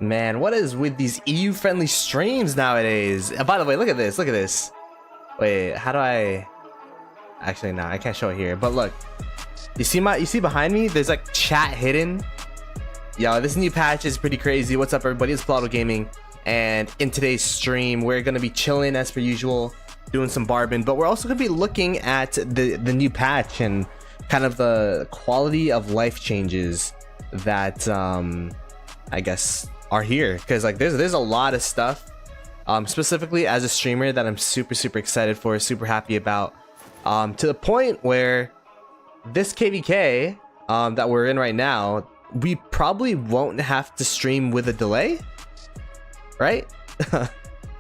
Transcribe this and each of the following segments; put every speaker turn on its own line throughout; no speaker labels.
Man, what is with these EU-friendly streams nowadays? By the way, look at this. Look at this. Wait, how do I? Actually, no, I can't show it here. But look, you see behind me? There's like chat hidden. Yo, this new patch is pretty crazy. What's up, everybody? It's Ploto Gaming, and in today's stream, we're gonna be chilling as per usual, doing some barbing. But we're also gonna be looking at the new patch and kind of the quality of life changes that I guess are here, because like there's a lot of stuff specifically as a streamer that I'm super excited for, super happy about, to the point where this KvK that we're in right now, we probably won't have to stream with a delay, right?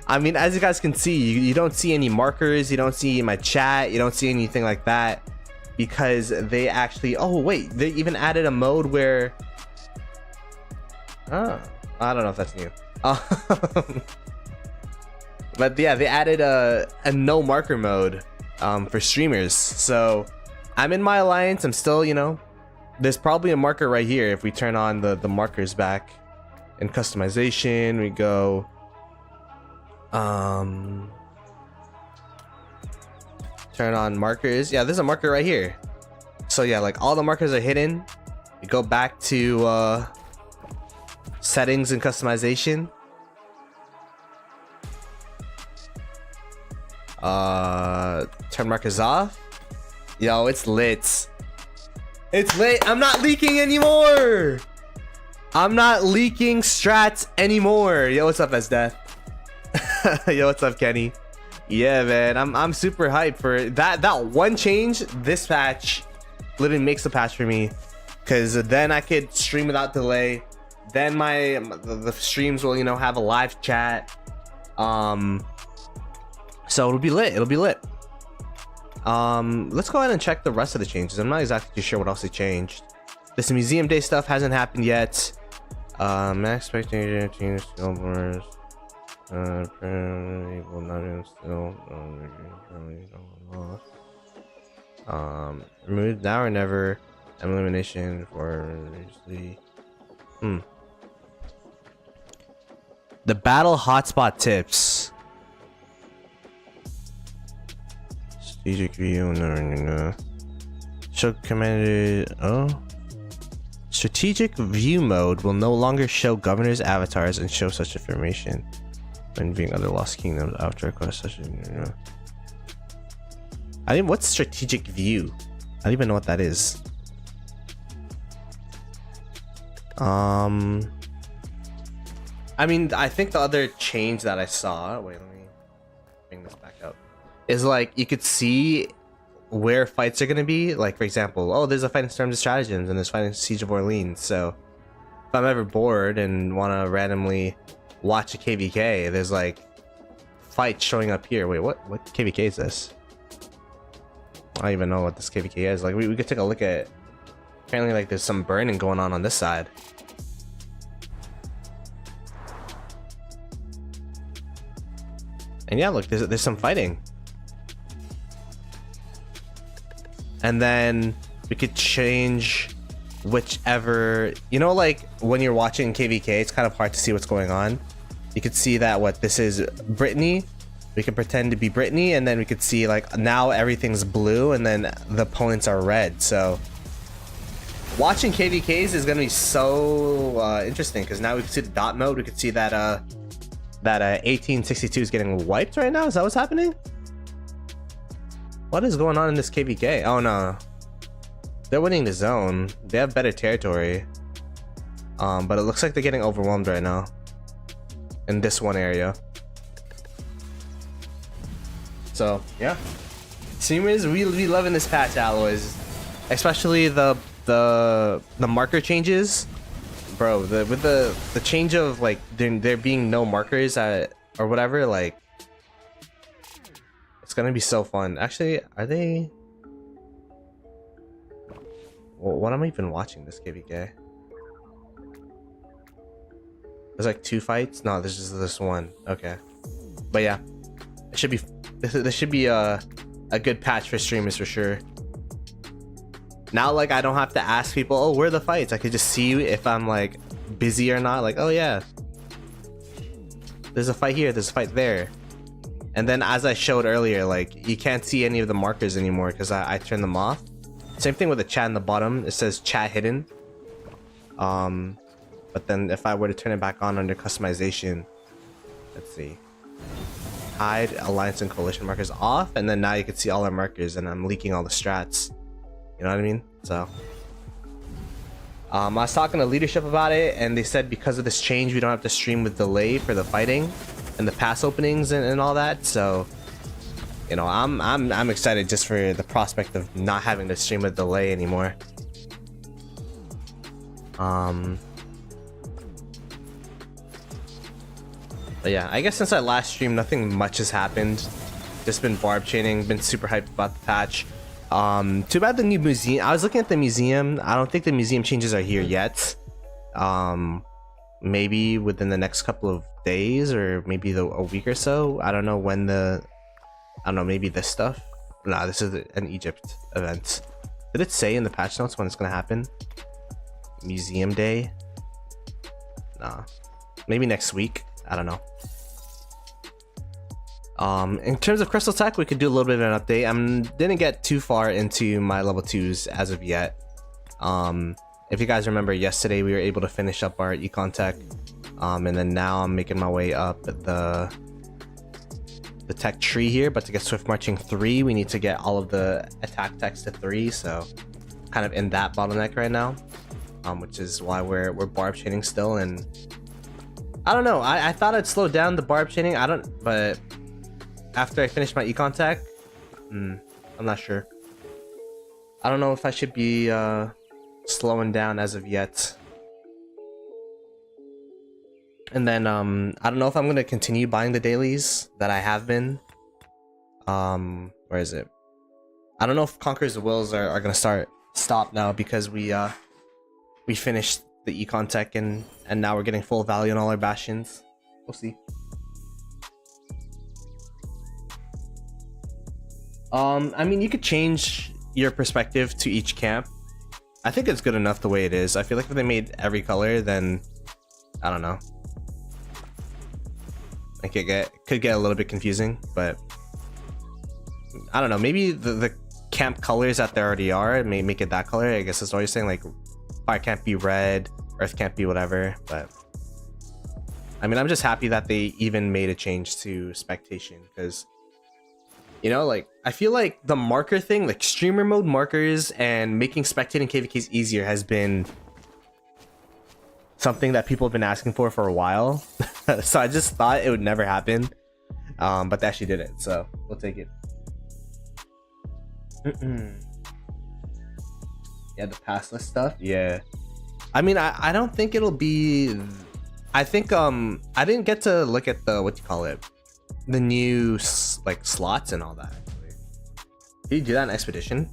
I mean, as you guys can see, you don't see any markers, you don't see my chat, you don't see anything like that, because they actually, oh wait, they even added a mode where I don't know if that's new. But yeah, they added a no marker mode for streamers. So I'm in my alliance. I'm still, you know, there's probably a marker right here. If we turn on the markers back in customization, we go turn on markers. Yeah, there's a marker right here. So yeah, like all the markers are hidden. You go back to settings and customization. Turn markers off. Yo, it's lit. It's lit. I'm not leaking anymore. I'm not leaking strats anymore. Yo, what's up, Death? Yo, what's up, Kenny? Yeah, man, I'm super hyped for that one change. This patch literally makes the patch for me, because then I could stream without delay. Then the streams will, you know, have a live chat. So it'll be lit. Let's go ahead and check the rest of the changes. I'm not exactly too sure what else they changed. This museum day stuff hasn't happened yet. Max spectator change skill bars. Will not instill. Remove now or never. Elimination for the battle hotspot tips. Strategic view, no. Show commander. Strategic view mode will no longer show governors' avatars and show such information when viewing other lost kingdoms after a quest session. I didn't. What's strategic view? I don't even know what that is. I mean, I think the other change that I saw, wait, let me bring this back up, is like you could see where fights are going to be. Like, for example, oh, there's a fight in Storms of Stratagems and there's a fight in Siege of Orleans. So if I'm ever bored and want to randomly watch a KvK, there's like fights showing up here. Wait, what KvK is this? I don't even know what this KvK is. Like, we could take a look at, apparently like there's some burning going on this side. And yeah, look, there's some fighting. And then we could change whichever, you know, like when you're watching KvK, it's kind of hard to see what's going on. You could see that this is Brittany. We could pretend to be Brittany, and then we could see like now everything's blue and then the opponents are red. So watching KvKs is gonna be so interesting, because now we can see the dot mode. We could see that 1862 is getting wiped right now. Is that what's happening? What is going on in this KvK? Oh no, they're winning the zone. They have better territory, but it looks like they're getting overwhelmed right now in this one area. So yeah, streamers really loving this patch, alloys, especially the marker changes. Bro, with the change of like there being no markers or whatever, like it's gonna be so fun. Actually, are they? Well, what am I even watching this KvK? There's like 2 fights. No, there's just this one. Okay, but yeah, it should be. This should be a good patch for streamers for sure. Now, like, I don't have to ask people, oh, where are the fights? I could just see if I'm like busy or not. Like, oh yeah, there's a fight here, there's a fight there. And then as I showed earlier, like you can't see any of the markers anymore because I turned them off. Same thing with the chat in the bottom. It says chat hidden. But then if I were to turn it back on under customization, let's see. Hide alliance and coalition markers off, and then now you can see all our markers, and I'm leaking all the strats. You know what I mean? So I was talking to leadership about it, and they said because of this change we don't have to stream with delay for the fighting and the pass openings and all that. So you know, I'm excited just for the prospect of not having to stream with delay anymore. But yeah, I guess since I last streamed, nothing much has happened. Just been barb chaining, been super hyped about the patch. Too bad the new museum. I was looking at the museum. I don't think the museum changes are here yet. Maybe within the next couple of days, or maybe a week or so. I don't know when the. I don't know. Maybe this stuff. Nah, this is an Egypt event. Did it say in the patch notes when it's gonna happen? Museum day. Nah. Maybe next week. I don't know. In terms of crystal tech, we could do a little bit of an update. I didn't get too far into my level 2s as of yet. If you guys remember, yesterday we were able to finish up our econ tech, and then now I'm making my way up the tech tree here. But to get swift marching 3, we need to get all of the attack techs to 3, so kind of in that bottleneck right now, which is why we're barb chaining still. And I don't know, I thought I'd slow down the barb chaining. But after I finish my econ tech, I'm not sure. I don't know if I should be slowing down as of yet. And then I don't know if I'm gonna continue buying the dailies that I have been. Where is it? I don't know if Conquerors of Wills are gonna stop now because we finished the econ tech and now we're getting full value on all our bastions. We'll see. I mean, you could change your perspective to each camp. I think it's good enough the way it is. I feel like if they made every color, then I don't know. Like it could get a little bit confusing, but I don't know. Maybe the camp colors that there already are may make it that color. I guess that's what you're saying. Like fire can't be red, earth can't be whatever. But I mean, I'm just happy that they even made a change to spectation, because you know, like I feel like the marker thing, like streamer mode markers and making spectating KvKs easier has been something that people have been asking for a while. So I just thought it would never happen, but they actually did it, so we'll take it. Yeah, the pass list stuff. Yeah, I mean, I don't think it'll be. I think I didn't get to look at the the new like slots and all that. Did you do that in Expedition?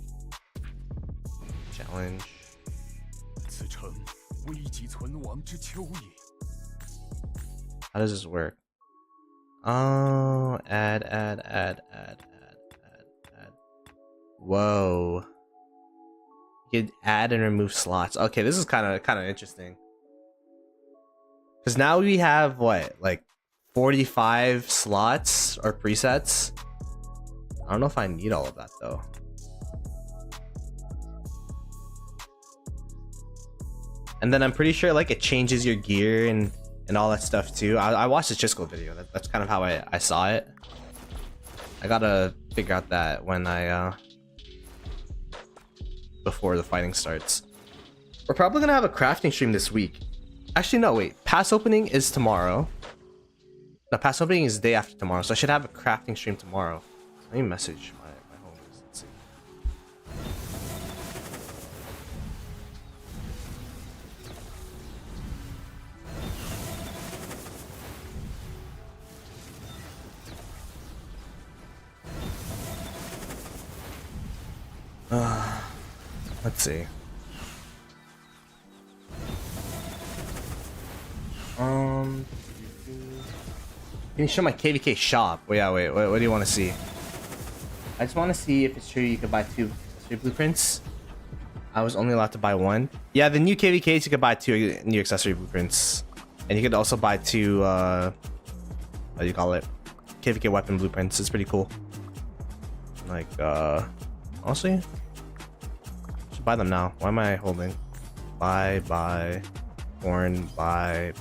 Challenge. How does this work? Oh, add. Whoa. You can add and remove slots. Okay, this is kind of interesting. Because now we have what, like 45 slots or presets. I don't know if I need all of that though. And then I'm pretty sure like it changes your gear and all that stuff too. I watched the Chisco video. That's kind of how I saw it. I gotta figure out that when before the fighting starts. We're probably gonna have a crafting stream this week. Actually, no, wait. Pass opening is tomorrow. No, pass opening is the day after tomorrow, so I should have a crafting stream tomorrow. Let me message my homies. Let's see. Let's see. Can you show my KvK shop? Wait, what do you want to see? I just want to see if it's true you could buy 2 blueprints. I was only allowed to buy 1. Yeah, the new KvKs you could buy 2 new accessory blueprints, and you could also buy 2 how you call it, KvK weapon blueprints. It's pretty cool. Like, honestly, should buy them now. Why am I holding? Buy, horn, buy.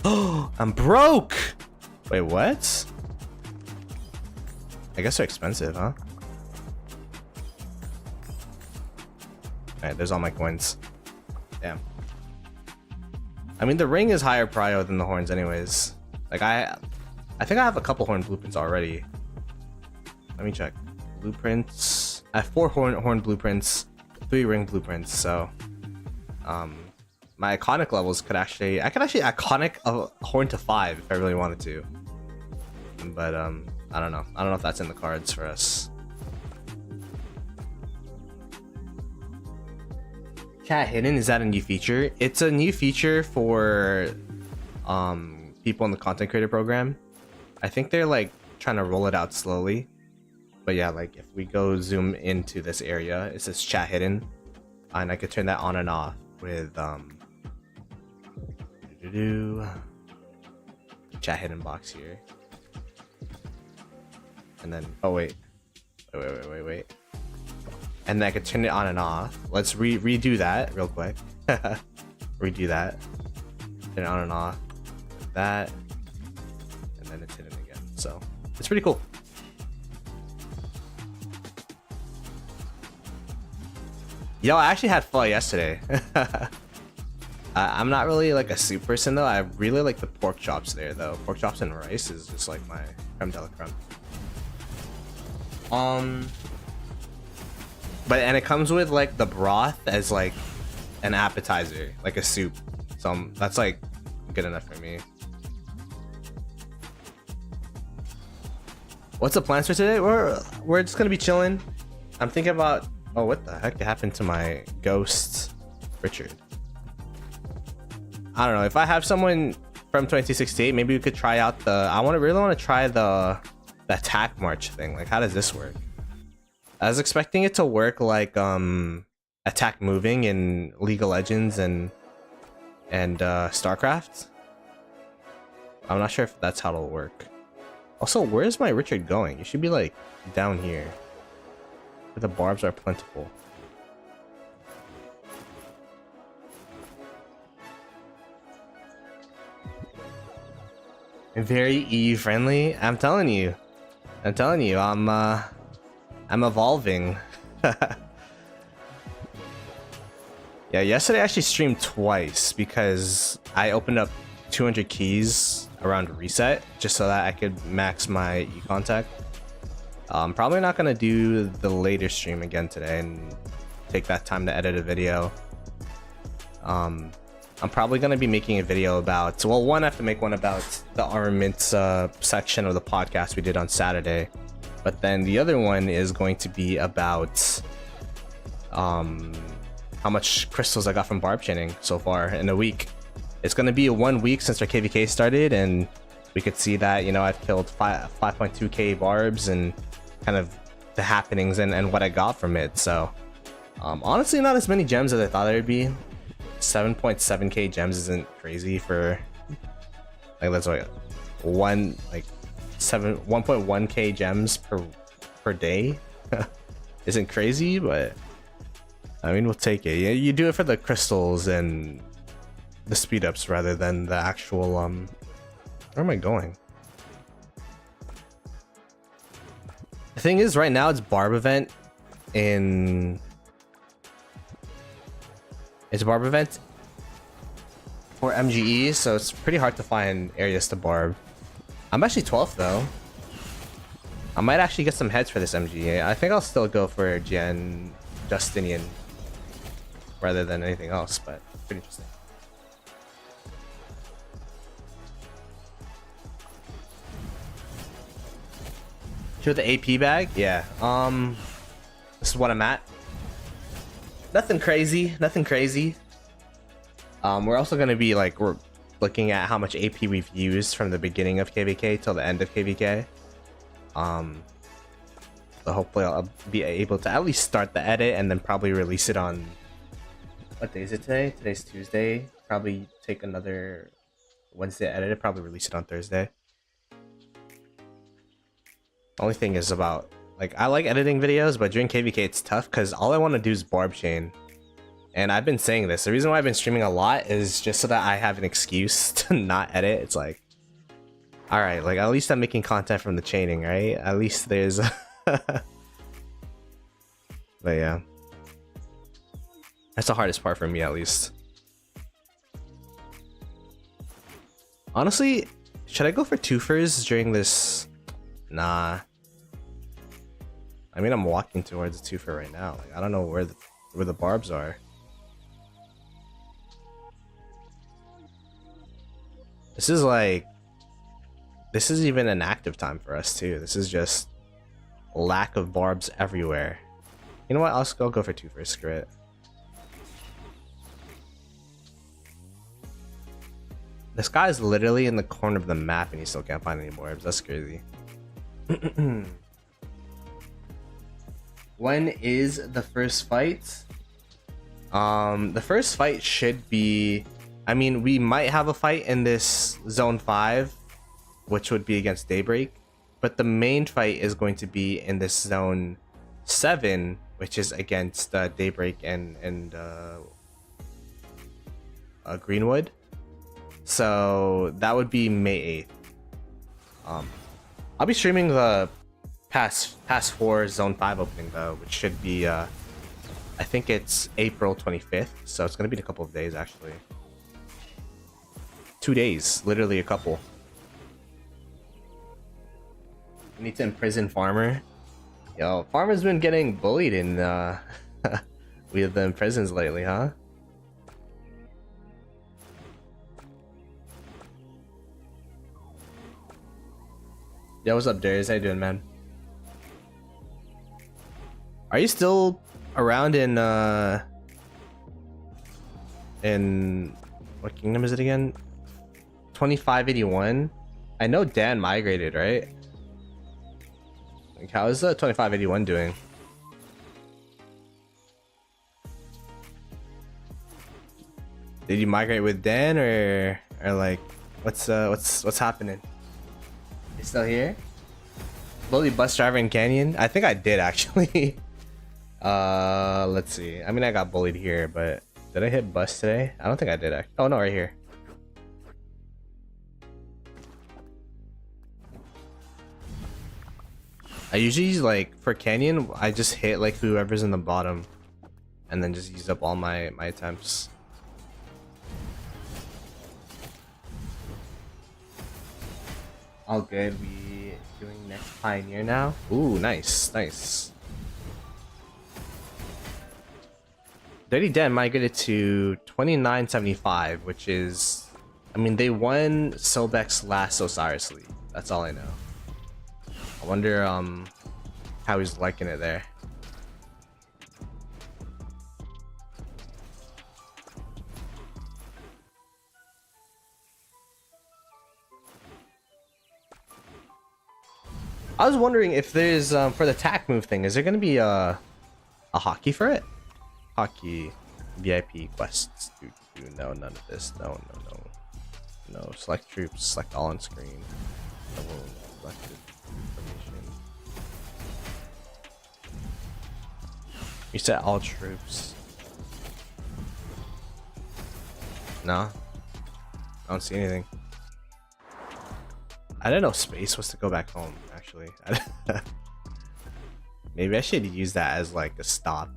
Oh, I'm broke. Wait, what? I guess they're expensive, huh? Alright, there's all my coins. Damn. I mean, the ring is higher prio than the horns anyways. Like, I think I have a couple horn blueprints already. Let me check. Blueprints. I have 4 horn blueprints, 3 ring blueprints, so my iconic levels could actually, I could actually iconic a horn to 5 if I really wanted to. But I don't know. I don't know if that's in the cards for us. Chat hidden, is that a new feature? It's a new feature for people in the content creator program. I think they're like trying to roll it out slowly. But yeah, like if we go zoom into this area, it says chat hidden, and I could turn that on and off with chat hidden box here. And then wait. And then I could turn it on and off. Let's redo that real quick. Redo that. Turn it on and off. Like that. And then it's hidden again. So it's pretty cool. Yo, I actually had pho yesterday. I'm not really like a soup person though. I really like the pork chops there though. Pork chops and rice is just like my creme de la creme. But and it comes with like the broth as like an appetizer, like a soup. So that's like good enough for me. What's the plans for today? We're just gonna be chilling. I'm thinking about, oh, what the heck happened to my ghost Richard? I don't know. If I have someone from 2068, maybe we could try out the. I really want to try the attack march thing. Like, how does this work? I was expecting it to work like attack moving in League of Legends and StarCraft. I'm not sure if that's how it'll work. Also, where's my Richard going? You should be like down here. Where the barbs are plentiful. Very EU friendly. I'm telling you. I'm evolving. Yeah, yesterday I actually streamed twice because I opened up 200 keys around reset just so that I could max my e-contact. I'm probably not gonna do the later stream again today and take that time to edit a video. I'm probably gonna be making a video about, well, one, I have to make one about the armaments section of the podcast we did on Saturday. But then the other one is going to be about how much crystals I got from Barb chaining so far in a week. It's going to be 1 week since our KvK started, and we could see that, you know, I've killed 5.2k Barbs and kind of the happenings and what I got from it. So honestly, not as many gems as I thought there would be. 7.7k gems isn't crazy for, like, that's like 1.1k gems per day. Isn't crazy, but I mean, we'll take it. You do it for the crystals and the speed ups rather than the actual where am I going? The thing is, right now it's Barb event for MGE, so it's pretty hard to find areas to Barb. I'm actually 12th though. I might actually get some heads for this MGA. I think I'll still go for Justinian rather than anything else, but pretty interesting. Show the AP bag? Yeah. This is what I'm at. Nothing crazy. We're also gonna be like, we're looking at how much AP we've used from the beginning of KvK till the end of KvK. So hopefully I'll be able to at least start the edit and then probably release it on, what day is it today? Today's Tuesday. Probably take another Wednesday edited, probably release it on Thursday. Only thing is about, like, I like editing videos, but during KvK it's tough because all I want to do is Barb chain. And I've been saying this. The reason why I've been streaming a lot is just so that I have an excuse to not edit. It's like, alright, like, at least I'm making content from the chaining, right? At least there's... But yeah. That's the hardest part for me, at least. Honestly, should I go for twofers during this? Nah. I mean, I'm walking towards a twofer right now. Like, I don't know where the barbs are. This is like, this is even an active time for us too. This is just lack of barbs everywhere. You know what? I'll go for twofers. Screw it. This guy's literally in the corner of the map and he still can't find any barbs. That's crazy. When is the first fight? The first fight should be... I mean, we might have a fight in this Zone 5, which would be against Daybreak. But the main fight is going to be in this Zone 7, which is against Daybreak and Greenwood. So that would be May 8th. I'll be streaming the Pass 4 Zone 5 opening though, which should be I think it's April 25th, so it's gonna be in a couple of days actually. 2 days, literally a couple. We need to imprison Farmer. Yo, Farmer's been getting bullied in with the prisons lately, huh? Yo, what's up, Darius? How you doing, man? Are you still around in what kingdom is it again? 2581. I know Dan migrated, right? Like, how is 2581 doing? Did you migrate with Dan or like what's happening? You still here? Bully bus driver in Canyon? I think I did actually. Let's see. I mean, I got bullied here, but did I hit bus today? I don't think I did. Oh no, right here. I usually, like, for Canyon, I just hit like whoever's in the bottom and then just use up all my attempts. All good. We doing next Pioneer now. Ooh, nice, nice. Dirty Den migrated to 2975, which is, I mean, they won Sobek's last Osiris League. That's all I know. I wonder how he's liking it there. I was wondering if there's for the attack move thing, is there gonna be a hockey for it? Hockey VIP quests. No, none of this. No. Select troops. Select all on screen. Selected information. Reset all troops. No, I don't see anything. I didn't know space was to go back home. Actually, maybe I should use that as like a stop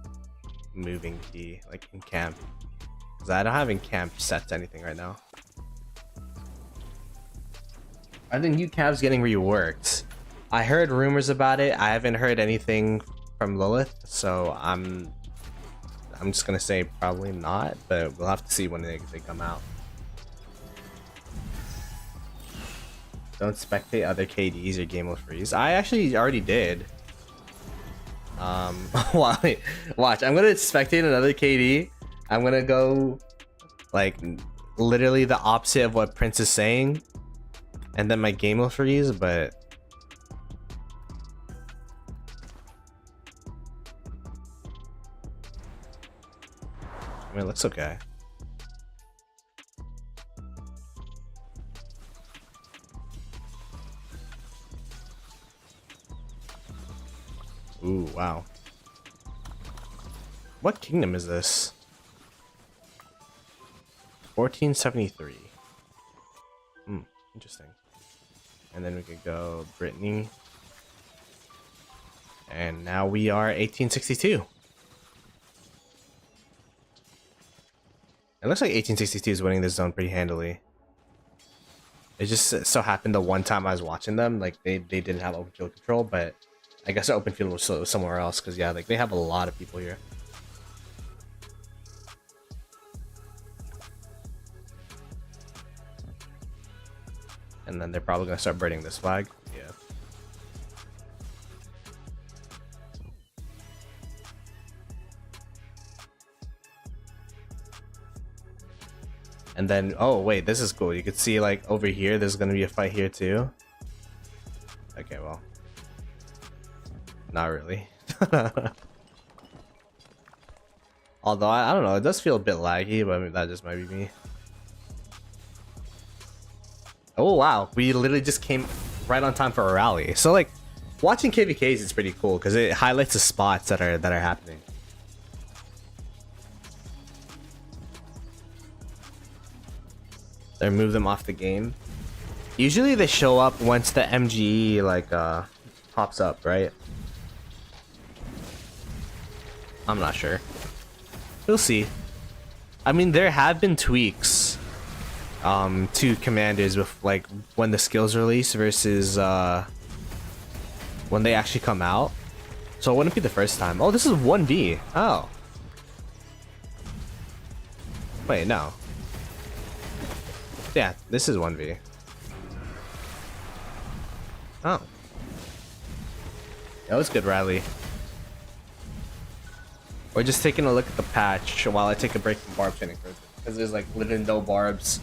moving key, like in camp, because I don't have in camp set to anything right now. Are the new cabs getting reworked? I heard rumors about it. I haven't heard anything from Lilith, so I'm just gonna say probably not, but we'll have to see when they come out. Don't spectate other KDs or game will freeze. I actually already did. Watch. I'm gonna spectate another KD. I'm gonna go like literally the opposite of what Prince is saying, and then my game will freeze. But I mean, it looks okay. Ooh, wow. What kingdom is this? 1473. Interesting. And then we could go Brittany. And now we are 1862. It looks like 1862 is winning this zone pretty handily. It just so happened the one time I was watching them, like they didn't have open field control, but I guess the open field was somewhere else, because yeah, like they have a lot of people here. And then they're probably gonna start burning this flag. Yeah. And then, oh wait, this is cool. You could see like over here, there's gonna be a fight here too. Okay, well, not really. Although I don't know, it does feel a bit laggy, but I mean, that just might be me. Oh wow, we literally just came right on time for a rally. So like, watching KvKs is pretty cool because it highlights the spots that are happening. They move them off the game. Usually they show up once the MGE like pops up, right? I'm not sure. We'll see. I mean, there have been tweaks to commanders with like when the skills release versus when they actually come out. So it wouldn't be the first time. Oh, this is 1v. Oh. Wait, no. Yeah, this is 1v. Oh. That was good rally. We're just taking a look at the patch while I take a break from Barb training because there's like literally no Barbs.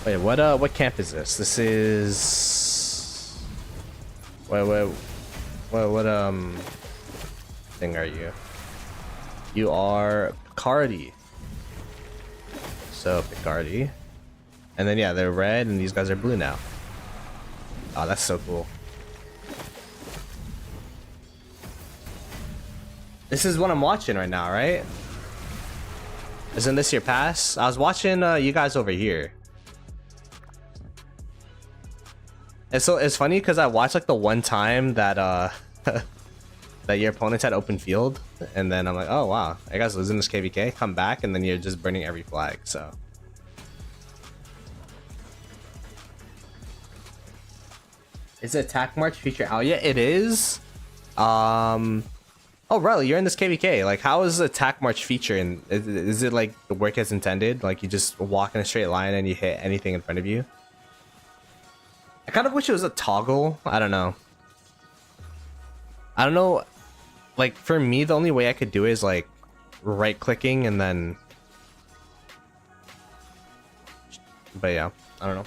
Wait, what camp is this? This is what thing are you? You are Picardy. So Picardy. And then yeah, they're red and these guys are blue now. Oh, that's so cool. This is what I'm watching right now, right? Isn't this your pass? I was watching you guys over here. And so it's funny because I watched like the one time that that your opponents had open field, and then I'm like, oh wow, you guys losing this KvK, come back, and then you're just burning every flag. So is it attack march feature out yet? It is. Oh Riley, you're in this KvK. Like, how is attack march feature? And is it like the work as intended? Like you just walk in a straight line and you hit anything in front of you? I kind of wish it was a toggle. I don't know. Like for me, the only way I could do it is like right clicking and then. But yeah, I don't know.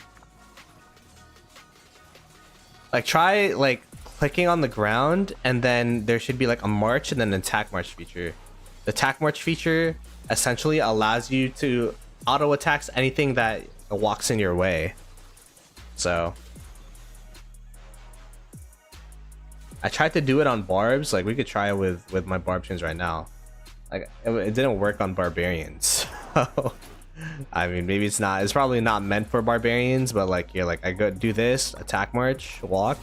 Like try like clicking on the ground and then there should be like a march and then an attack march feature. The attack march feature essentially allows you to auto attacks anything that walks in your way. So I tried to do it on Barbs. Like we could try it with my Barb chains right now. Like it didn't work on barbarians. So, I mean, maybe it's probably not meant for barbarians, but like you're like I go do this attack march walk.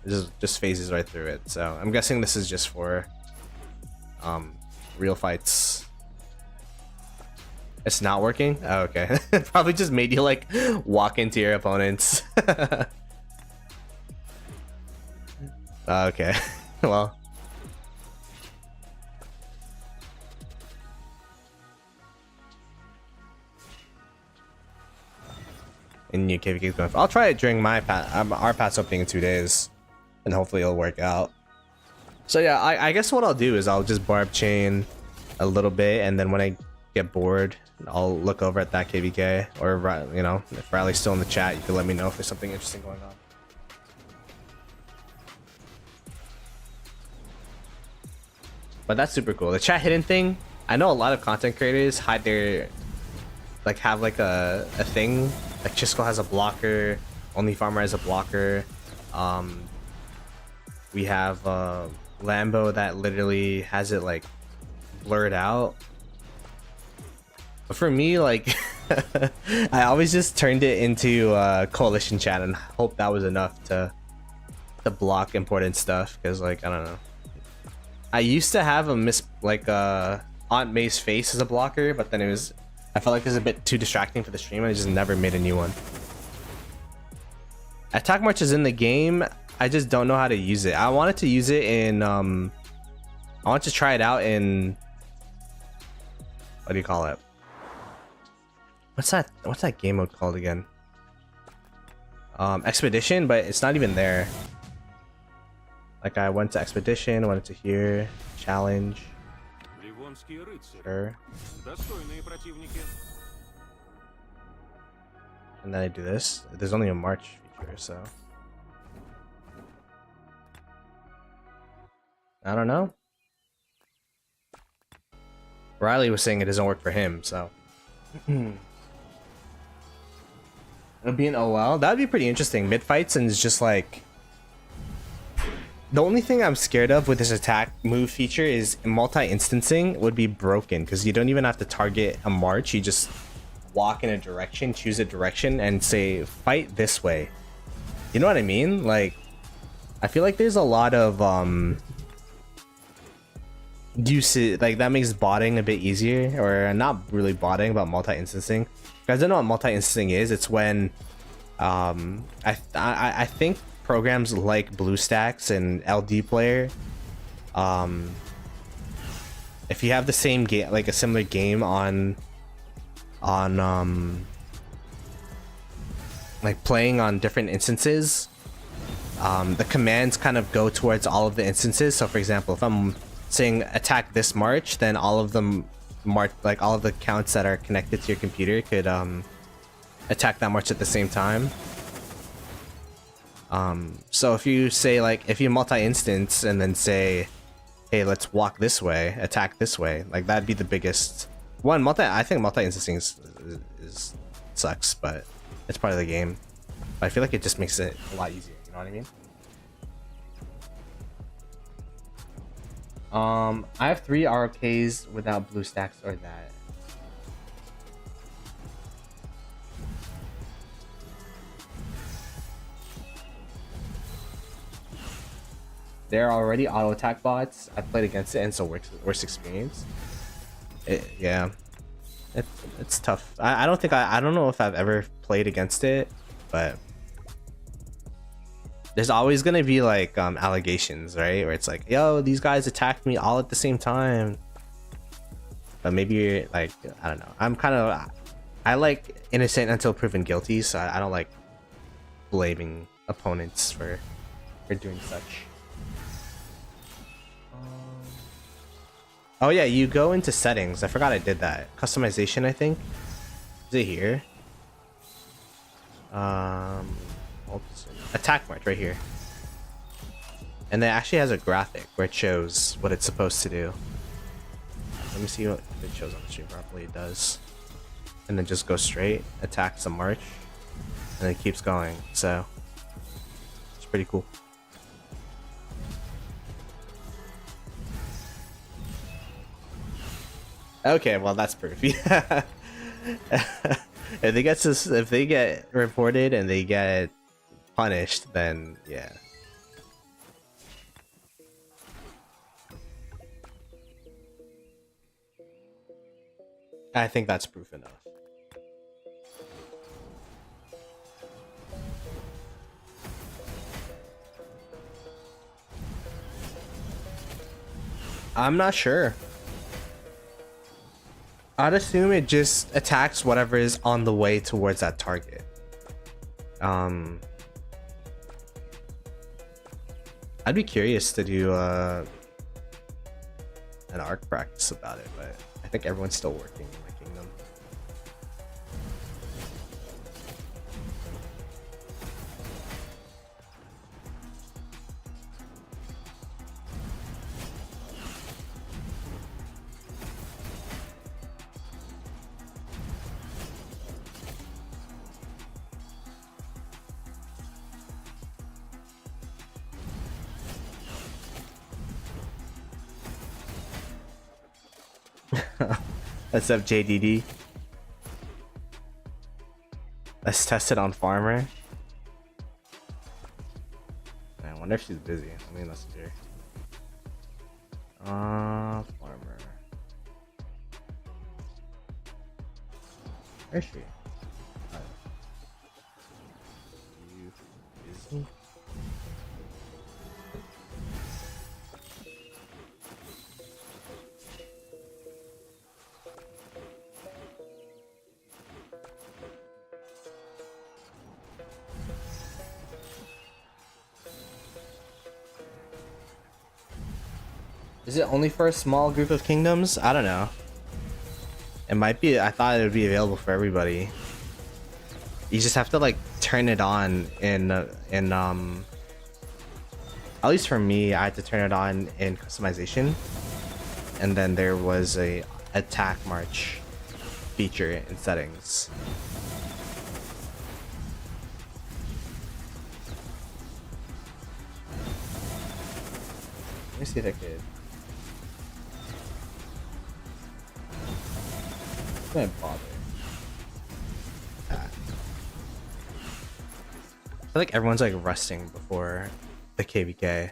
It just phases right through it. So I'm guessing this is just for real fights. It's not working? Oh, okay. Probably just made you like walk into your opponents. Okay. Well. And new KvK going. I'll try it during my our pass opening in 2 days, and hopefully it'll work out. So yeah, I guess what I'll do is I'll just Barb chain a little bit, and then when I get bored, I'll look over at that KvK, or you know, if Riley's still in the chat, you can let me know if there's something interesting going on. But that's super cool. The chat hidden thing, I know a lot of content creators hide their, like have like a thing, like Chisco has a blocker, Only Farmer as a blocker. We have Lambo that literally has it like blurred out. But for me, like I always just turned it into coalition chat and hope that was enough to block important stuff, because like I don't know. I used to have a Aunt May's face as a blocker, but then I felt like it was a bit too distracting for the stream and I just never made a new one. Attack March is in the game. I just don't know how to use it. I wanted to use it in I want to try it out in, what do you call it? What's that game mode called again? Expedition, but it's not even there. Like I went to Expedition, went to here, challenge. Sure. And then I do this. There's only a March feature, so I don't know. Riley was saying it doesn't work for him, so it'll be an OL. That'd be pretty interesting. Mid fights, and it's just like the only thing I'm scared of with this attack move feature is multi-instancing would be broken, because you don't even have to target a march. You just walk in a direction, choose a direction, and say fight this way. You know what I mean? Like, I feel like there's a lot of usage, like that makes botting a bit easier, or not really botting, but multi-instancing. If you guys don't know what multi-instancing is, it's when I think programs like BlueStacks and LD Player, if you have the same game, like a similar game on like playing on different instances, the commands kind of go towards all of the instances. So for example, if I'm saying attack this march, then all of them march, like all of the counts that are connected to your computer could attack that march at the same time. So if you say, like, if you multi-instance and then say, hey, let's walk this way, attack this way, like that'd be the biggest one. I think multi-instancing is sucks, but it's part of the game. But I feel like it just makes it a lot easier, you know what I mean? I have 3 ROKs without BlueStacks or that. They're already auto attack bots. I played against it, and so worst experience. Yeah, it's tough. I don't know if I've ever played against it, but there's always gonna be like allegations, right? Where it's like, yo, these guys attacked me all at the same time. But maybe you're like, I don't know. I like innocent until proven guilty, so I don't like blaming opponents for doing such. Oh yeah, you go into settings. I forgot I did that. Customization, I think. Is it here? Attack march right here. And it actually has a graphic where it shows what it's supposed to do. Let me see what if it shows on the stream properly. It does. And then just go straight, attacks a march, and it keeps going. So it's pretty cool. Okay, well that's proof. Yeah. If they get reported and they get punished, then yeah. I think that's proof enough. I'm not sure. I'd assume it just attacks whatever is on the way towards that target. I'd be curious to do an arc practice about it, but I think everyone's still working in my kingdom. What's up, JDD? Let's test it on Farmer. I wonder if she's busy. Let me message her. Farmer. Where is she? You busy? Is it only for a small group of kingdoms? I don't know. It might be. I thought it would be available for everybody. You just have to like turn it on in at least for me, I had to turn it on in customization, and then there was a attack march feature in settings. Let me see if I could. I'm gonna bother. I feel like everyone's like resting before the KvK.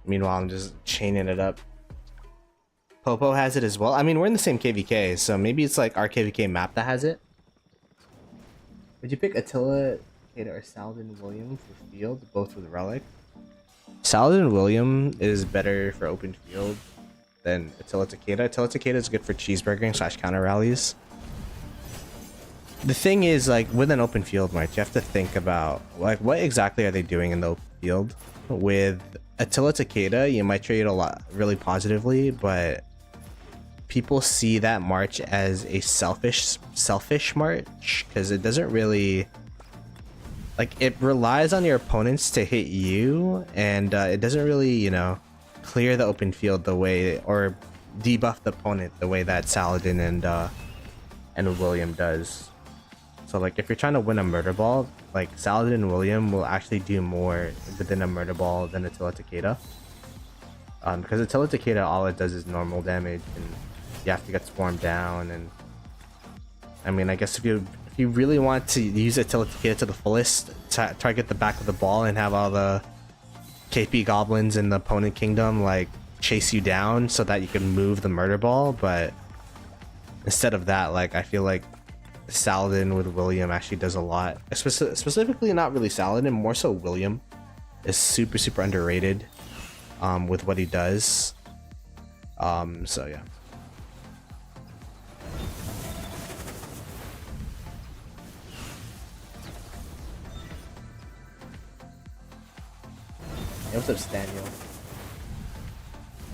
Meanwhile, I'm just chaining it up. Popo has it as well. I mean, we're in the same KvK, so maybe it's like our KvK map that has it. Would you pick Attila, Takeda, or Saladin William for field, both with Relic? Saladin William is better for open field than Attila Takeda. Attila Takeda is good for cheeseburgering / counter rallies. The thing is, like, with an open field march, you have to think about, like, what exactly are they doing in the open field? With Attila Takeda, you might trade a lot really positively, but people see that march as a selfish march because it doesn't really, like, it relies on your opponents to hit you, and it doesn't really, you know, clear the open field the way, or debuff the opponent the way that Saladin and William does. So like if you're trying to win a murder ball, like Saladin and William will actually do more within a murder ball than Attila Takeda. Because Attila Takeda, all it does is normal damage, and you have to get swarmed down. And I mean, I guess if you really want to use Attila Takeda to the fullest, target the back of the ball and have all the KP goblins in the opponent kingdom like chase you down so that you can move the murder ball. But instead of that, like, I feel like Saladin with William actually does a lot. Specifically, not really Saladin, more so William is super underrated with what he does. So yeah. Hey, what's up, Staniel?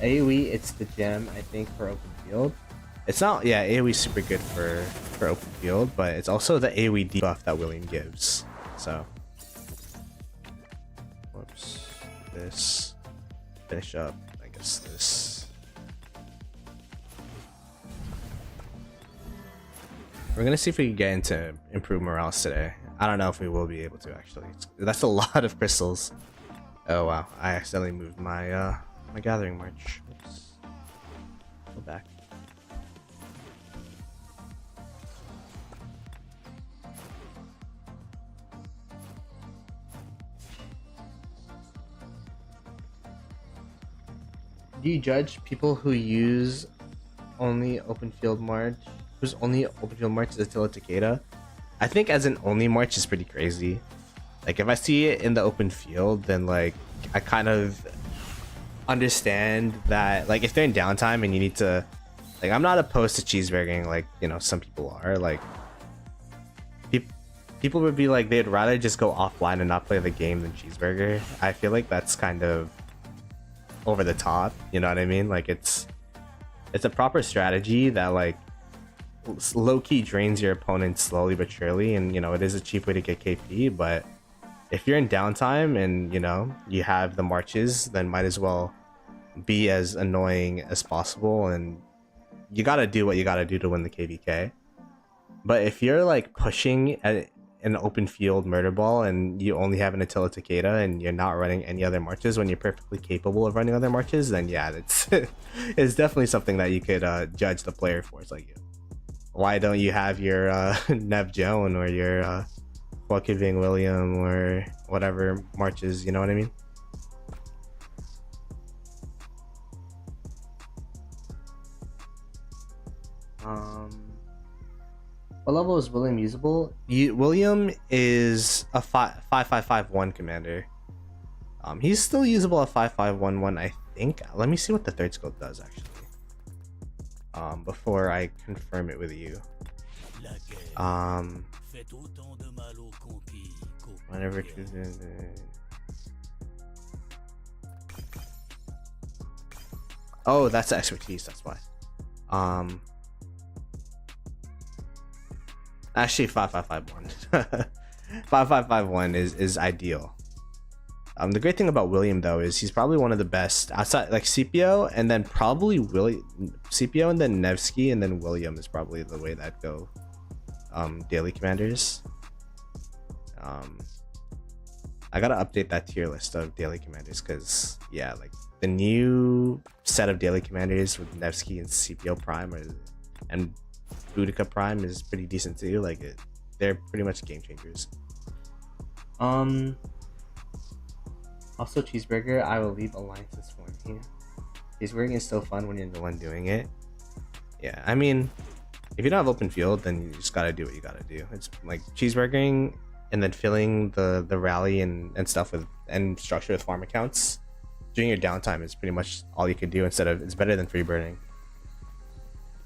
AoE, it's the gem, I think, for open field. It's not, yeah, AoE is super good for open field, but it's also the AoE debuff that William gives. So, whoops, this, finish up, I guess this. We're gonna see if we can get into improved morale today. I don't know if we will be able to, actually. That's a lot of crystals. Oh wow, I accidentally moved my my gathering march. Oops. Go back. Do you judge people who use only open field march, whose only open field march is Attila Takeda? I think as an only march is pretty crazy. Like, if I see it in the open field, then like I kind of understand that, like, if they're in downtime and you need to, like, I'm not opposed to cheeseburgering, like, you know, some people are. Like, people would be like, they'd rather just go offline and not play the game than cheeseburger. I feel like that's kind of over the top, you know what I mean? Like, it's a proper strategy that like low-key drains your opponent slowly but surely, and you know, it is a cheap way to get KP. But if you're in downtime and you know you have the marches, then might as well be as annoying as possible, and you gotta do what you gotta do to win the kvk. But if you're like pushing at an open field murder ball and you only have an Attila Takeda and you're not running any other marches when you're perfectly capable of running other marches, then yeah, it's it's definitely something that you could judge the player for. It's like, why don't you have your Nev Joan or your Joaquin William or whatever marches, you know what I mean? What level is William usable? William is a 5551 commander. He's still usable at 5511, I think. Let me see what the third skill does actually. Before I confirm it with you. Whenever oh, that's the expertise, that's why. Actually 5551. 5551 is ideal. The great thing about William though is he's probably one of the best outside, like CPO, and then probably CPO and then Nevsky and then William is probably the way that go. Daily commanders. I gotta update that tier list of daily commanders because yeah, like the new set of daily commanders with Nevsky and CPO Prime and Boudica Prime is pretty decent too. Like they're pretty much game changers. Also cheeseburger, I will leave alliances for me. Cheeseburger is so fun when you're the one doing it. Yeah, I mean, if you don't have open field, then you just gotta do what you gotta do. It's like cheeseburgering and then filling the rally and stuff with and structure with farm accounts during your downtime is pretty much all you could do. Instead of, it's better than free burning.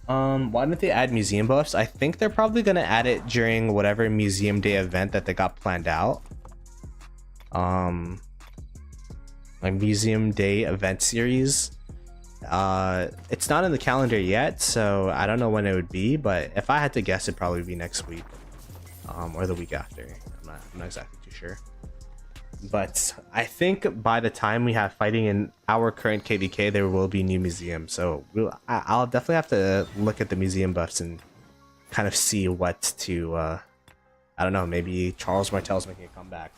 Why don't they add museum buffs? I think they're probably gonna add it during whatever museum day event that they got planned out. Like museum day event series. It's not in the calendar yet, so I don't know when it would be, but if I had to guess, it'd probably be next week, or the week after. I'm not exactly too sure. But I think by the time we have fighting in our current KvK, there will be new museums. So I'll definitely have to look at the museum buffs and kind of see what to, I don't know, maybe Charles Martel's making a comeback.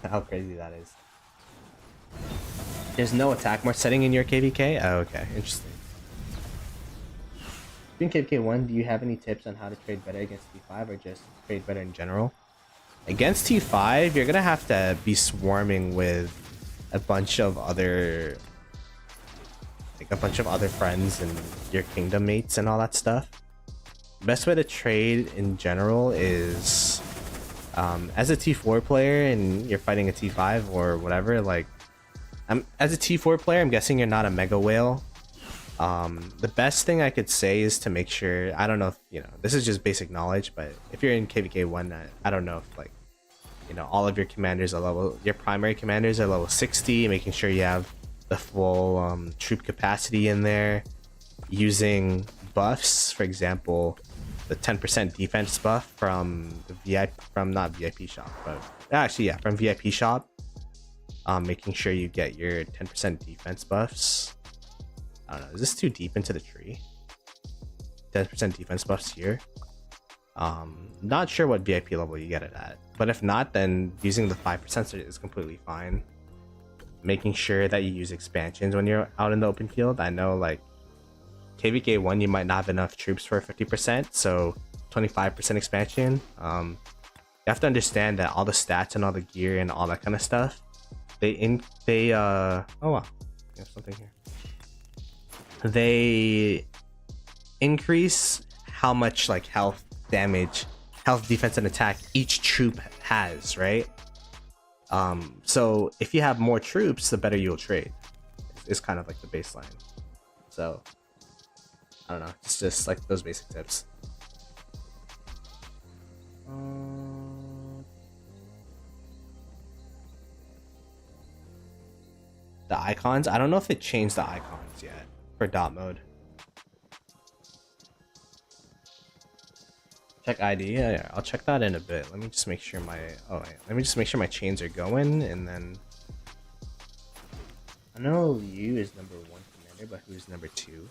How crazy that is. There's no attack march setting in your KvK? Oh, okay, interesting. In KvK 1, do you have any tips on how to trade better against T5 or just trade better in general? Against T5, you're gonna have to be swarming with a bunch of other friends and your kingdom mates and all that stuff. Best way to trade in general is as a T4 player and you're fighting a T5 or whatever, like as a T4 player, I'm guessing you're not a mega whale. The best thing I could say is to make sure, I don't know if, you know, this is just basic knowledge, but if you're in KvK 1, I don't know if, like, you know, all of your commanders are level, your primary commanders are level 60, making sure you have the full troop capacity in there, using buffs, for example, the 10% defense buff from the not VIP shop, but actually, yeah, from VIP shop, making sure you get your 10% defense buffs. I don't know, is this too deep into the tree? 10% defense buffs here. Not sure what VIP level you get it at, but if not, then using the 5% is completely fine. Making sure that you use expansions when you're out in the open field. I know, like, KvK 1, you might not have enough troops for 50%, so 25% expansion. You have to understand that all the stats and all the gear and all that kind of stuff, oh wow, there's something here. They increase how much, like, health, damage, health, defense, and attack each troop has, right? So if you have more troops, the better you'll trade. It's kind of like the baseline. So I don't know, it's just like those basic tips. The icons, I don't know if they changed the icons yet for dot mode. Check ID. Yeah, I'll check that in a bit. Let me just make sure my let me just make sure my chains are going, and then I know you is number 1 commander, but who's number 2?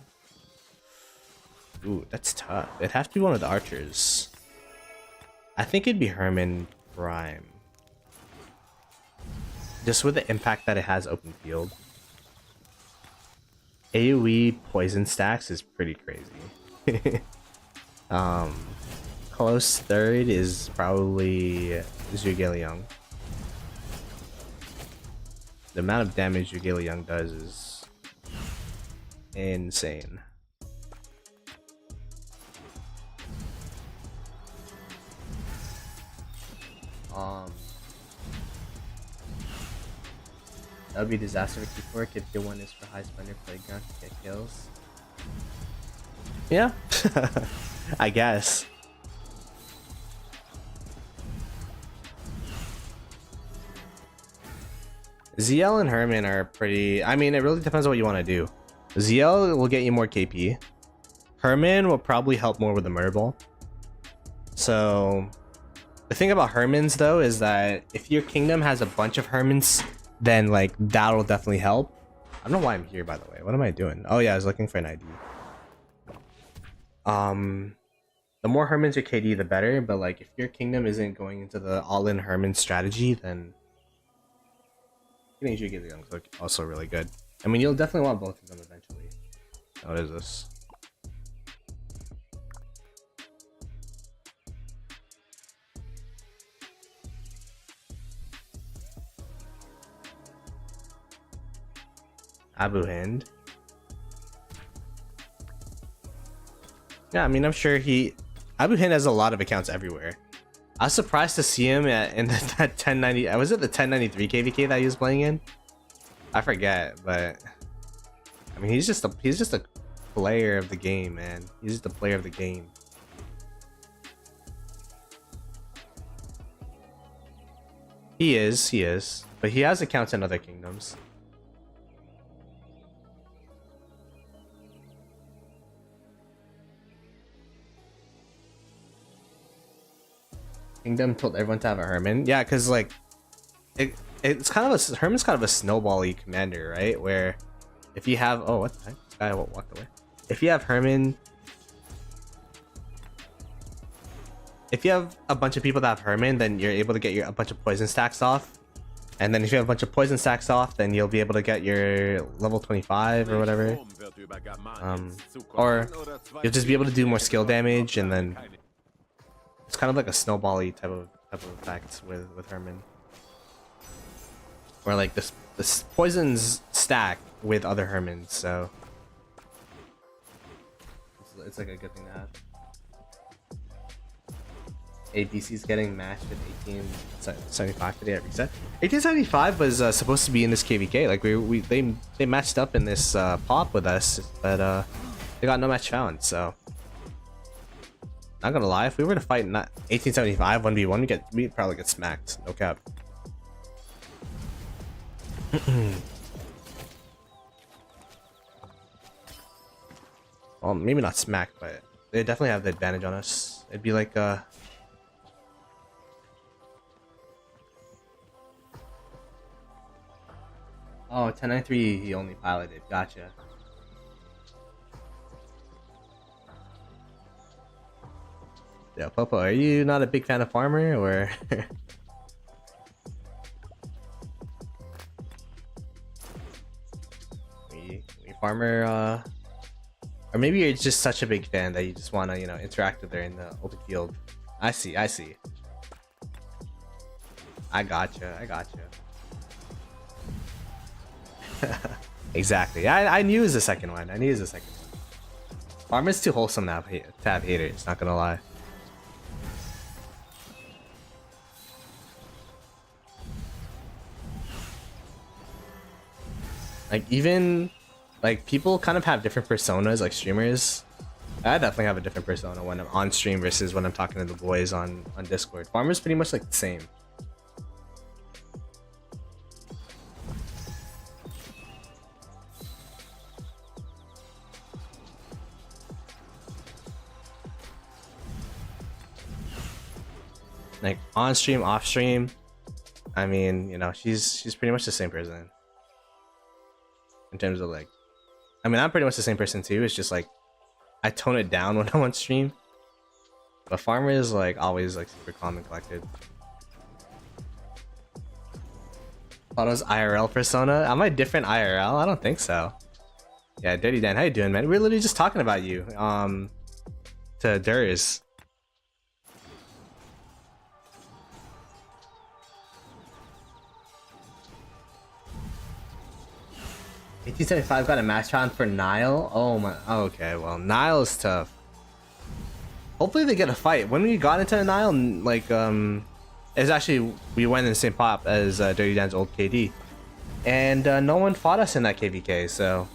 Ooh, that's tough. It'd have to be one of the archers. I think it'd be Herman Prime. Just with the impact that it has open field. AoE poison stacks is pretty crazy. Close third is probably Zhuge. The amount of damage Zhuge does is insane. That would be disaster for K4 if K1 is for high spender playground to get kills. Yeah, I guess. ZL and Herman are pretty. I mean, it really depends on what you want to do. ZL will get you more KP. Herman will probably help more with the murder ball. So the thing about Hermans though is that if your kingdom has a bunch of Hermans, then like that'll definitely help. I don't know why I'm here, by the way. What am I doing? Oh yeah, I was looking for an ID. The more Hermans your KD, the better. But like, if your kingdom isn't going into the all-in Herman strategy, then getting Zhuge Liang is also really good. I mean, you'll definitely want both of them eventually. What is this? Abu Hind. Yeah, I mean, I'm sure Abu Hind has a lot of accounts everywhere. I was surprised to see him in that 1090. Was it the 1093 KvK that he was playing in? I forget, but I mean, he's just a player of the game, man. He's just a player of the game. He is, but he has accounts in other kingdoms. Kingdom told everyone to have a Herman. Yeah, because like it's kind of Herman's kind of a snowball-y commander, right? Where if you have what the heck? This guy walked away. If you have Herman, if you have a bunch of people that have Herman, then you're able to get a bunch of poison stacks off. And then if you have a bunch of poison stacks off, then you'll be able to get your level 25 or whatever. Or you'll just be able to do more skill damage, and then it's kind of like a snowball-y type of effect with Herman. Where like this poisons stack with other Hermans, so it's like a good thing to have. ABC's getting matched with 1875 today at reset. 1875 was supposed to be in this KvK. Like they matched up in this pop with us, but they got no match found. So not gonna lie, if we were to fight not 1875 1v1, we'd probably get smacked. No cap. Well, maybe not smacked, but they definitely have the advantage on us. It'd be like oh, 1093 he only piloted. Gotcha. Yeah, Popo, are you not a big fan of Farmer, or? we Farmer, or maybe you're just such a big fan that you just want to, you know, interact with her in the open field. I see. I gotcha. Exactly. I knew it was the second one. Farmer's too wholesome now to have haters, not gonna lie. Like, even like people kind of have different personas, like streamers. I definitely have a different persona when I'm on stream versus when I'm talking to the boys on Discord. Farmer's pretty much like the same. Like on stream, off stream, I mean, you know, she's pretty much the same person. in terms of like, I mean, I'm pretty much the same person too. It's just like I tone it down when I'm on stream. But Farmer is like always like super calm and collected. Ploto's IRL persona? Am I different IRL? I don't think so. Yeah, Dirty Dan, how you doing, man? We're literally just talking about you. To Durs. $18.75 got a match on for Nile. Oh my. Okay, well, Nile is tough. Hopefully they get a fight. When we got into the Nile, like it's actually we went in the same pop as Dirty Dan's old KD, and no one fought us in that KvK. So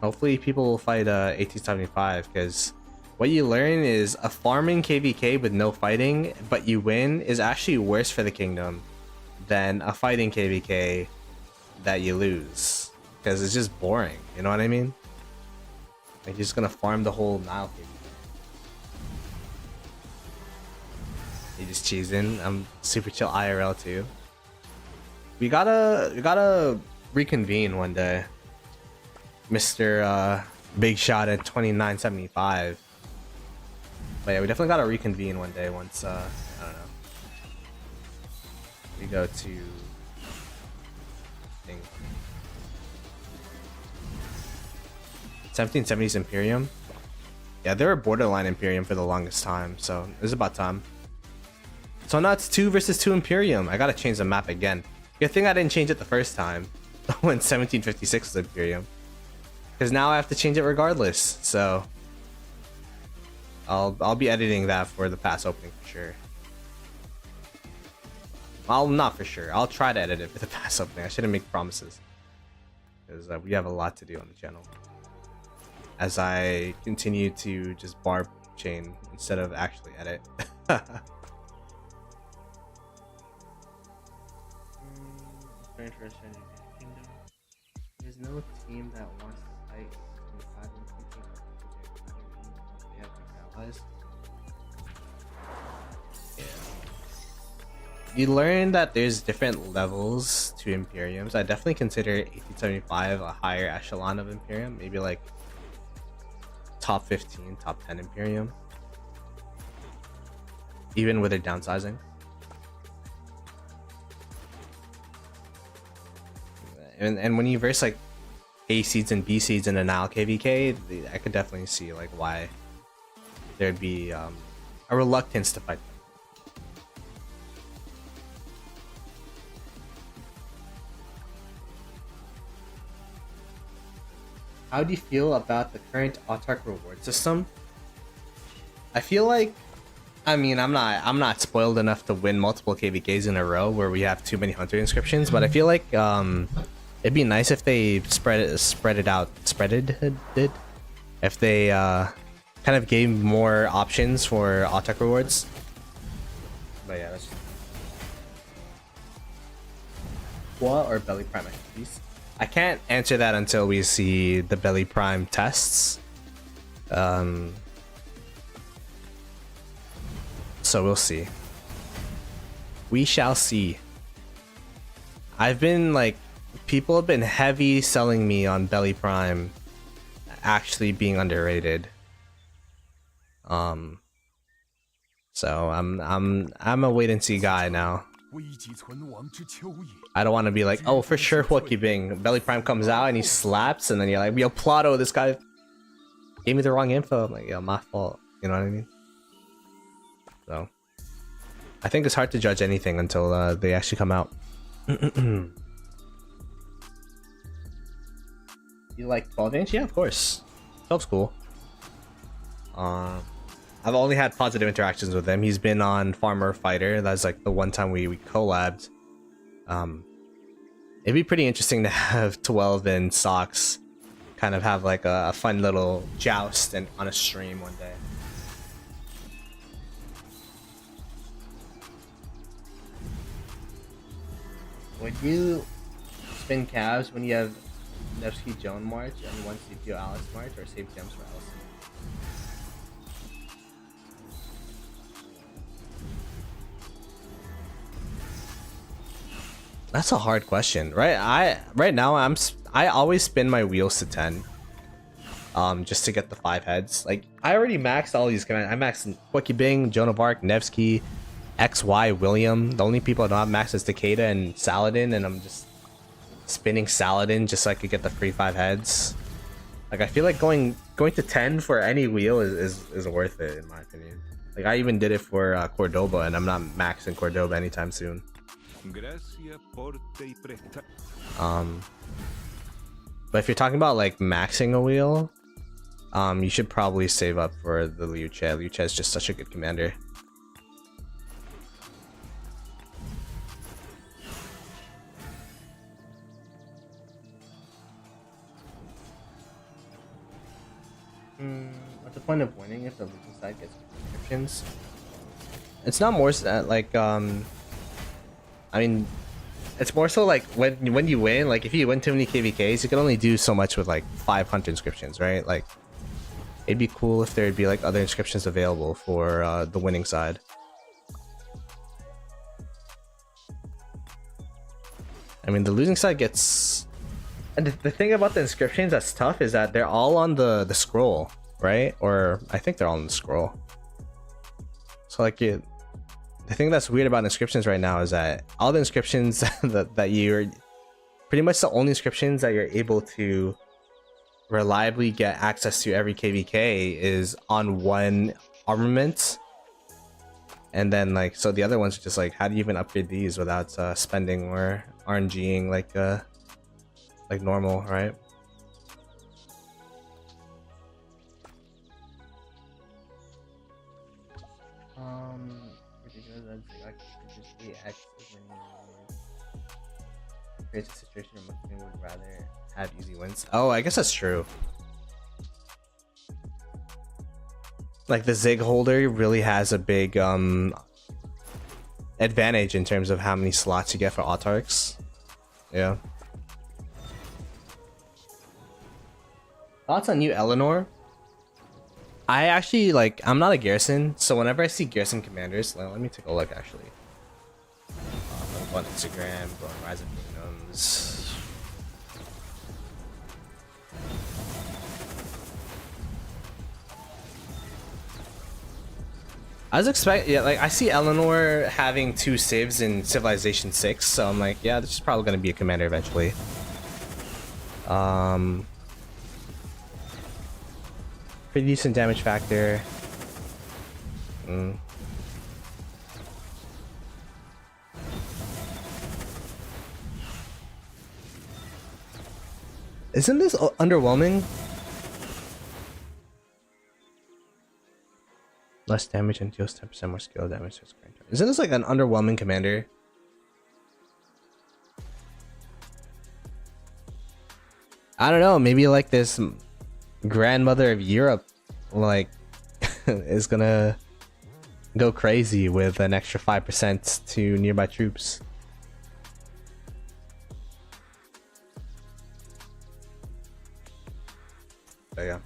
hopefully people will fight 1875, because what you learn is a farming KvK with no fighting but you win is actually worse for the kingdom than a fighting KvK that you lose, because it's just boring. You know what I mean? Like you're just gonna farm the whole Nile KvK. You just cheesing. I'm super chill IRL too. We gotta reconvene one day, Mr. Big Shot at 2975. But yeah, we definitely gotta reconvene one day once I don't know. We go to 1770s Imperium. Yeah, they were borderline Imperium for the longest time, so it's about time. So now it's 2 versus 2 Imperium. I gotta change the map again. Good thing I didn't change it the first time when 1756 was Imperium, because now I have to change it regardless. So I'll be editing that for the pass opening for sure. Well, not for sure. I'll try to edit it for the pass opening. I shouldn't make promises, because we have a lot to do on the channel as I continue to just Barb chain instead of actually edit. There's no team that wants to fight inside they have allies. Yeah. You learn that there's different levels to Imperiums. I definitely consider 1875 a higher echelon of Imperium, maybe like top 15, top 10 Imperium, even with their downsizing. And when you verse like A seeds and B seeds in an Nile KvK, I could definitely see like why there'd be a reluctance to fight them. How do you feel about the current autark reward system? I feel like, I mean, I'm not spoiled enough to win multiple KvKs in a row where we have too many hunter inscriptions, but I feel like it'd be nice if they spread it out, if they kind of gave more options for autark rewards. But yeah, that's what or belly prime activities. I can't answer that until we see the belly prime tests. So we'll see. We shall see. I've been like, people have been heavy selling me on belly prime actually being underrated. So I'm a wait and see guy now. I don't want to be like, oh, for sure, Wookie Bing. Belly Prime comes out and he slaps, and then you're like, yo, Ploto, this guy gave me the wrong info. I'm like, yo, my fault. You know what I mean? So I think it's hard to judge anything until they actually come out. You like 12-inch? Yeah, of course. 12's cool. I've only had positive interactions with him. He's been on Farmer Fighter. That's like the one time we collabed. It'd be pretty interesting to have 12 and Socks kind of have like a fun little joust and on a stream one day. Would you spin calves when you have Nevsky Joan March and one CPO Alice March, or save gems for Alice? That's a hard question, right? Right now I always spin my wheels to 10. Just to get the 5 heads. Like I already maxed all these commands. I maxed Quickie Bing, Joan of Arc, Nevsky, XY, William. The only people I don't have maxed is Takeda and Saladin, and I'm just spinning Saladin just so I could get the free 5 heads. Like I feel like going to 10 for any wheel is worth it in my opinion. Like I even did it for Cordoba, and I'm not maxing Cordoba anytime soon. But if you're talking about like maxing a wheel, you should probably save up for the Liu Che. Liu Che is just such a good commander. What's the point of winning if the losing side gets inscriptions? It's not more like I mean, it's more so like when you win, like if you win too many KvKs, you can only do so much with like 500 inscriptions, right? Like it'd be cool if there'd be like other inscriptions available for the winning side. I mean, the losing side gets, and the thing about the inscriptions that's tough is that they're all on the scroll, right? Or I think they're all on the scroll. So like the thing that's weird about inscriptions right now is that all the inscriptions that you're pretty much the only inscriptions that you're able to reliably get access to every KvK is on one armament, and then like so the other ones are just like, how do you even upgrade these without spending or RNGing like normal, right? Creates a situation where Muslim would rather have easy wins. Oh, I guess that's true. Like the Zig holder really has a big advantage in terms of how many slots you get for autarchs. Yeah. Thoughts on new Eleanor? I actually like, I'm not a Garrison, so whenever I see Garrison commanders, let me take a look actually. I'm going on Instagram, going Rise of Kingdoms. I was expecting, yeah, like I see Eleanor having 2 saves in Civilization 6, so I'm like, yeah, this is probably going to be a commander eventually. Pretty decent damage factor. Isn't this underwhelming? Less damage and deals 10% more skill damage. Isn't this like an underwhelming commander? I don't know, maybe like this grandmother of Europe like is gonna go crazy with an extra 5% to nearby troops. But yeah.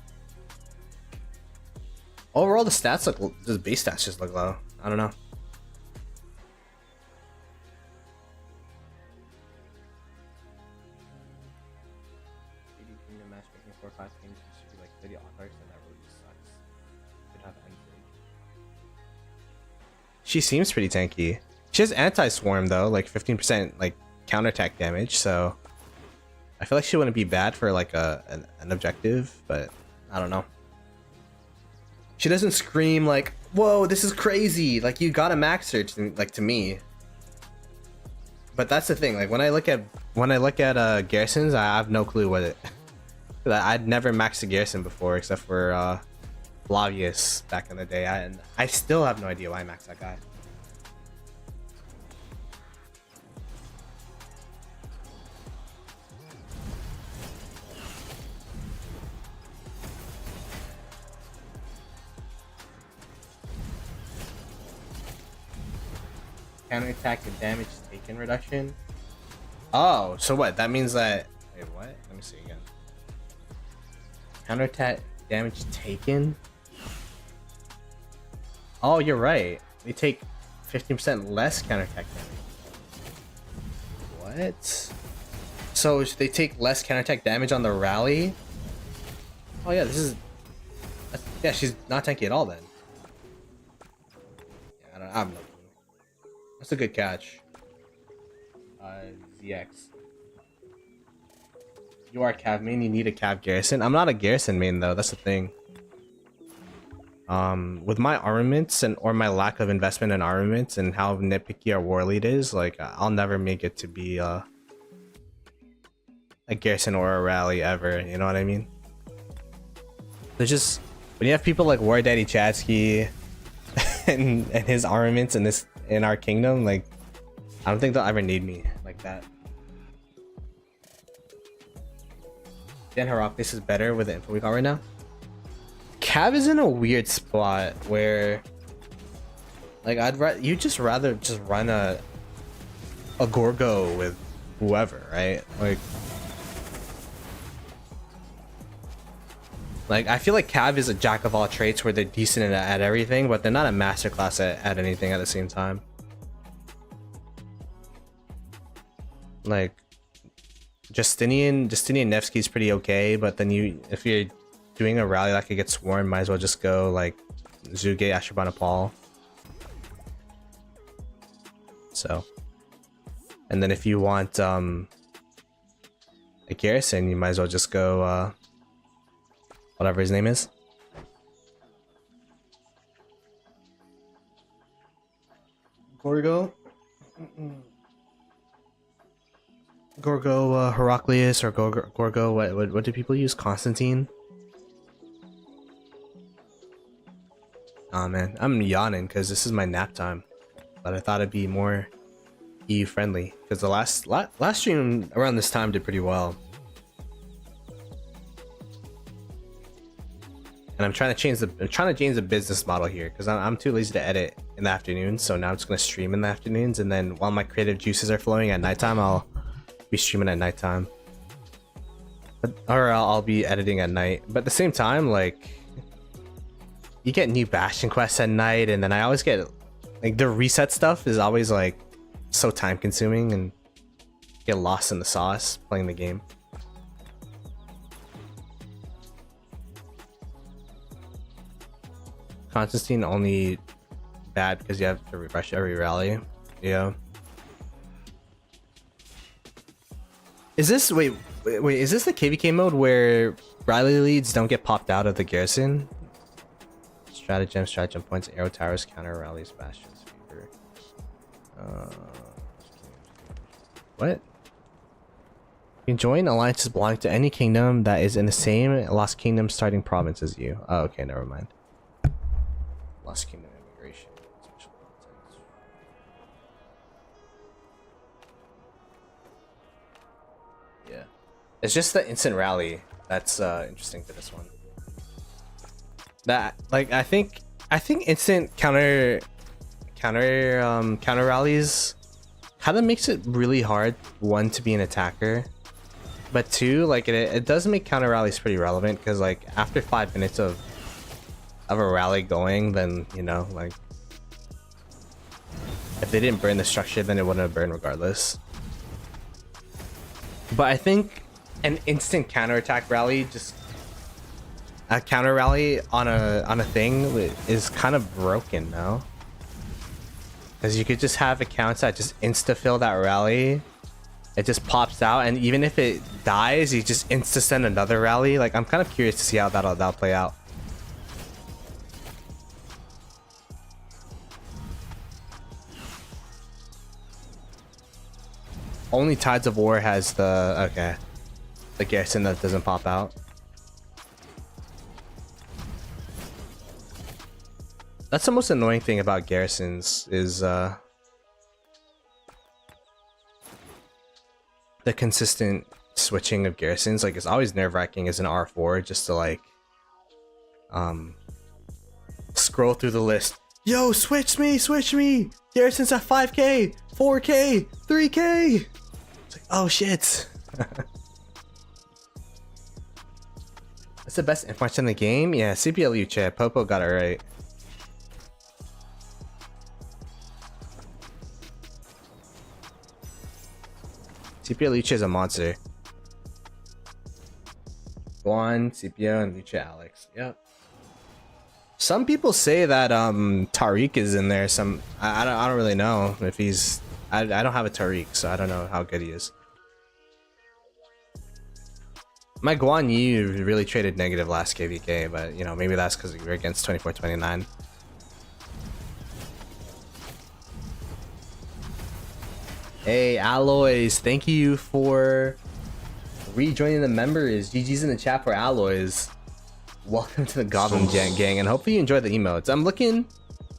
Overall, the stats look, the base stats just look low. I don't know. Matchmaking 4 or 5 games should be like 30 autarchs, and that really sucks. Could have anything. She seems pretty tanky. She has anti-swarm though, like 15% like counterattack damage, so I feel like she wouldn't be bad for like an objective, but I don't know. She doesn't scream like, whoa, this is crazy, like you gotta max her to me. But that's the thing, like when I look at garrisons, I have no clue what it I'd never maxed a garrison before except for Flavius back in the day, and I still have no idea why I maxed that guy. Counterattack and damage taken reduction. Oh, so what? That means that. Wait, what? Let me see again. Counterattack damage taken. Oh, you're right. They take 15% less counterattack damage. What? So they take less counterattack damage on the rally? Oh yeah, this is... Yeah, she's not tanky at all then. Yeah, I'm no clue. That's a good catch. ZX. You are a Cav main, you need a Cav Garrison. I'm not a Garrison main though, that's the thing. With my armaments or my lack of investment in armaments and how nitpicky our war lead is, like I'll never make it to be a Garrison or a rally ever, you know what I mean? There's just, when you have people like War Daddy Chatsky and his armaments in our kingdom, like I don't think they'll ever need me like that. Dan Heracles is better with the info we got right now. Cav is in a weird spot where, like, you just rather just run a Gorgo with whoever, right? Like I feel like Cav is a jack of all trades where they're decent at everything, but they're not a masterclass at anything at the same time. Like Justinian Nevsky is pretty okay, but then if you're doing a rally that could get swarmed, might as well just go like Zuge, Ashurbanipal. Paul. So, and then if you want a Garrison, you might as well just go whatever his name is. Gorgo. Gorgo Heraclius or Gorgo, what do people use? Constantine? Oh man, I'm yawning because this is my nap time. But I thought it'd be more EU friendly because the last stream around this time did pretty well. And I'm trying to change the business model here because I'm too lazy to edit in the afternoon. So now I'm just gonna stream in the afternoons, and then while my creative juices are flowing at nighttime, I'll be streaming at nighttime. Or I'll be editing at night. But at the same time, like, you get new Bastion quests at night, and then I always get like the reset stuff is always like so time consuming and get lost in the sauce playing the game. Constantine only bad because you have to refresh every rally. Yeah. Is this wait, is this the KvK mode where rally leads don't get popped out of the garrison? Stratagem points, arrow towers, counter rallies, bastions, fever. What? You can join alliances belonging to any kingdom that is in the same Lost Kingdom starting province as you. Oh, okay, never mind. Lost Kingdom immigration. Special content. Yeah. It's just the instant rally that's interesting to this one. That like I think instant counter rallies kind of makes it really hard, one, to be an attacker, but two, like it does make counter rallies pretty relevant because like after 5 minutes of a rally going, then you know, like if they didn't burn the structure, then it wouldn't have burned regardless. But I think an instant counterattack rally, just a counter rally on a thing, is kind of broken now, because you could just have accounts that just insta fill that rally, it just pops out, and even if it dies, you just insta send another rally. Like I'm kind of curious to see how that'll play out. Only Tides of War has the garrison that doesn't pop out. That's the most annoying thing about garrisons is the consistent switching of garrisons. Like it's always nerve-wracking as an R4 just to like scroll through the list. Yo, switch me! Garrison's at 5k, 4k, 3k. It's like, oh shit. That's the best infarct in the game? Yeah, CPLU chat. Popo got it right. Sepia Lucha is a monster. Guan, Sepia, and Lucha Alex. Yep. Some people say that Tariq is in there. I don't really know if he's. I don't have a Tariq, so I don't know how good he is. My Guan Yu really traded negative last KvK, but you know, maybe that's because we were against 24-29. Hey Alloys, thank you for rejoining the members. GG's in the chat for Alloys. Welcome to the Goblin Gang, and hopefully you enjoy the emotes. I'm looking,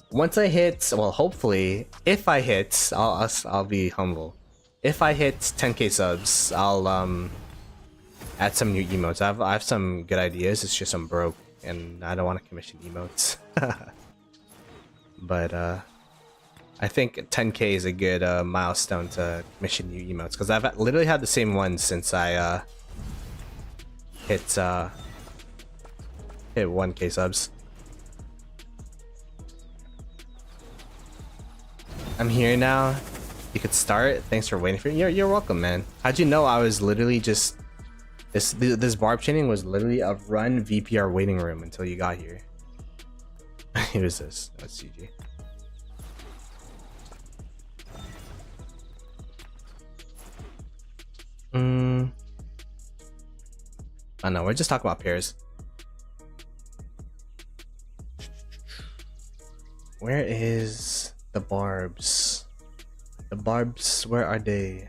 once I hit, well, hopefully, if I hit, I'll be humble. If I hit 10k subs, I'll add some new emotes. I have some good ideas. It's just I'm broke and I don't want to commission emotes. But I think 10k is a good milestone to commission new emotes, because I've literally had the same one since I hit 1k subs. I'm here now. You could start. Thanks for waiting for me. You're welcome, man. How'd you know I was literally just this Barb chaining was literally a run VPR waiting room until you got here. Who is this? That's CG. I know, we're just talking about pairs. Where is the Barbs? The Barbs, where are they?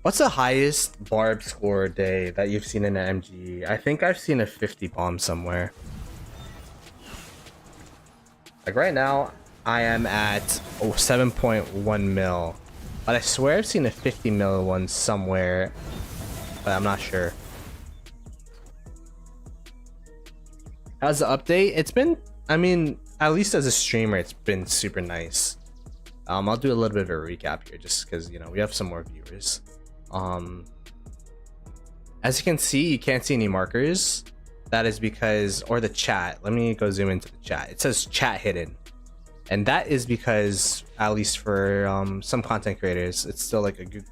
What's the highest Barb score day that you've seen in an MG? I think I've seen a 50 bomb somewhere. Like right now, I am at 7.1 mil. But I swear I've seen a 50 mil one somewhere, but I'm not sure. How's the update? It's been, I mean, at least as a streamer, it's been super nice. I'll do a little bit of a recap here just because, you know, we have some more viewers. As you can see, you can't see any markers. That is because, or the chat. Let me go zoom into the chat. It says chat hidden. And that is because, at least for some content creators, it's still like a good,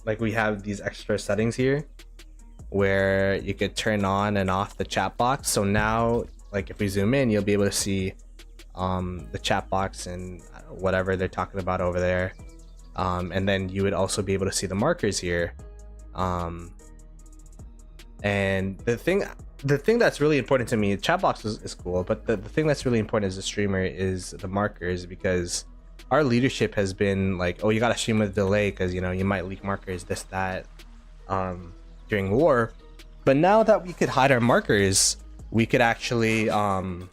like we have these extra settings here where you could turn on and off the chat box. So now, like if we zoom in, you'll be able to see the chat box and whatever they're talking about over there. And then you would also be able to see the markers here. And the thing that's really important to me, chat box is cool, but the thing that's really important as a streamer is the markers, because our leadership has been like, oh, you gotta stream with delay because, you know, you might leak markers, this, that, during war. But now that we could hide our markers, we could actually now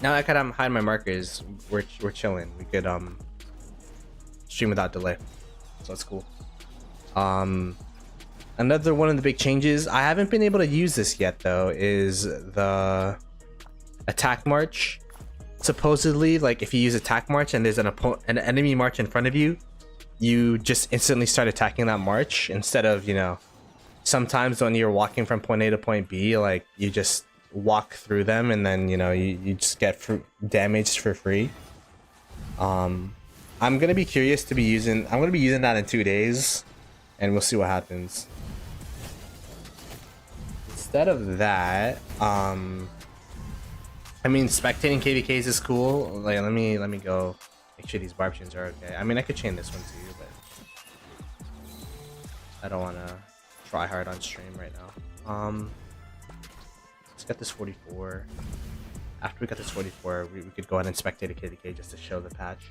I could hide my markers, we're chilling. We could stream without delay, so that's cool. Another one of the big changes, I haven't been able to use this yet though, is the attack march. Supposedly, like if you use attack march and there's an enemy march in front of you, you just instantly start attacking that march, instead of, you know, sometimes when you're walking from point A to point B, like you just walk through them and then, you know, you just get damaged for free. I'm gonna be curious to be using, I'm gonna be using that in 2 days and we'll see what happens. Instead of that, I mean, spectating KvKs is cool. Like, let me go make sure these Barb chains are okay. I mean, I could chain this one too, but I don't want to try hard on stream right now. Let's get this 44. After we got this 44, we could go ahead and spectate a KvK just to show the patch.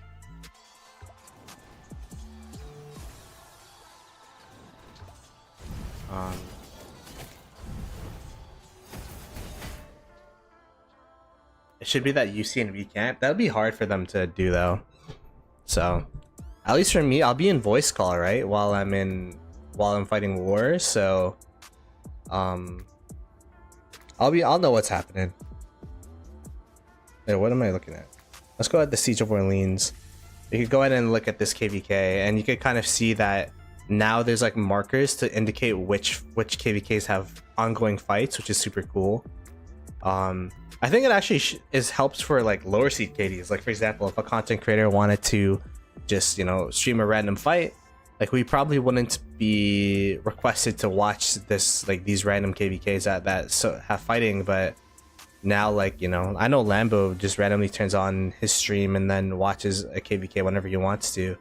It should be that UC and recamp. That would be hard for them to do though. So, at least for me, I'll be in voice call, right? While I'm fighting war. So, I'll know what's happening. Wait, what am I looking at? Let's go at the Siege of Orleans. You could go ahead and look at this KvK, and you could kind of see that now there's like markers to indicate which KvKs have ongoing fights, which is super cool. I think it actually helps for like lower seed KDs. Like for example, if a content creator wanted to just, you know, stream a random fight, like we probably wouldn't be requested to watch this, like these random kvks that have fighting. But now, like, you know, I know Lambo just randomly turns on his stream and then watches a kvk whenever he wants to.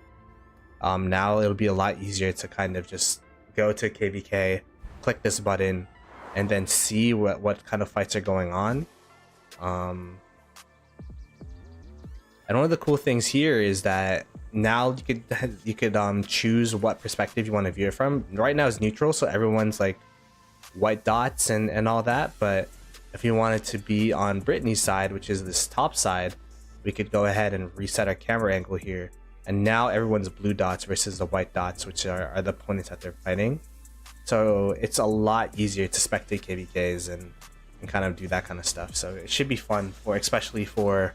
Now it'll be a lot easier to kind of just go to kvk, click this button, and then see what kind of fights are going on. And one of the cool things here is that now you could choose what perspective you want to view it from. Right now it's neutral, so everyone's like white dots and all that. But if you wanted to be on Brittany's side, which is this top side, we could go ahead and reset our camera angle here. And now everyone's blue dots versus the white dots, which are the opponents that they're fighting. So it's a lot easier to spectate kvks and kind of do that kind of stuff. So it should be fun, for especially for,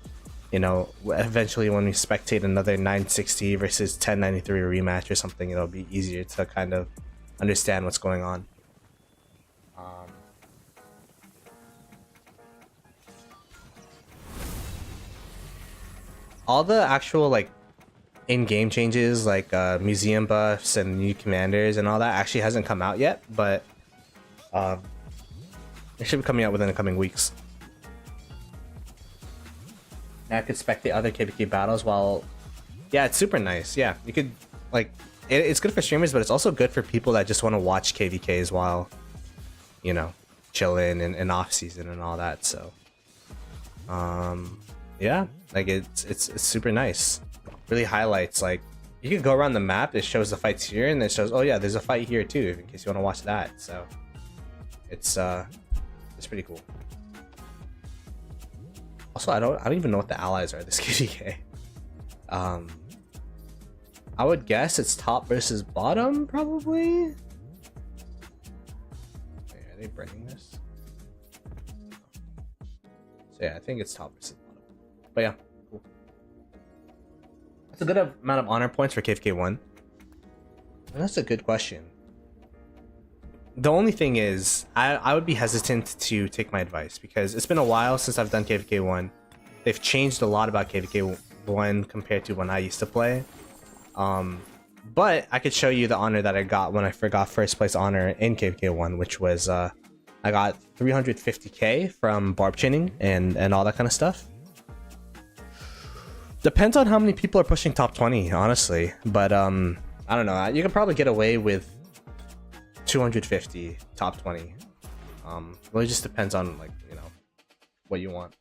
you know, eventually when we spectate another 960 versus 1093 rematch or something, it'll be easier to kind of understand what's going on. All the actual like in-game changes, like museum buffs and new commanders and all that, actually hasn't come out yet, but it should be coming out within the coming weeks. Now I could spectate other kvk battles while, yeah, it's super nice. Yeah, you could, like, it's good for streamers, but it's also good for people that just want to watch kvks while, you know, chilling and off season and all that. So yeah, like it's super nice. Really highlights, like, you can go around the map, it shows the fights here, and it shows, oh yeah, there's a fight here too, in case you want to watch that. So it's pretty cool. Also, I don't even know what the allies are this kvk. I would guess it's top versus bottom, probably. Wait, are they breaking this? So yeah, I think it's top versus bottom. But yeah, cool. That's a good amount of honor points for kvk1. And that's a good question. The only thing is, I would be hesitant to take my advice, because it's been a while since I've done kvk1. They've changed a lot about kvk1 compared to when I used to play. But I could show you the honor that I got when I got first place honor in kvk1, which was I got 350k from Barb chaining and all that kind of stuff. Depends on how many people are pushing top 20, honestly. But I don't know. You could probably get away with 250 top 20. Really just depends on, like, you know, what you want.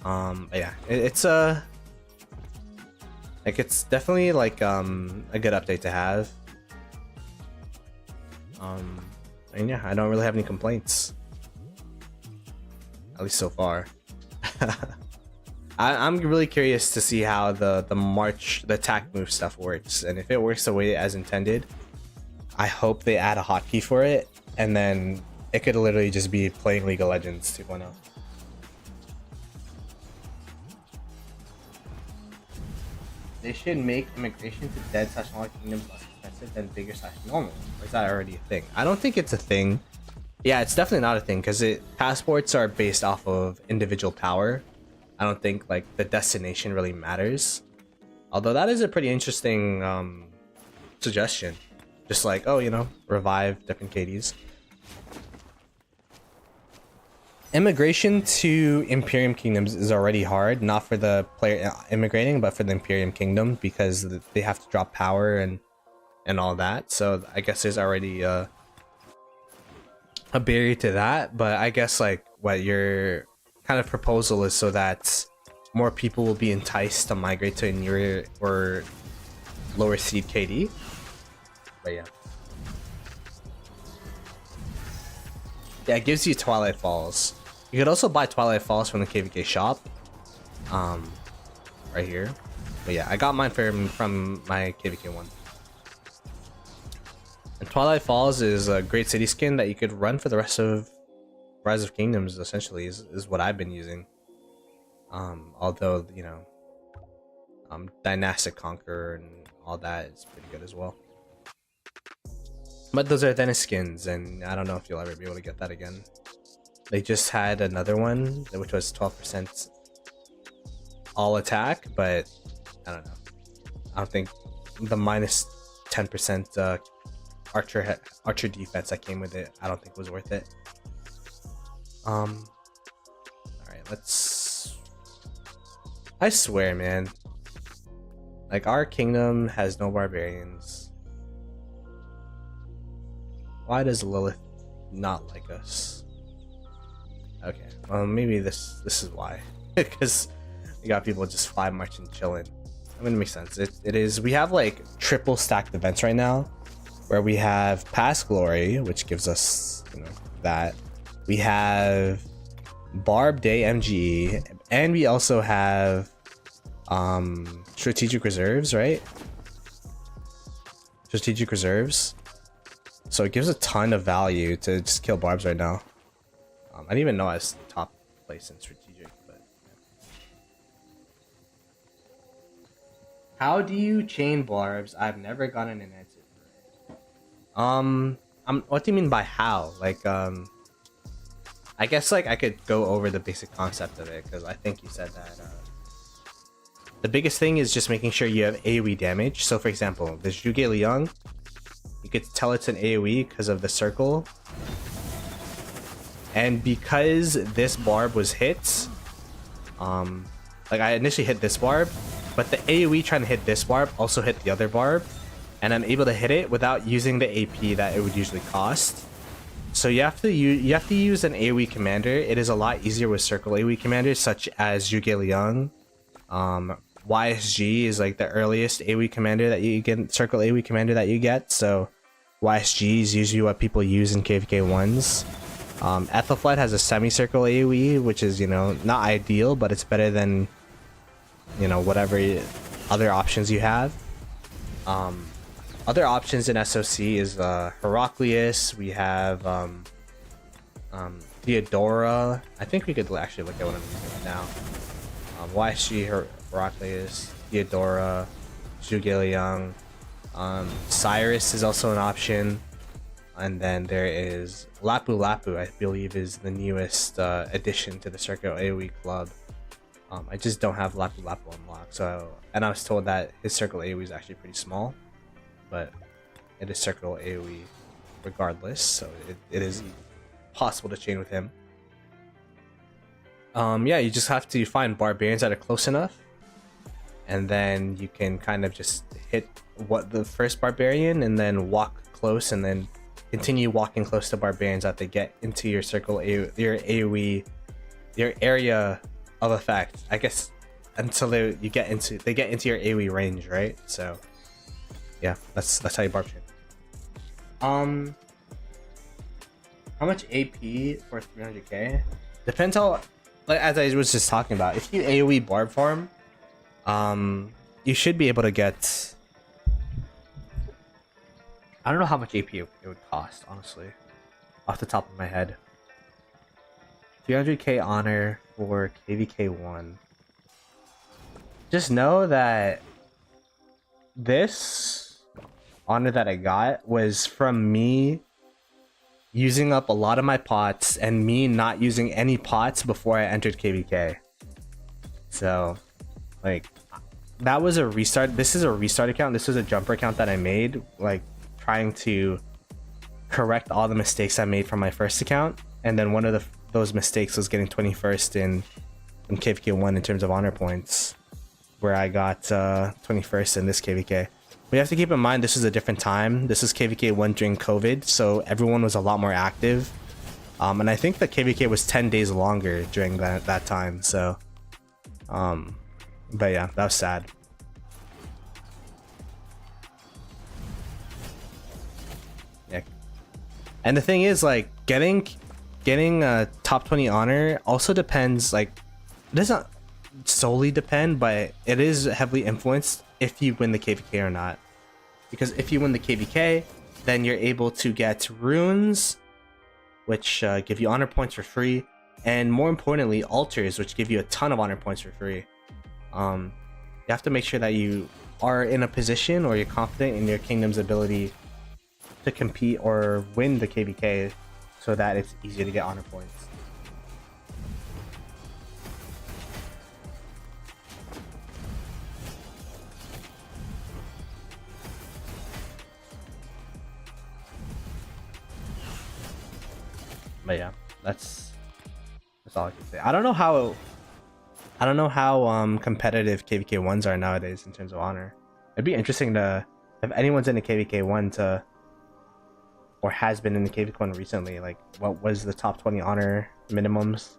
But yeah, it's like, it's definitely like a good update to have. And yeah, I don't really have any complaints, at least so far. I'm really curious to see how the attack move stuff works, and if it works the way as intended. I hope they add a hotkey for it, and then it could literally just be playing League of Legends 2.0. They should make immigration to dead/smaller kingdoms less expensive than bigger/normal. Or is that already a thing? I don't think it's a thing. Yeah, it's definitely not a thing, because passports are based off of individual power. I don't think like the destination really matters. Although that is a pretty interesting suggestion. Just like, oh, you know, revive different KDs. Immigration to Imperium Kingdoms is already hard, not for the player immigrating, but for the Imperium Kingdom, because they have to drop power and all that. So I guess there's already a barrier to that. But I guess like what your kind of proposal is so that more people will be enticed to migrate to a newer or lower seed KD. But yeah. Yeah, it gives you Twilight Falls. You could also buy Twilight Falls from the KvK shop. Right here. But yeah, I got mine from my KvK one. And Twilight Falls is a great city skin that you could run for the rest of Rise of Kingdoms, essentially, is what I've been using. Although, you know, Dynastic Conqueror and all that is pretty good as well. But those are Dennis skins, and I don't know if you'll ever be able to get that again. They just had another one which was 12% all attack, but I don't know. I don't think the minus 10% archer defense that came with it, I don't think was worth it. All right, let's. I swear, man. Like, our kingdom has no barbarians. Why does Lilith not like us? Okay, well, maybe this is why. Because you got people just fly marching chilling. I mean, it makes sense. It is. We have like triple stacked events right now, where we have Past Glory, which gives us, you know, that. We have Barb Day MGE, and we also have strategic reserves, right? Strategic reserves. So it gives a ton of value to just kill Barbs right now. I didn't even know I was top place in strategic, but yeah. How do you chain Barbs? I've never gotten an answer for it. What do you mean by how? Like, I guess like I could go over the basic concept of it, because I think you said that the biggest thing is just making sure you have AoE damage. So for example, this Zhuge Liang, you could tell it's an AoE because of the circle. And because this Barb was hit, like I initially hit this Barb, but the AoE trying to hit this Barb also hit the other Barb, and I'm able to hit it without using the AP that it would usually cost. So you have to use an AoE commander. It is a lot easier with circle AoE commanders such as Zhuge Liang. YSG is like the earliest AoE commander that you get, circle AoE commander that you get. So YSG is usually what people use in KvK 1s. Ethelflight has a semicircle AoE, which is, you know, not ideal, but it's better than, you know, whatever other options you have. Other options in SOC is Heraclius. We have Theodora. I think we could actually look at what I'm using right now. YSG, Heraclius, Theodora, Zhuge Liang. Cyrus is also an option. And then there is Lapu Lapu, I believe is the newest addition to the Circle AoE club. I just don't have Lapu Lapu unlocked. So, and I was told that his Circle AoE is actually pretty small, but it is Circle AoE regardless, so it is possible to chain with him. Yeah, you just have to find barbarians that are close enough, and then you can kind of just hit the first barbarian and then walk close, and then continue walking close to barbarians that they get into your circle your AoE, your area of effect, I guess, until they get into your AoE range, right? So yeah, that's how you barb chain. How much AP for 300k? Depends how, like as I was just talking about, if you AoE barb farm, you should be able to get, I don't know how much AP it would cost, honestly, off the top of my head. 300k honor for KvK 1. Just know that this honor that I got was from me using up a lot of my pots and me not using any pots before I entered KvK. So, like, that was a restart. This is a restart account. This was a jumper account that I made, like, trying to correct all the mistakes I made from my first account. And then one of those mistakes was getting 21st in KvK 1 in terms of honor points, where I got 21st in this KvK. We have to keep in mind this is a different time. This is KvK 1 during COVID, so everyone was a lot more active. And I think the KvK was 10 days longer during that time, so but yeah, that was sad. Yeah. And the thing is, like, getting a top 20 honor also depends, like, it doesn't solely depend, but it is heavily influenced if you win the KvK or not. Because if you win the KvK, then you're able to get runes, which give you honor points for free, and more importantly, altars, which give you a ton of honor points for free. You have to make sure that you are in a position, or you're confident in your kingdom's ability to compete or win the KvK, so that it's easier to get honor points. But yeah, that's all I can say. I don't know how competitive KvK ones are nowadays in terms of honor. It'd be interesting to if anyone's in the KvK one to or has been in the KvK one recently. Like, what was the top 20 honor minimums?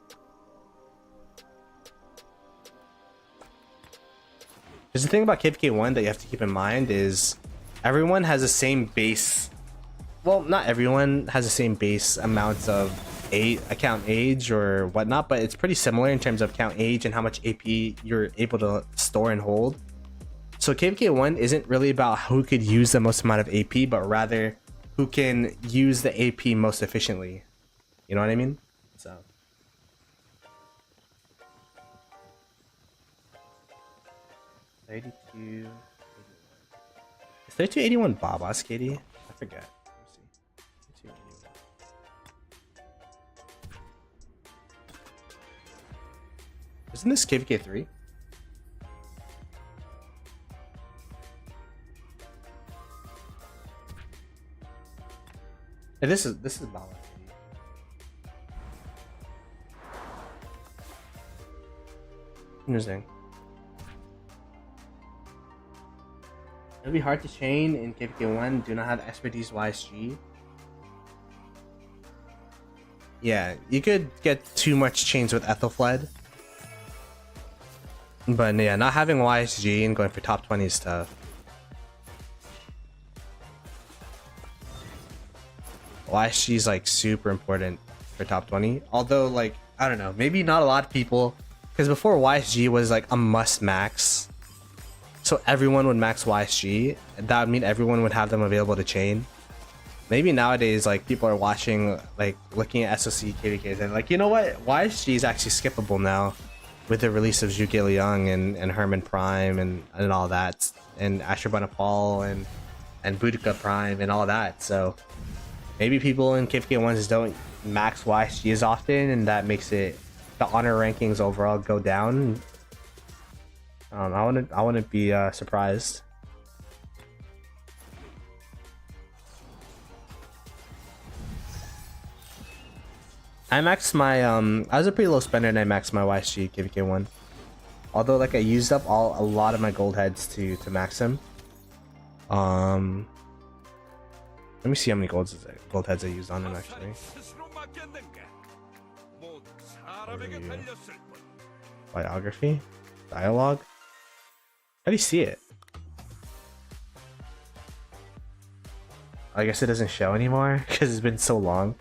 Because the thing about KvK one that you have to keep in mind is everyone has the same base. Well, not everyone has the same base amounts of account age or whatnot, but it's pretty similar in terms of account age and how much AP you're able to store and hold. So KvK 1 isn't really about who could use the most amount of AP, but rather who can use the AP most efficiently. You know what I mean? So 3281. Is 3281 Babas, Katie? I forget. Isn't this KvK 3? Hey, this is Bala. Interesting. It'll be hard to chain in KvK 1. Do not have expertise YSG. Yeah, you could get too much chains with Ethelfled. But yeah, not having YSG and going for top 20 is tough. YSG is like super important for top 20. Although, like, I don't know, maybe not a lot of people, because before YSG was like a must max. So everyone would max YSG. That would mean everyone would have them available to chain. Maybe nowadays, like, people are watching, like, looking at SOC KvKs and like, you know what? YSG is actually skippable now. With the release of Zhuge Liang and Herman Prime and all that, and Ashurbanipal and Boudica Prime and all that. So maybe people in KvK ones don't max YSG as often, and that makes it the honor rankings overall go down. I wouldn't be surprised. I maxed my I was a pretty low spender and I maxed my YSG KvK 1. Although, like, I used up a lot of my gold heads to max him. Let me see how many gold heads I used on him actually. Biography? Dialogue? How do you see it? I guess it doesn't show anymore because it's been so long.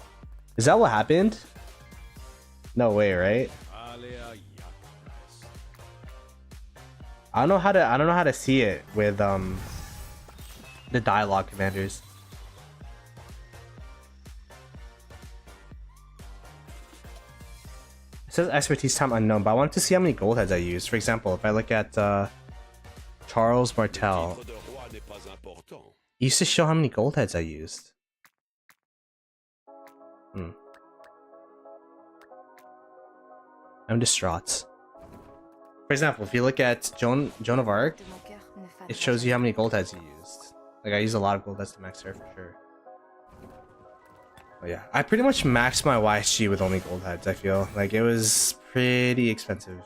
Is that what happened? No way, right? I don't know how to see it with the dialogue commanders. It says expertise time unknown, but I wanted to see how many gold heads I used. For example, if I look at Charles Martel, it used to show how many gold heads I used. I'm distraught. For example, if you look at Joan of Arc, it shows you how many gold heads you used. Like, I used a lot of gold heads to max her for sure. But yeah, I pretty much maxed my YSG with only gold heads. I feel like it was pretty expensive,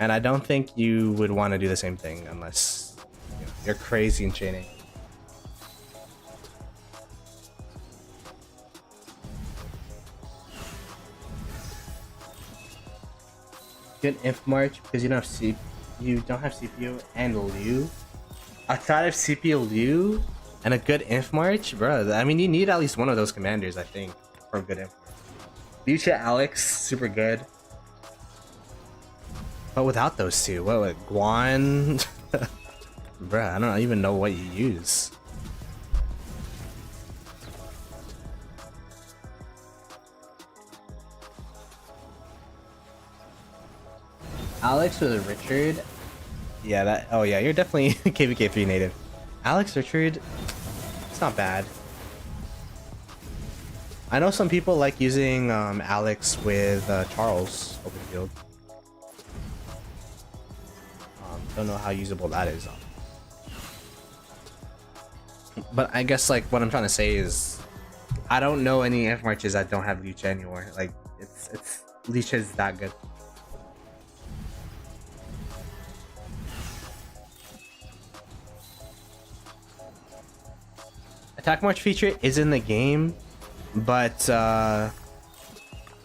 and I don't think you would want to do the same thing unless you're crazy in chaining. Good inf march because you don't have CPU and Liu. Outside of CPU Liu and a good inf march, bro. I mean, you need at least one of those commanders, I think, for a good inf march. Lucia Alex, super good. But without those two, what Guan? Bruh, I don't even know what you use. Alex with a Richard. Yeah, that. Oh yeah, you're definitely KvK 3 native. Alex Richard, it's not bad. I know some people like using Alex with Charles open field. Don't know how usable that is. But I guess, like, what I'm trying to say is I don't know any F marches that don't have Lucha anymore. Like it's Lucha is that good. Attack march feature is in the game, but I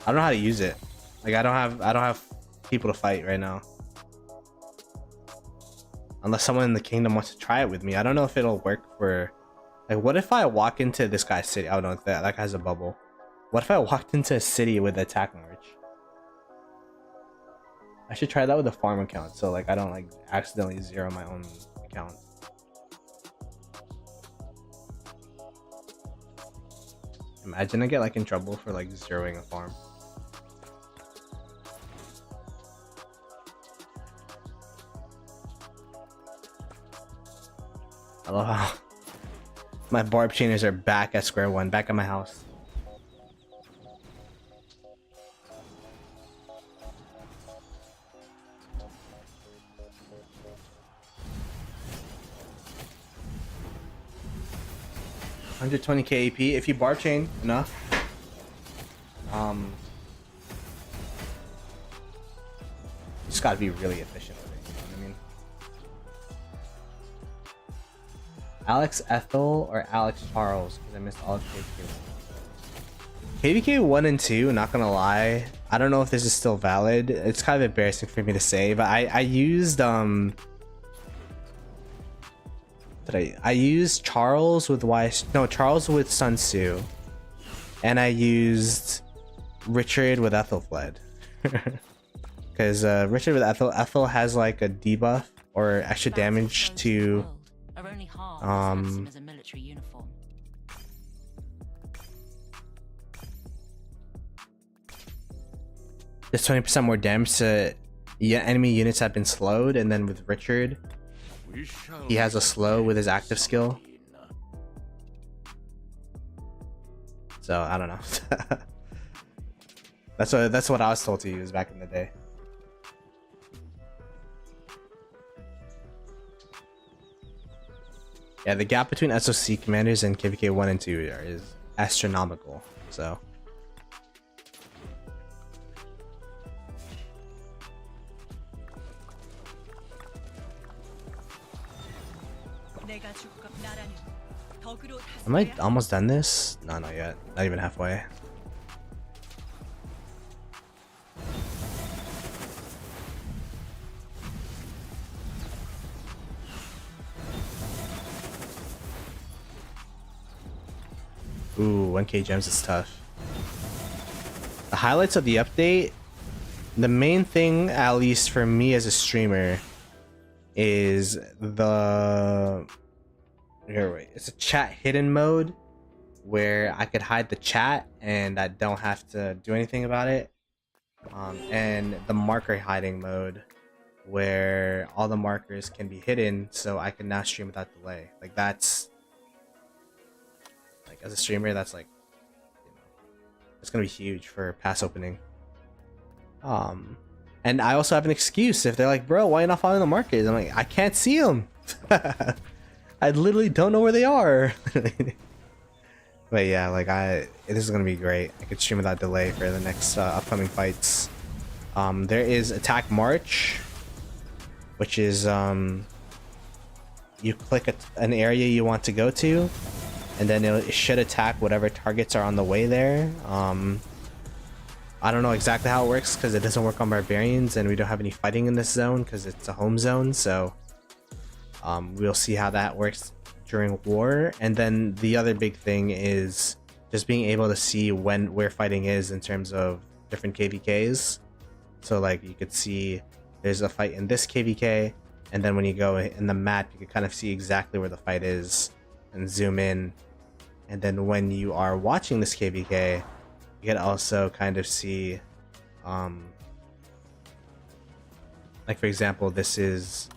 don't know how to use it. Like I don't have people to fight right now. Unless someone in the kingdom wants to try it with me. I don't know if it'll work for, like, what if I walk into this guy's city? Oh no, that guy has a bubble. What if I walked into a city with attack march? I should try that with a farm account, so like I don't like accidentally zero my own account. Imagine I get like in trouble for like zeroing a farm. I love how my Barb chainers are back at square one, back at my house. $120 KP if you Barb chain enough. Just gotta be really efficient with it, you know what I mean? Alex Ethel or Alex Charles, because I missed all of KvK. KvK 1 and 2, not gonna lie, I don't know if this is still valid. It's kind of embarrassing for me to say, but I used I used Charles with Charles with Sun Tzu, and I used Richard with Ethelfled. Because Richard with Ethel has like a debuff or extra damage to there's 20% more damage to enemy units have been slowed, and then with Richard he has a slow with his active skill. So I don't know. that's what I was told to use back in the day. Yeah, the gap between SOC commanders and KvK 1 and 2 is astronomical. So am I almost done this? No, not yet. Not even halfway. Ooh, 1k gems is tough. The highlights of the update, the main thing, at least for me as a streamer, is the it's a chat hidden mode where I could hide the chat and I don't have to do anything about it, and the marker hiding mode where all the markers can be hidden, so I can now stream without delay. Like that's like, as a streamer, that's like, you know, it's gonna be huge for pass opening. And I also have an excuse if they're like, bro, why are you not following the markers? I'm like, I can't see them. I literally don't know where they are. But yeah, like this is gonna be great. I could stream without delay for the next upcoming fights. There is attack march, which is you click an area you want to go to, and then it should attack whatever targets are on the way there. I don't know exactly how it works because it doesn't work on barbarians, and we don't have any fighting in this zone because it's a home zone. So we'll see how that works during war. And then the other big thing is just being able to see where fighting is in terms of different KvKs. So like you could see there's a fight in this KvK, and then when you go in the map you can kind of see exactly where the fight is and zoom in. And then when you are watching this KvK, you can also kind of see like for example, this is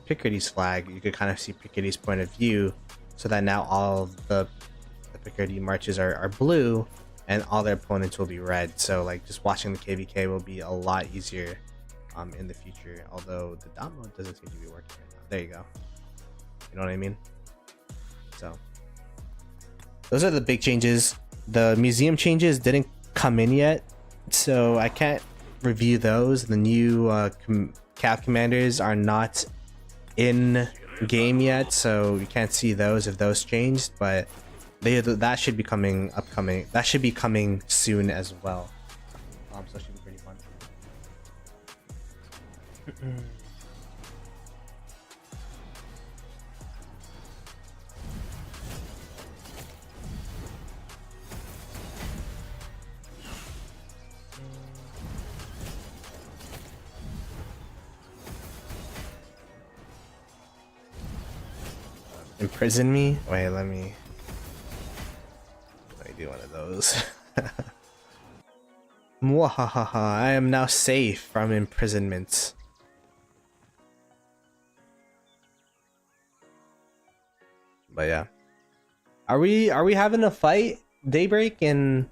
Picardy's flag. You could kind of see Picardy's point of view, so that now all of the Picardy marches are blue and all their opponents will be red. So like just watching the KvK will be a lot easier in the future, although the dot mode doesn't seem to be working right now. There you go. You know what I mean? So Those are the big changes. The museum changes didn't come in yet, so I can't review those. The new cav commanders are not in game yet, so you can't see those if those changed, but that should be coming upcoming. That should be coming soon as well. So it should be pretty fun. Imprison me? Wait, let me do one of those. Mwahaha, I am now safe from imprisonment. But yeah. Are we having a fight Daybreak in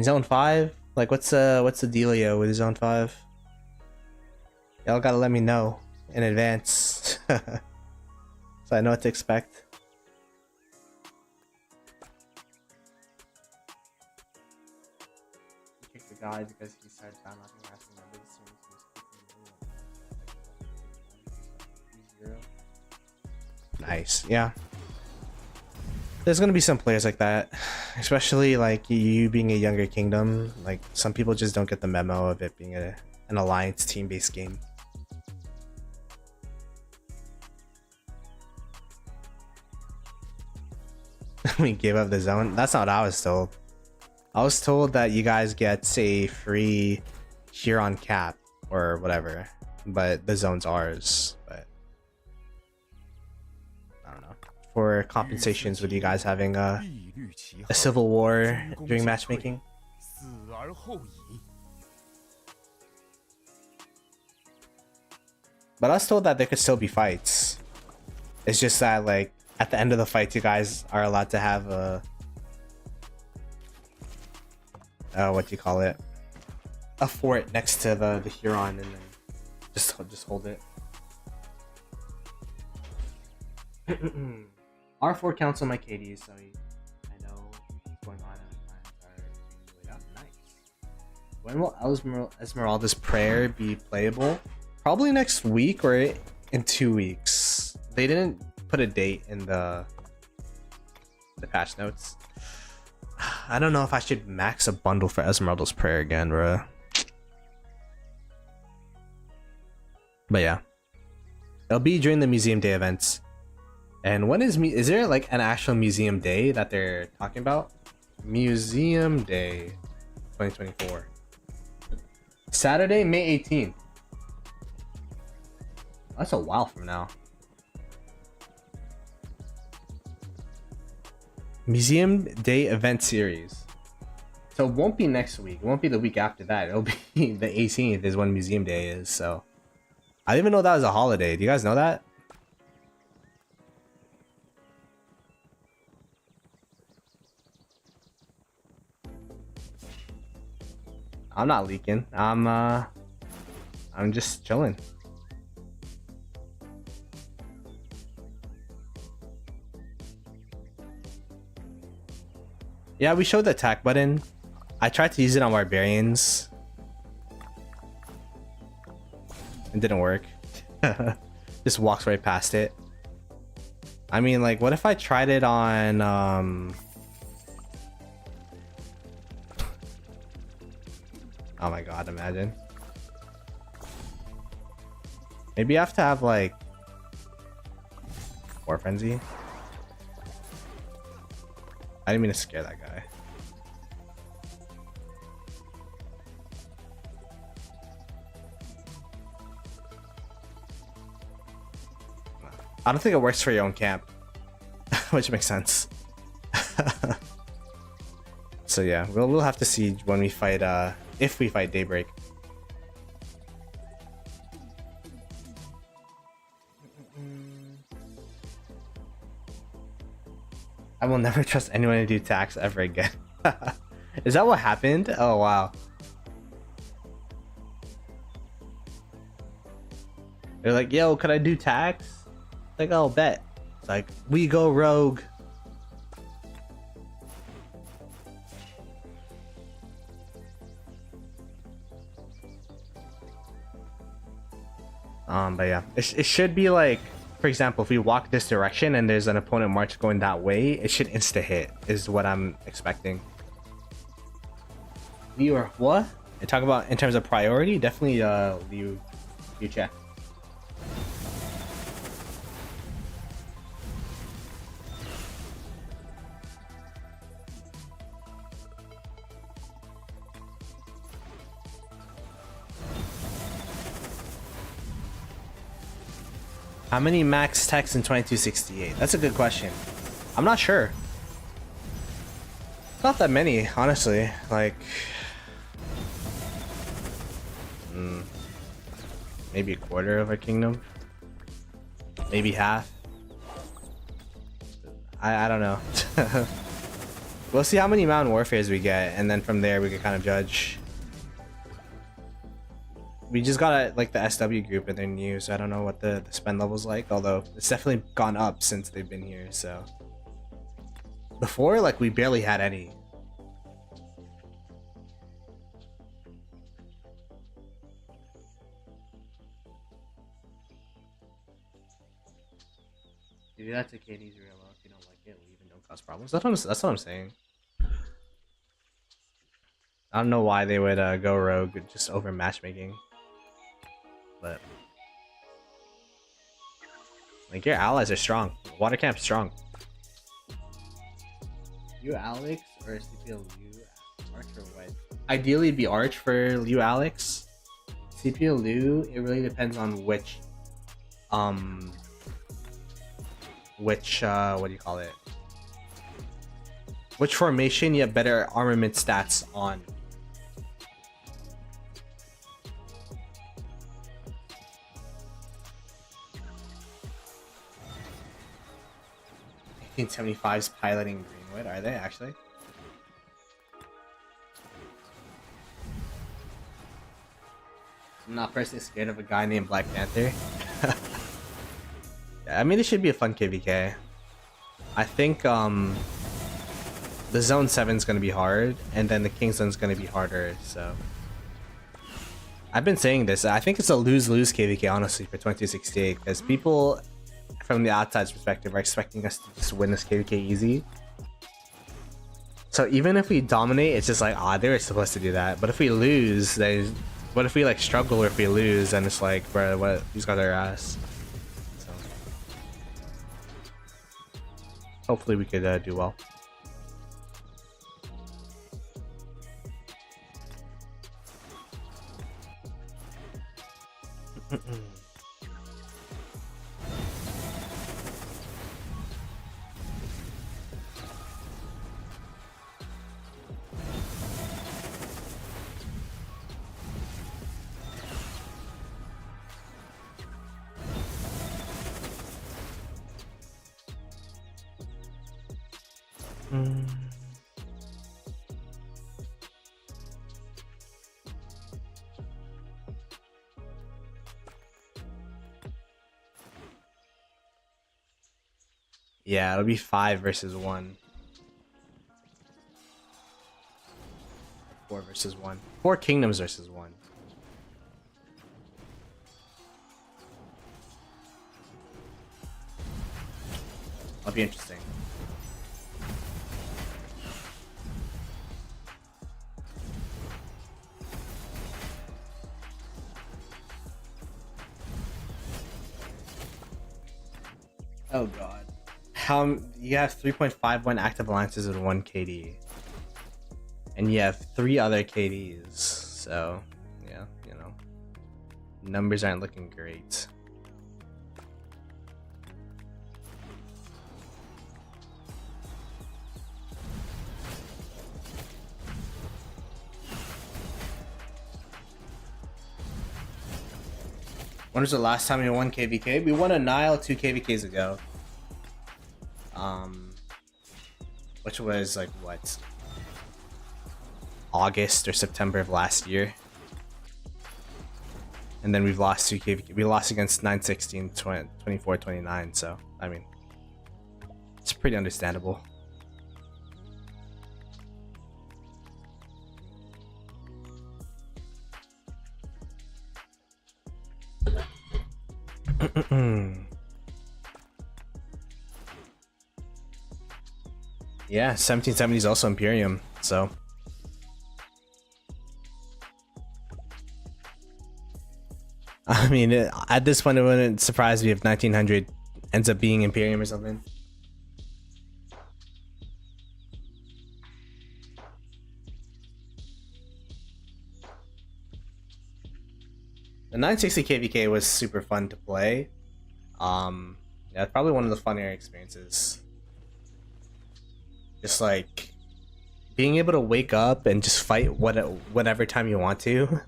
zone 5? Like what's the dealio with zone 5? Y'all gotta let me know in advance. So I know what to expect. He kicked the guy because he started downlocking asking members as soon as he was 0. Nice, yeah. There's gonna be some players like that, especially like you being a younger kingdom. Like some people just don't get the memo of it being an alliance team-based game. We gave up the zone. That's not what I was told. I was told that you guys get a free Huron cap or whatever, but the zone's ours. But I don't know. For compensations with you guys having a civil war during matchmaking. But I was told that there could still be fights. It's just that like at the end of the fight, you guys are allowed to have a what do you call it? A fort next to the Huron, and then just hold it. R4 council my KDs, so I know what's going on and the plans are being laid out. Nice. When will Esmeralda's prayer be playable? Probably next week or in 2 weeks. They didn't put a date in the patch notes. I don't know if I should max a bundle for Esmeralda's prayer again, bro. But yeah, it'll be during the museum day events. And when is there like an actual museum day that they're talking about? Museum Day 2024. Saturday, May 18th. That's a while from now. Museum Day event series. So it won't be next week. It won't be the week after that. It'll be the 18th is when Museum Day is. So I didn't even know that was a holiday. Do you guys know that? I'm not leaking. I'm just chilling. Yeah, we showed the attack button. I tried to use it on barbarians. It didn't work. Just walks right past it. I mean, like, what if I tried it on oh my god, imagine. Maybe I have to have like War Frenzy. I didn't mean to scare that guy. I don't think it works for your own camp, which makes sense. So yeah, we'll have to see when we fight. If we fight Daybreak. I will never trust anyone to do tax ever again. Is that what happened? Oh wow. They're like, yo, could I do tax? Like, oh, bet. It's like, we go rogue. But yeah, it should be like, for example, if we walk this direction and there's an opponent march going that way, it should insta hit is what I'm expecting. Liu or what? I talk about in terms of priority, definitely Liu check. How many max techs in 2268? That's a good question. I'm not sure. Not that many, honestly. Like, maybe a quarter of a kingdom, maybe half. I don't know. We'll see how many mountain warfares we get, and then from there we can kind of judge. We just got like the SW group and they're new, so I don't know what the spend level's like, although it's definitely gone up since they've been here. So before, like, we barely had any. You do that to KD's real low. If you don't like it, leave and don't cause problems. That's what I'm saying. I don't know why they would go rogue just over matchmaking, but like, your allies are strong. Water camp's strong. You Alex or CPL Liu, Arch or what? Ideally it'd be Arch for Liu Alex. CPL Liu, it really depends on which what do you call it? Which formation you have better armament stats on. I think 75's piloting Greenwood, are they actually? I'm not personally scared of a guy named Black Panther. I mean, this should be a fun KvK. I think the zone 7 is going to be hard, and then the King Zone's going to be harder, so I've been saying this. I think it's a lose-lose KvK, honestly, for 2268, because people from the outside's perspective are expecting us to just win this KvK easy. So even if we dominate, it's just like, ah, they were supposed to do that. But if we lose, then what if we like struggle, or if we lose, then it's like, bro, what, these guys are ass. So hopefully we could do well. Yeah, it'll be 5 versus 1. 4 versus 1. 4 kingdoms versus 1. That'll be interesting. Oh god. How you have 3.51 active alliances with 1 KD, and you have 3 other KDs, so yeah, you know, numbers aren't looking great. When was the last time we won KvK? We won a Nile 2 KvKs ago. Which was like, what, August or September of last year. And then we've lost 2 KvK. We lost against 916, 24, 29, so I mean, it's pretty understandable. Yeah, 1770 is also Imperium, so. I mean, at this point, it wouldn't surprise me if 1900 ends up being Imperium or something. The 960 KvK was super fun to play. Yeah, it's probably one of the funnier experiences. Just like being able to wake up and just fight whatever time you want to.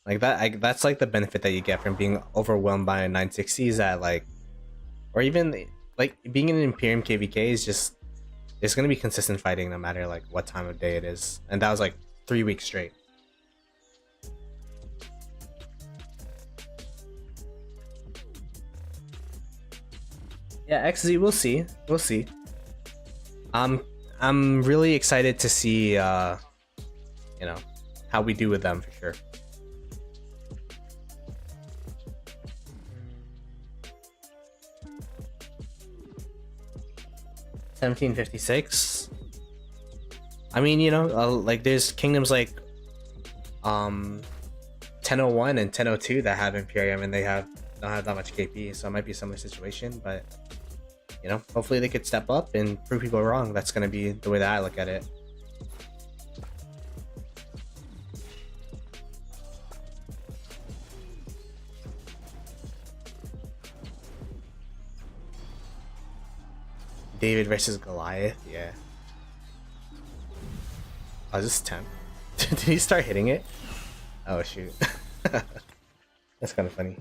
Like that, that's like the benefit that you get from being overwhelmed by a 960 is that like, or even like being in an Imperium KvK is just, it's gonna be consistent fighting no matter like what time of day it is, and that was like 3 weeks straight. Yeah, XZ, we'll see, we'll see. I'm really excited to see, you know, how we do with them for sure. $1756. I mean, you know, like there's kingdoms like 1001 and 1002 that have Imperium and they don't have that much KP, so it might be a similar situation, but you know, hopefully they could step up and prove people wrong. That's gonna be the way that I look at it. David versus Goliath, yeah. Oh, is this 10? Did he start hitting it? Oh shoot. That's kind of funny.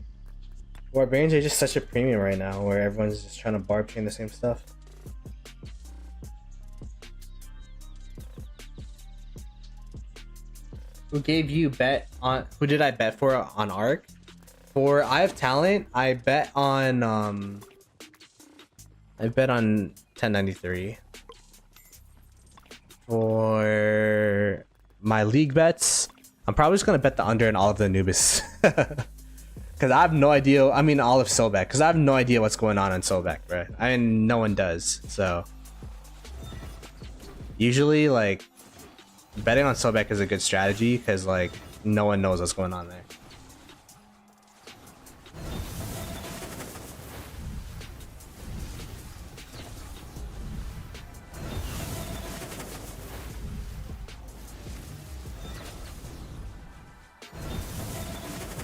Barbarians are just such a premium right now where everyone's just trying to barb chain the same stuff. Who gave you bet on, who did I bet for on Arc? For I Have Talent, I bet on 1093. For my league bets, I'm probably just gonna bet the under in all of the Anubis. Because I have no idea. I mean, all of Sobek. Because I have no idea what's going on Sobek, right? I mean, no one does. So usually, like, betting on Sobek is a good strategy because, like, no one knows what's going on there.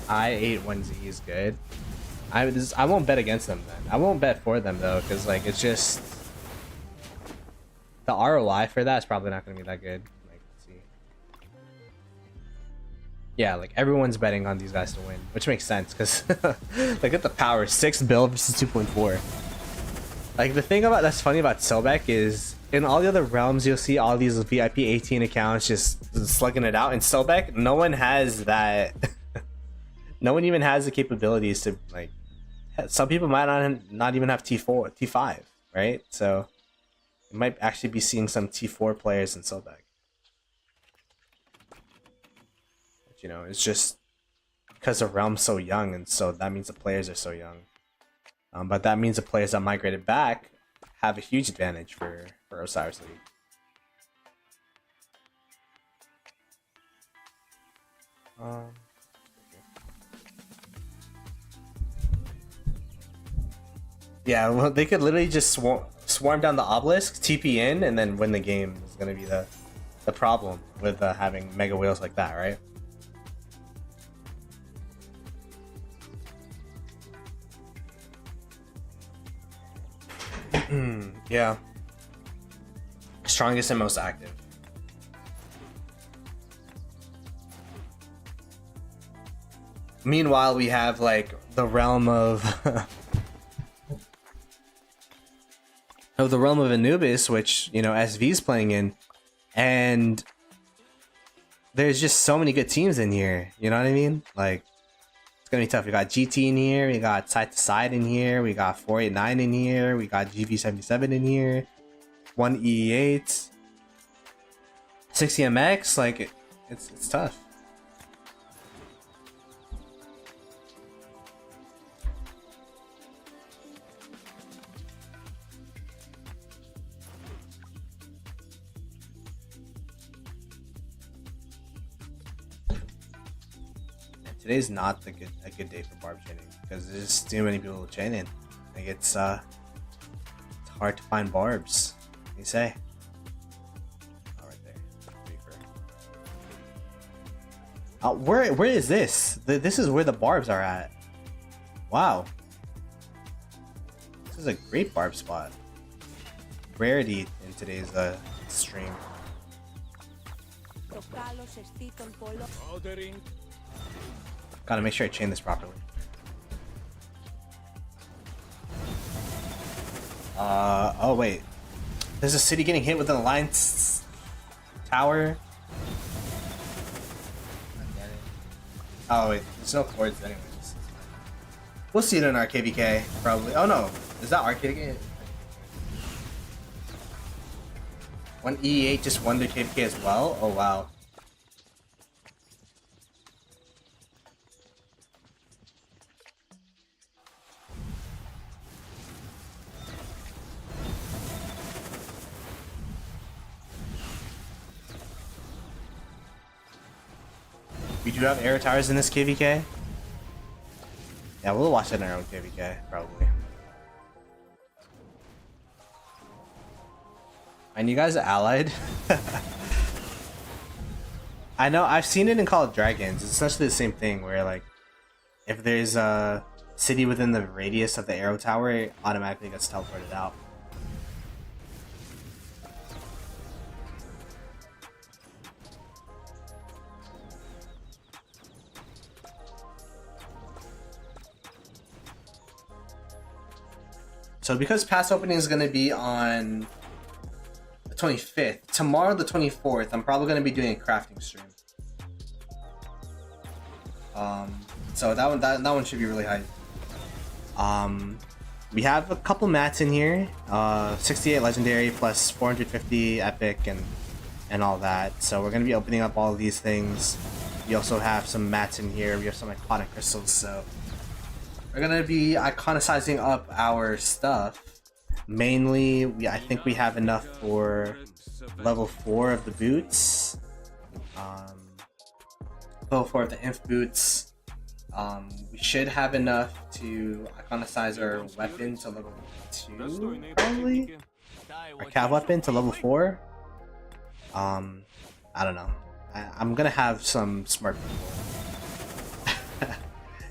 I81Z is good. I won't bet against them then. I won't bet for them though, because like it's just the ROI for that is probably not going to be that good. Like, let's see. Yeah, like everyone's betting on these guys to win, which makes sense because like at the power 6 bill versus 2.4. Like the thing about that's funny about Sobek is in all the other realms you'll see all these VIP 18 accounts just slugging it out. In Sobek, no one has that. No one even has the capabilities to like. Some people might not even have T4, T5, right? So you might actually be seeing some T4 players in Sobek. But you know, it's just because the realm's so young, and so that means the players are so young. But that means the players that migrated back have a huge advantage for Osiris League. Yeah, well, they could literally just swarm down the obelisk, TP in, and then win the game. Is going to be the problem with having mega whales like that, right? Yeah. Strongest and most active. Meanwhile, we have like the realm of the realm of Anubis, which, you know, SV's playing in, and there's just so many good teams in here, you know what I mean? Like, it's gonna be tough. We got GT in here, we got Side to Side in here, we got 489 in here, we got GV77 in here, 1E8, 60MX, like, it's tough. today's not a good day for Barb chaining because there's just too many people chaining. Like it's hard to find Barbs. What do you say? Oh, right there. Where is this? This is where the Barbs are at. Wow. This is a great Barb spot. Rarity in today's stream. Gotta make sure I chain this properly. Oh wait. There's a city getting hit with an alliance tower. Oh wait, there's no cords anyways. We'll see it in our KvK, probably. Oh no, is that our KvK? One E8 just won their KvK as well? Oh wow. We do have air towers in this KvK. Yeah, we'll watch that in our own KvK, probably. And you guys are allied? I know, I've seen it in Call of Dragons. It's essentially the same thing where, like, if there's a city within the radius of the arrow tower, it automatically gets teleported out. So because pass opening is going to be on the 25th, tomorrow the 24th, I'm probably going to be doing a crafting stream. So that one should be really hype. We have a couple mats in here, 68 legendary plus 450 epic and all that. So we're going to be opening up all these things. We also have some mats in here. We have some iconic crystals, so we're gonna be iconicizing up our stuff. Mainly, I think we have enough for level 4 of the boots. Level 4 of the inf boots. We should have enough to iconicize our weapon to level 2, probably. Our cav weapon to level 4. I don't know. I'm gonna have some smart people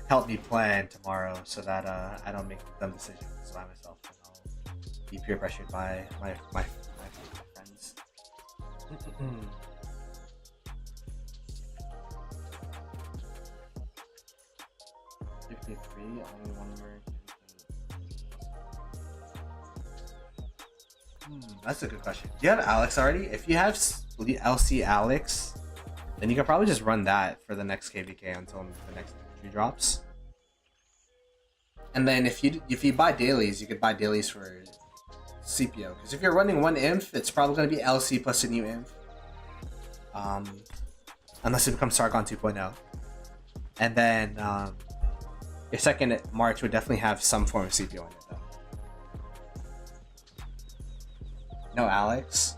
help me plan tomorrow so that I don't make dumb decisions by myself and I'll be peer pressured by my friends. 53, only one more. That's a good question. Do you have Alex already? If you have LC Alex, then you can probably just run that for the next KvK until the next tree drops. And then if you buy dailies, you could buy dailies for CPO. Because if you're running one inf, it's probably going to be LC plus a new inf. Unless it becomes Sargon 2.0. And then your second March would definitely have some form of CPO in it though. No Alex?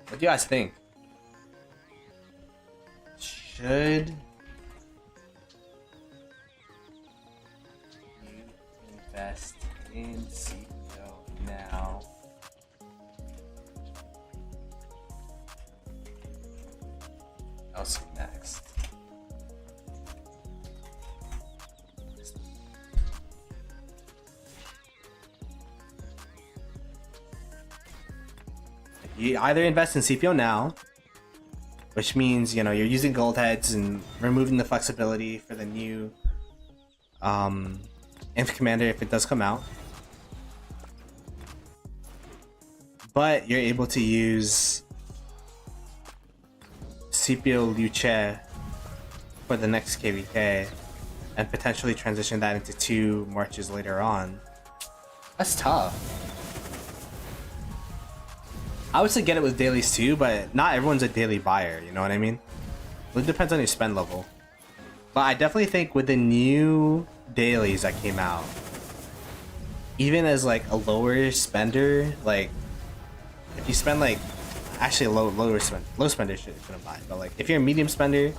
What do you guys think? Should you invest in CPO now? I'll see next. You either invest in CPO now, which means, you know, you're using gold heads and removing the flexibility for the new Inf Commander if it does come out. But you're able to use CPO Luce for the next KvK and potentially transition that into 2 marches later on. That's tough. I would say get it with dailies too, but not everyone's a daily buyer, you know what I mean? It depends on your spend level. But I definitely think with the new dailies that came out, even as like a lower spender, like if you spend like, actually low spender shouldn't buy, but like if you're a medium spender,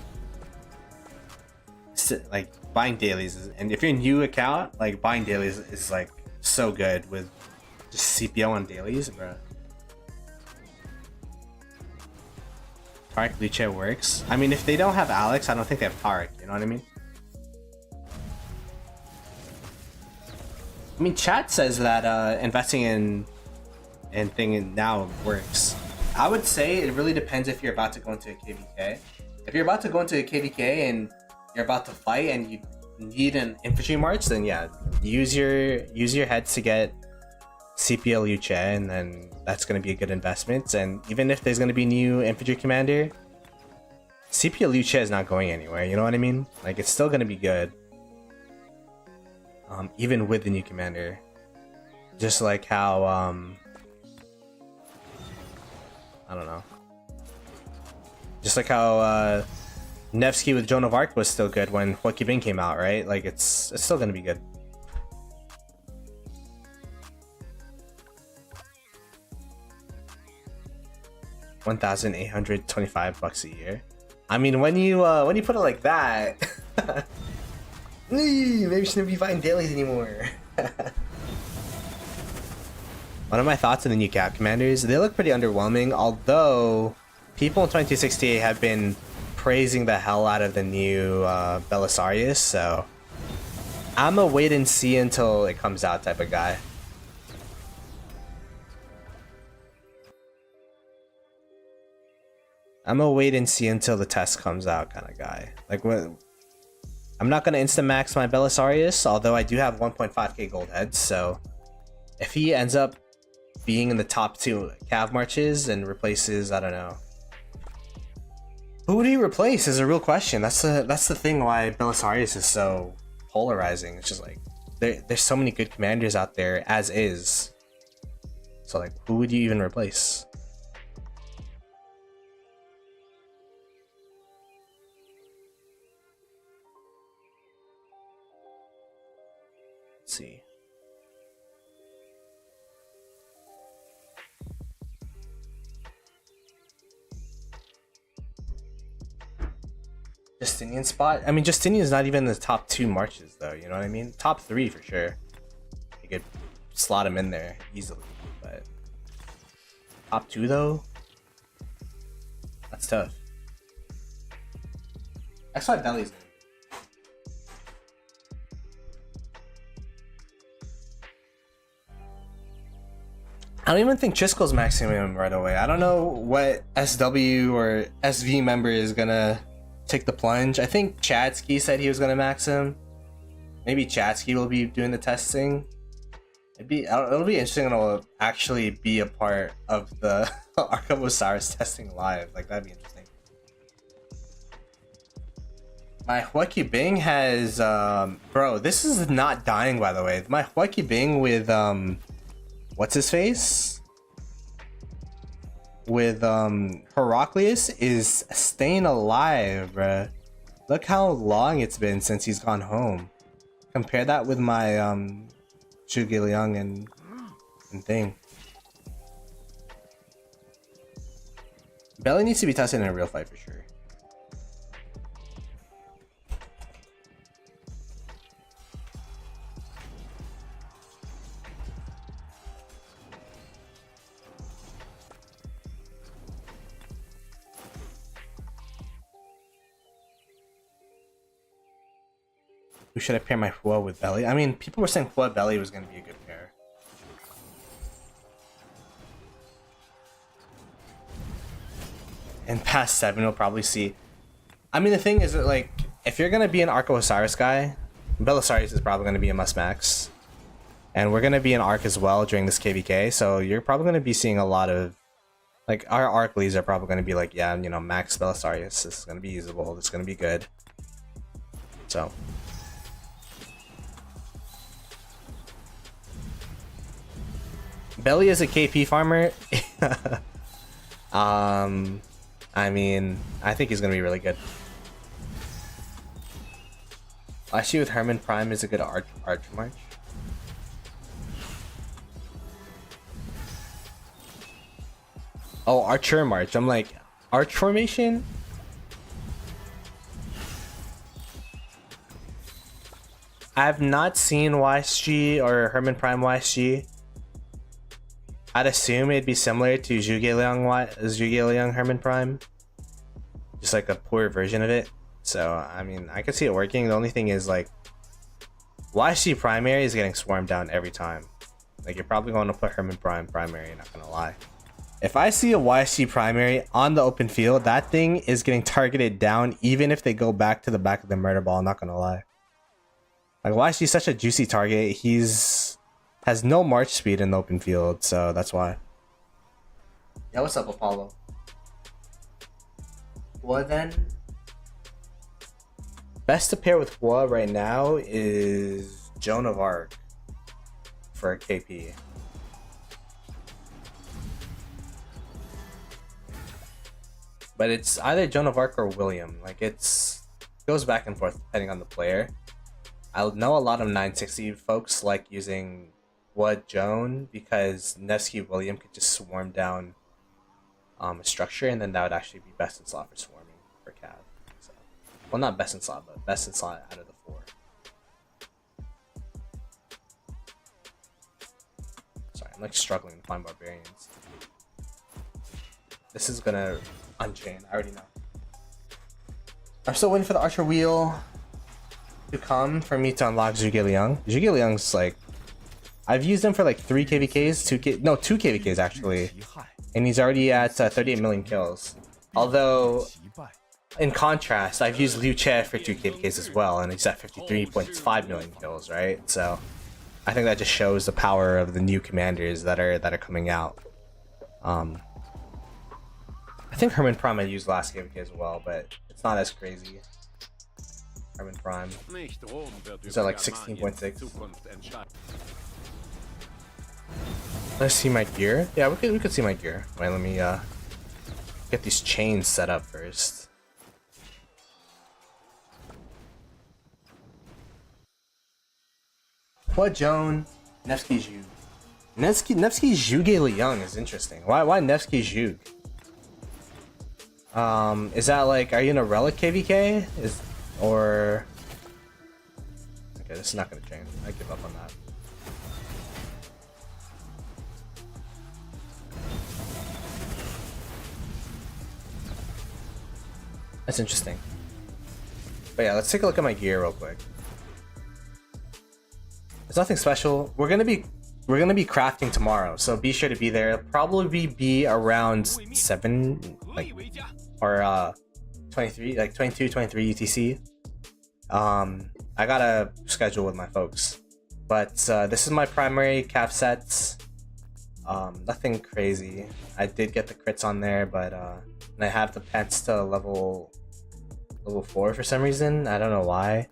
like buying dailies and if you're a new account, like buying dailies is like so good with just CPO on dailies, bro. Tarek Luce works. I mean, if they don't have Alex, I don't think they have Tarek, you know what I mean? I mean, chat says that investing in thing now works. I would say it really depends if you're about to go into a KvK. If you're about to go into a KvK and you're about to fight and you need an infantry march, then yeah, use your heads to get CPL Luce, and then that's going to be a good investment. And even if there's going to be new infantry commander, CPL Luce is not going anywhere, you know what I mean? Like, it's still going to be good, even with the new commander. Just like how I don't know, just like how Nevsky with Joan of Arc was still good when Huoki Bing came out, right? Like, it's still going to be good. $1,825 a year. I mean, when you put it like that, maybe you shouldn't be buying dailies anymore. One of my thoughts on the new Cap commanders, they look pretty underwhelming, although people in 2268 have been praising the hell out of the new Belisarius, so I'm a wait and see until it comes out type of guy. I'm gonna wait and see until the test comes out kind of guy. Like, when I'm not gonna instant max my Belisarius, although I do have 1.5k gold heads, so if he ends up being in the top 2 cav marches and replaces, I don't know, who would he replace is a real question. That's the thing why Belisarius is so polarizing. It's just like there's so many good commanders out there as is, so like, who would you even replace? See, Justinian spot. I mean, Justinian's not even in the top 2 marches though, you know what I mean? Top 3 for sure. You could slot him in there easily, but top 2 though, that's tough. That's why Belly's. I don't even think Chisco's maxing him right away. I don't know what SW or SV member is gonna take the plunge. I think Chadsky said he was gonna max him. Maybe Chadsky will be doing the testing. It'll be interesting to actually be a part of the Ark of Osiris testing live. Like, that'd be interesting. My Huoki Bing has bro, this is not dying, by the way. My Huoki Bing with what's his face? With Heraclius is staying alive, bruh. Look how long it's been since he's gone home. Compare that with my Zhuge Liang and thing. Belly needs to be tested in a real fight for sure. Who should I pair my Hua with Belly? I mean, people were saying Hua Belly was going to be a good pair. And past 7, we'll probably see. I mean, the thing is that, like, if you're going to be an Ark of Osiris guy, Belisarius is probably going to be a must-max. And we're going to be an Ark as well during this KvK, so you're probably going to be seeing a lot of... Like, our Ark leads are probably going to be like, yeah, you know, max Belisarius. This is going to be usable. This is going to be good. So... Belly is a KP farmer. I mean, I think he's gonna be really good. Actually, with Herman Prime is a good arch march. Oh, Archer March. I'm like, Arch formation? I have not seen YSG or Herman Prime YSG. I'd assume it'd be similar to Zhuge Herman Prime. Just like a poor version of it. So, I mean, I could see it working. The only thing is, like, YSG primary is getting swarmed down every time. Like, you're probably going to put Herman Prime primary, not gonna lie. If I see a YSG primary on the open field, that thing is getting targeted down even if they go back to the back of the murder ball, not gonna lie. Like, YSG is such a juicy target. Has no march speed in the open field, so that's why. Yeah, what's up, Apollo? What then? Best to pair with Hua right now is Joan of Arc for KP. But it's either Joan of Arc or William. Like, it goes back and forth depending on the player. I know a lot of 960 folks like using Joan because Nevsky William could just swarm down a structure, and then that would actually be best in slot for swarming for Cav. So, well, not best in slot, but best in slot out of the 4. Sorry, I'm like struggling to find barbarians. This is gonna unchain. I already know. I'm still waiting for the Archer Wheel to come for me to unlock Zhuge Liang. Zhuge Liang's like, I've used him for like 3 KvKs, 2 KvKs actually, and he's already at 38 million kills. Although, in contrast, I've used Liu Che for 2 KvKs as well, and he's at 53.5 million kills, right? So, I think that just shows the power of the new commanders that are coming out. I think Herman Prime I used last KvK as well, but it's not as crazy. Herman Prime. These are like 16.6. Let's see my gear. Yeah, we could see my gear. Wait, let me get these chains set up first. What Joan? Nevsky Zhug. Nevsky Zhuge Liang is interesting. Why Nevsky Zhug? Is that like, are you in a relic KvK? Okay, this is not gonna change. I give up on that. That's interesting. But yeah, let's take a look at my gear real quick. There's nothing special. We're gonna be crafting tomorrow, so be sure to be there. It'll probably be around 7, like, or 23, like 22, 23 UTC. I got a schedule with my folks, but this is my primary Cav sets. Nothing crazy. I did get the crits on there, but and I have the pets to level 4 for some reason. I don't know why.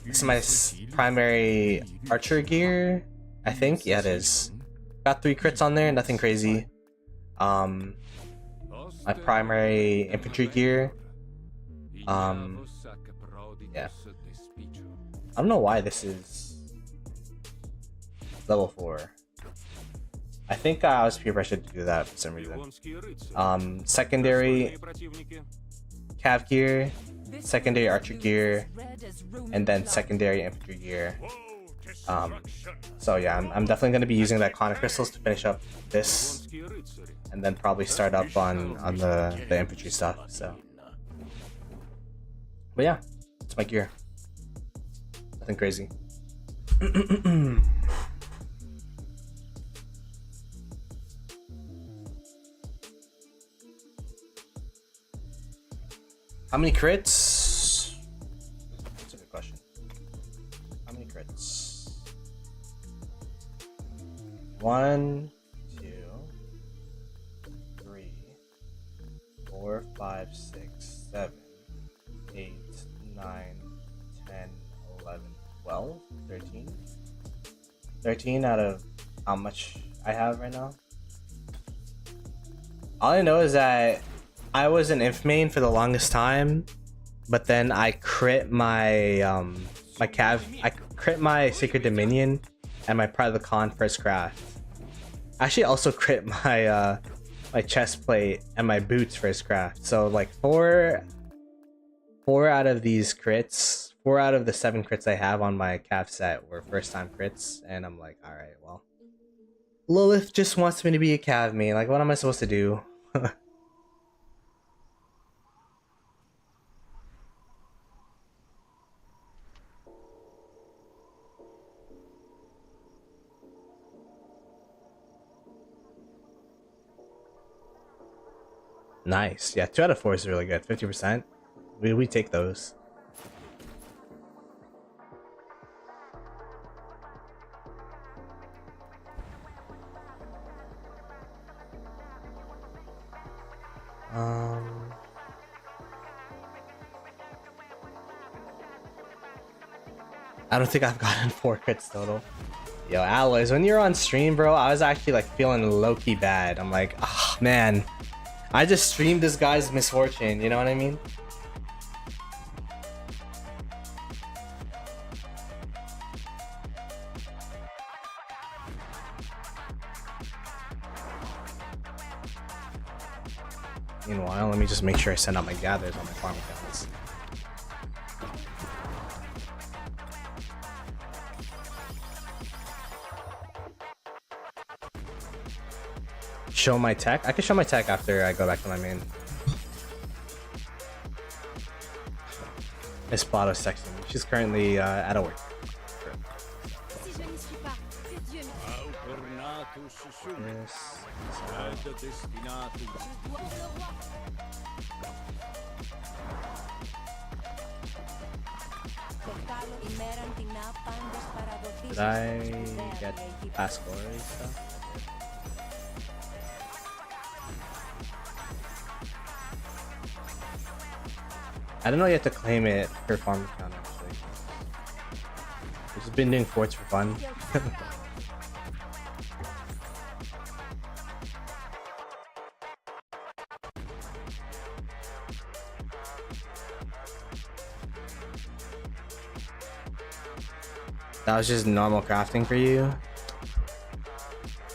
This is my primary archer gear, I think. Yeah, it is. Got 3 crits on there, nothing crazy. My primary infantry gear. Yeah. I don't know why this is level 4. I think I was peer pressured to do that for some reason. Secondary Cav gear, secondary archer gear, and then secondary infantry gear. So yeah, I'm definitely going to be using the iconic crystals to finish up this, and then probably start up on the infantry stuff. So, but yeah, it's my gear. Nothing crazy. How many crits? That's a good question. How many crits? 1, 2, 3, 4, 5, 6, 7, 8, 9, 10, 11, 12, 13. 13 out of how much I have right now? All I know is that I was an inf main for the longest time, but then I crit my I crit my Sacred Dominion and my Pride of the Khan first craft. Actually, also crit my my chest plate and my boots for his craft. So like four out of these crits, 4 out of the 7 crits I have on my cav set were first time crits, and I'm like, all right, well, Lilith just wants me to be a cav main. Like, what am I supposed to do? Nice. Yeah, 2 out of 4 is really good. 50%. We take those. I don't think I've gotten 4 crits total. Yo, Alloys, when you're on stream, bro, I was actually like feeling low-key bad. I'm like, oh man, I just streamed this guy's misfortune, you know what I mean? Meanwhile, let me just make sure I send out my gathers on my farm accounts. Show my tech? I can show my tech after I go back to my main. Miss Plato's texting me. She's currently at a work. Did I get past glory stuff? I don't know you have to claim it per farm account actually. I've just been doing forts for fun. That was just normal crafting for you?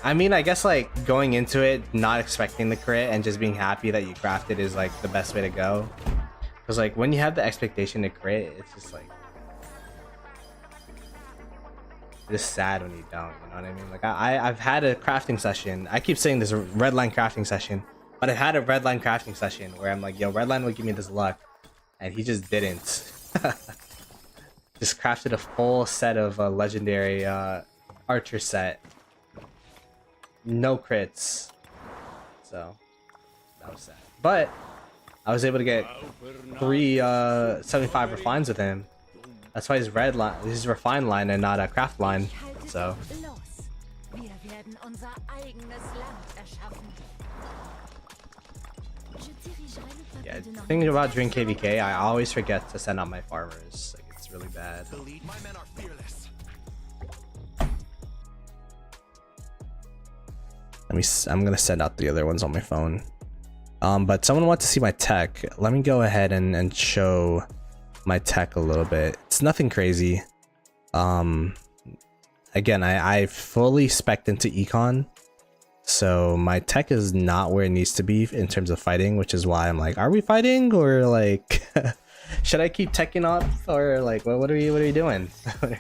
I mean, I guess like going into it, not expecting the crit and just being happy that you crafted is like the best way to go. Because like when you have the expectation to crit, it's just like just sad when you don't, you know what I mean? Like I've had a crafting session. I keep saying this redline crafting session, but I've had a redline crafting session where I'm like, yo, redline will give me this luck, and he just didn't. Just crafted a full set of a legendary archer set, no crits, so that was sad. But I was able to get 3 75 refines with him. That's why his red line, his refine line, and not a craft line. So. Yeah, the thing about doing KvK, I always forget to send out my farmers. Like, it's really bad. I'm gonna send out the other ones on my phone. But someone wants to see my tech. Let me go ahead and show my tech a little bit. It's nothing crazy. Again, I fully spec'd into econ, so my tech is not where it needs to be in terms of fighting, which is why I'm like, are we fighting, or like should I keep teching up, or like what are you doing? It'd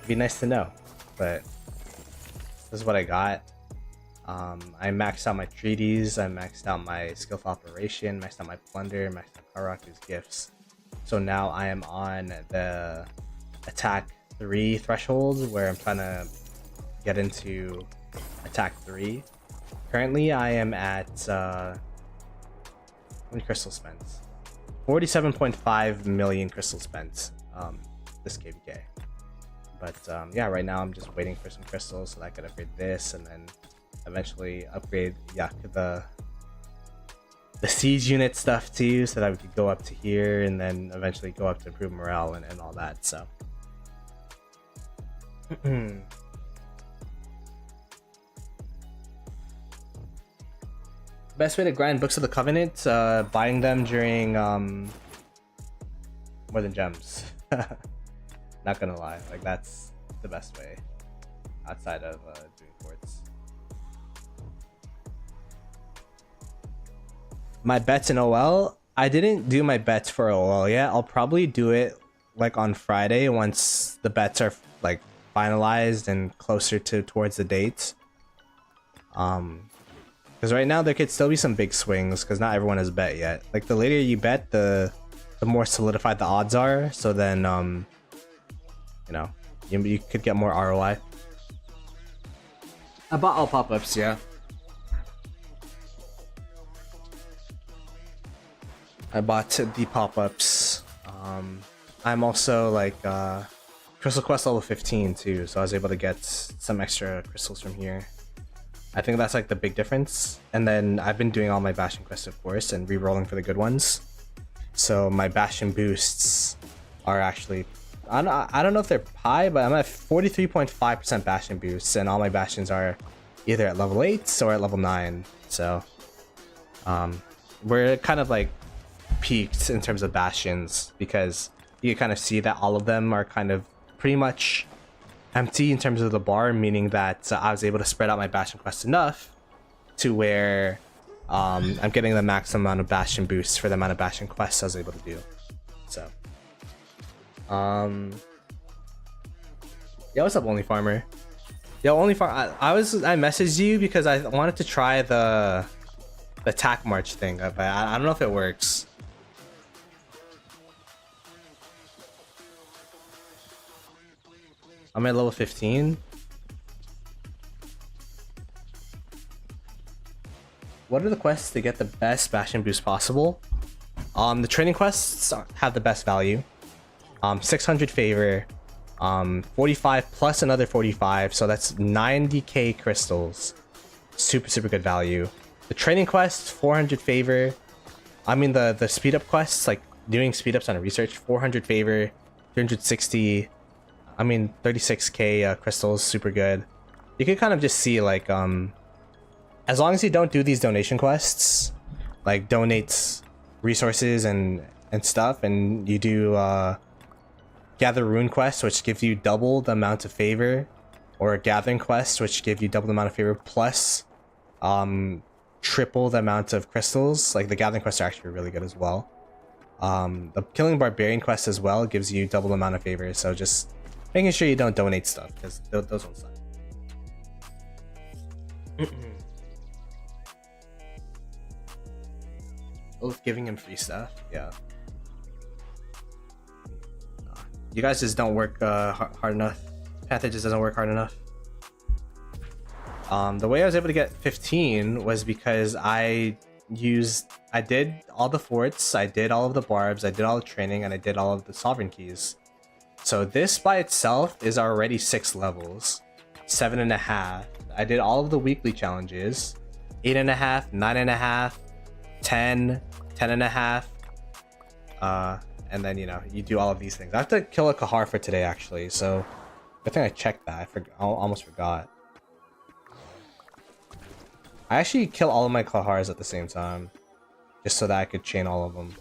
be nice to know, but this is what I got. I maxed out my treaties, I maxed out my skill for operation, maxed out my plunder, maxed out Karaku's gifts. So now I am on the attack 3 threshold, where I'm trying to get into attack 3. Currently I am at how many crystal spent? 47.5 million crystal spent this KvK. But yeah, right now I'm just waiting for some crystals so that I could upgrade this, and then eventually upgrade the siege unit stuff too, so that we could go up to here and then eventually go up to improve morale and all that. So best way to grind Books of the Covenant, buying them during More Than Gems. Not gonna lie, like that's the best way outside of doing forts. My bets in OL, I didn't do my bets for OL yet. I'll probably do it like on Friday once the bets are like finalized and closer to towards the dates. Because right now there could still be some big swings because not everyone has bet yet. Like the later you bet, the more solidified the odds are. So then you know, you could get more ROI. I bought all pop-ups, yeah. I bought the pop-ups. I'm also like Crystal Quest level 15 too, so I was able to get some extra crystals from here. I think that's like the big difference. And then I've been doing all my Bastion quests, of course, and re-rolling for the good ones. So my Bastion boosts are actually, I don't know if they're high, but I'm at 43.5% Bastion boosts, and all my Bastions are either at level 8 or at level 9. So we're kind of like peaked in terms of Bastions because you kind of see that all of them are kind of pretty much empty in terms of the bar, meaning that I was able to spread out my Bastion quest enough to where I'm getting the maximum amount of Bastion boosts for the amount of Bastion quests I was able to do. So yo, what's up, Only Farmer? Yo, Only Farmer, I messaged you because I wanted to try the attack march thing, but I don't know if it works. I'm at level 15. What are the quests to get the best Bastion boost possible? The training quests have the best value. 600 favor, 45 plus another 45, so that's 90k crystals. Super good value. The training quests, 400 favor. I mean the speed up quests, like doing speed ups on a research, 400 favor, 360. I mean 36k crystals, super good. You can kind of just see like as long as you don't do these donation quests, like donate resources and stuff, and you do gather rune quests, which gives you double the amount of favor, or gathering quests, which give you double the amount of favor plus triple the amount of crystals. Like the gathering quests are actually really good as well. The killing barbarian quest as well gives you double the amount of favor, so just making sure you don't donate stuff because those ones suck. Both giving him free stuff, yeah. You guys just don't work hard enough. Panther just doesn't work hard enough. The way I was able to get 15 was because I did all the forts, I did all of the barbs, I did all the training, and I did all of the sovereign keys. So this by itself is already 6 levels, 7.5. I did all of the weekly challenges, 8.5, 9.5, 10, 10.5. And then, you know, you do all of these things. I have to kill a Kahar for today, actually. So I think I checked that. I almost forgot. I actually kill all of my Kahars at the same time, just so that I could chain all of them.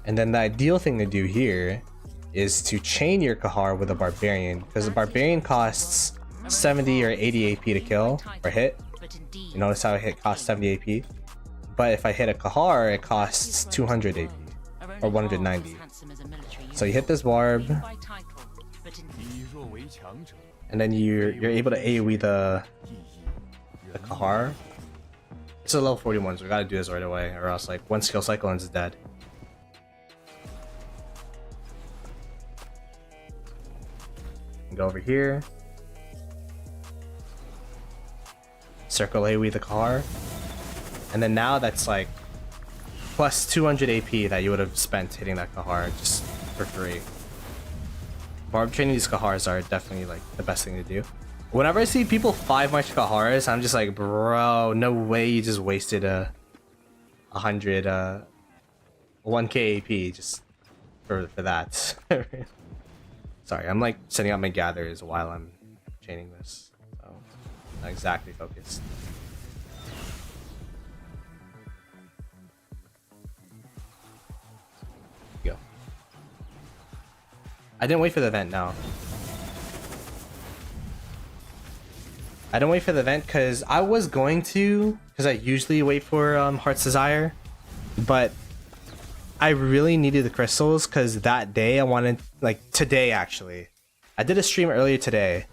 And then the ideal thing to do here is to chain your Kahar with a Barbarian, because the Barbarian costs 70 or 80 AP to kill or hit. You notice how a hit costs 70 AP? But if I hit a Kahar, it costs 200 AP or 190. So you hit this Barb, and then you're able to AoE the Kahar. It's a level 41, so we gotta do this right away, or else like one skill cycle and it's dead. Go over here. Circle AoE the Kahar. And then now that's like plus 200 AP that you would have spent hitting that Kahar just for free. Barb training these Kahars are definitely like the best thing to do. Whenever I see people 5 march Kahars, I'm just like, bro, no way you just wasted 100 1k AP just for that. Sorry, I'm like setting up my gathers while I'm chaining this, so not exactly focused. Go. I didn't wait for the event, no. I don't wait for the event because I was going to, because I usually wait for Heart's Desire, but I really needed the crystals because that day I wanted, like today actually, I did a stream earlier today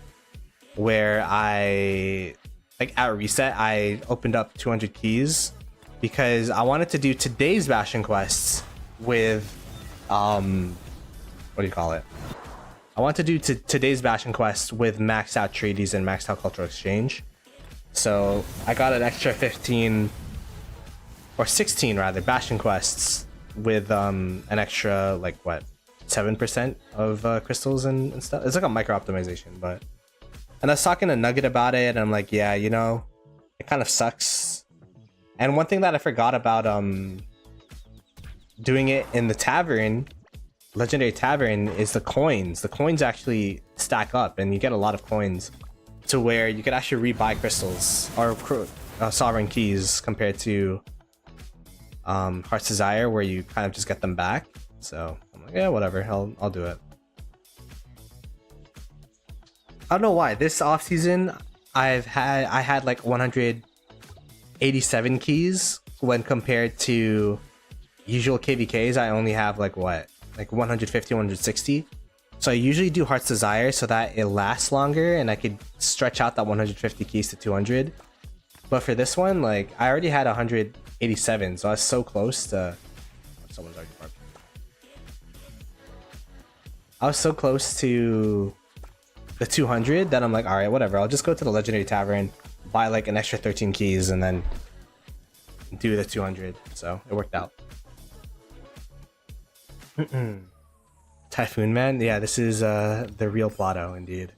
where I, like at reset, I opened up 200 keys because I wanted to do today's Bastion quests with, what do you call it? I want to do today's Bastion quest with maxed out treaties and maxed out cultural exchange. So I got an extra 15 or 16 rather Bastion quests with an extra like what 7% of crystals and stuff. It's like a micro optimization, but and I was talking to Nugget about it and I'm like, yeah, you know, it kind of sucks. And one thing that I forgot about doing it in the tavern, legendary tavern, is the coins. The coins actually stack up and you get a lot of coins to where you could actually rebuy crystals or sovereign keys compared to Heart's Desire where you kind of just get them back. So I'm like, yeah, whatever, I'll do it. I don't know why this off season I had like 187 keys when compared to usual KvKs. I only have like what, like 150, 160. So I usually do Heart's Desire so that it lasts longer and I could stretch out that 150 keys to 200. But for this one, like I already had 187, so I was so close to. Someone's already Barb. I was so close to the 200 that I'm like, all right, whatever. I'll just go to the legendary tavern, buy like an extra 13 keys, and then do the 200. So it worked out. Typhoon Man, yeah, this is the real Ploto indeed.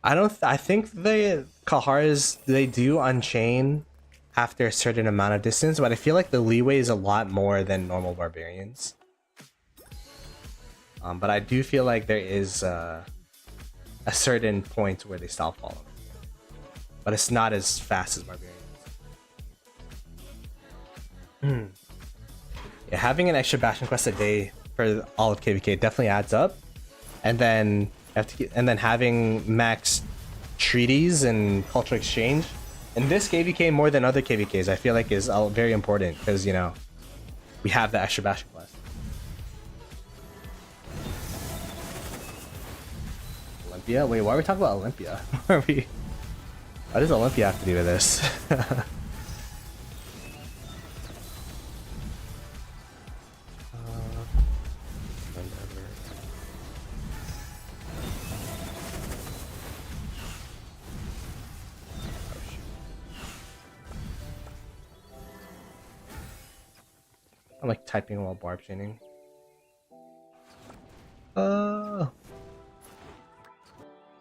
I think the Kahars, they do unchain after a certain amount of distance, but I feel like the leeway is a lot more than normal barbarians. But I do feel like there is a certain point where they stop following, but it's not as fast as barbarians. Yeah, having an extra Bastion quest a day for all of KvK definitely adds up, and then having max treaties and cultural exchange in this KvK more than other KvKs, I feel like is very important because, you know, we have the extra Bastion quest. Olympia? Wait, why are we talking about Olympia? What does Olympia have to do with this? I'm like typing while Barb chaining.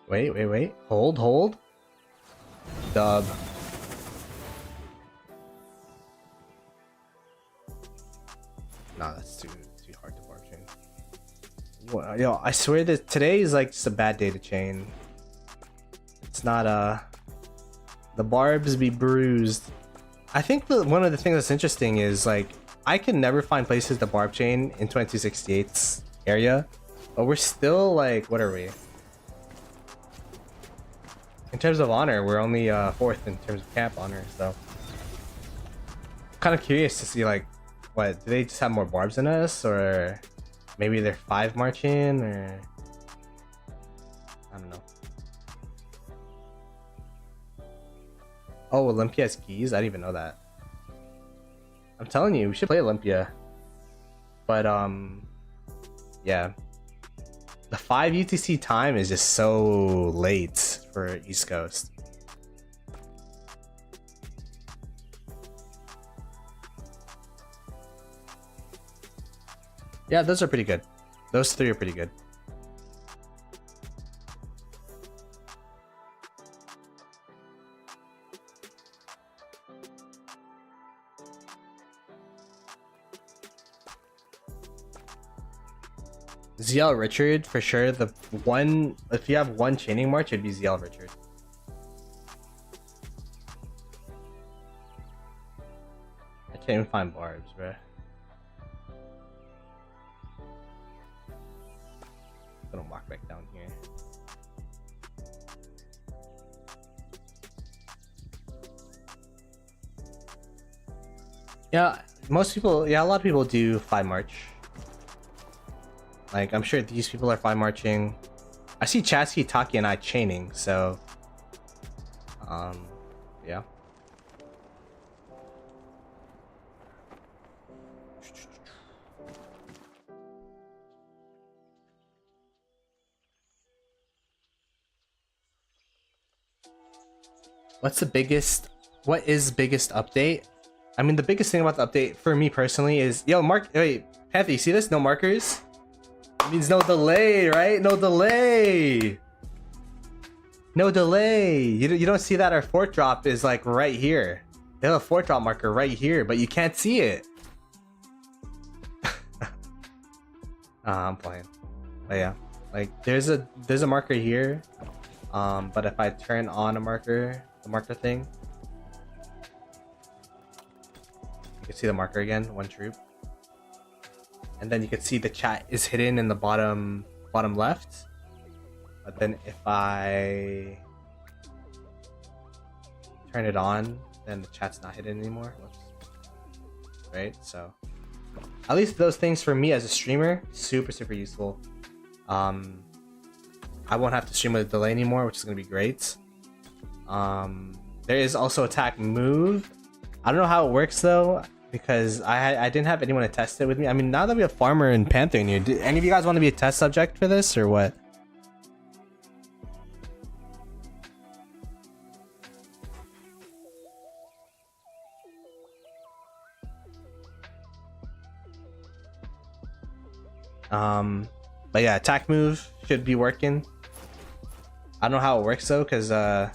Wait. Hold. Dub. Nah, that's too hard to Barb chain. Well, yo, I swear that today is like just a bad day to chain. It's not the Barbs be bruised. I think one of the things that's interesting is like I can never find places to Barb chain in 2268's area, but we're still like, what are we? In terms of honor, we're only 4th in terms of camp honor, so kind of curious to see like, what, do they just have more Barbs than us, or maybe they're 5 marching, or I don't know. Oh, Olympia has keys? I didn't even know that. I'm telling you, we should play Olympia. But yeah. The 5 UTC time is just so late for East Coast. Yeah, those are pretty good. Those 3 are pretty good. ZL Richard for sure. The one, if you have one chaining march, it'd be ZL Richard. I can't even find Barbs, bruh. I'm gonna walk back down here. Yeah, most people, yeah, a lot of people do fly march. Like, I'm sure these people are fly marching. I see Chatsky, Taki, and I chaining, so yeah. What is biggest update? I mean, the biggest thing about the update for me personally is, yo, wait, Panther, you see this? No markers? It means no delay, right? No delay. No delay. You don't see that our fort drop is like right here. They have a fort drop marker right here, but you can't see it. I'm playing. But yeah, like there's a marker here. But if I turn on a marker, the marker thing, you can see the marker again, one troop. And then you can see the chat is hidden in the bottom left. But then if I turn it on, then the chat's not hidden anymore. Whoops. Right? So at least those things for me as a streamer, super useful. I won't have to stream with a delay anymore, which is gonna be great. There is also attack move. I don't know how it works though, because I didn't have anyone to test it with me. I mean, now that we have Farmer and Panther in here, do any of you guys want to be a test subject for this or what? But yeah, attack move should be working. I don't know how it works though, because like,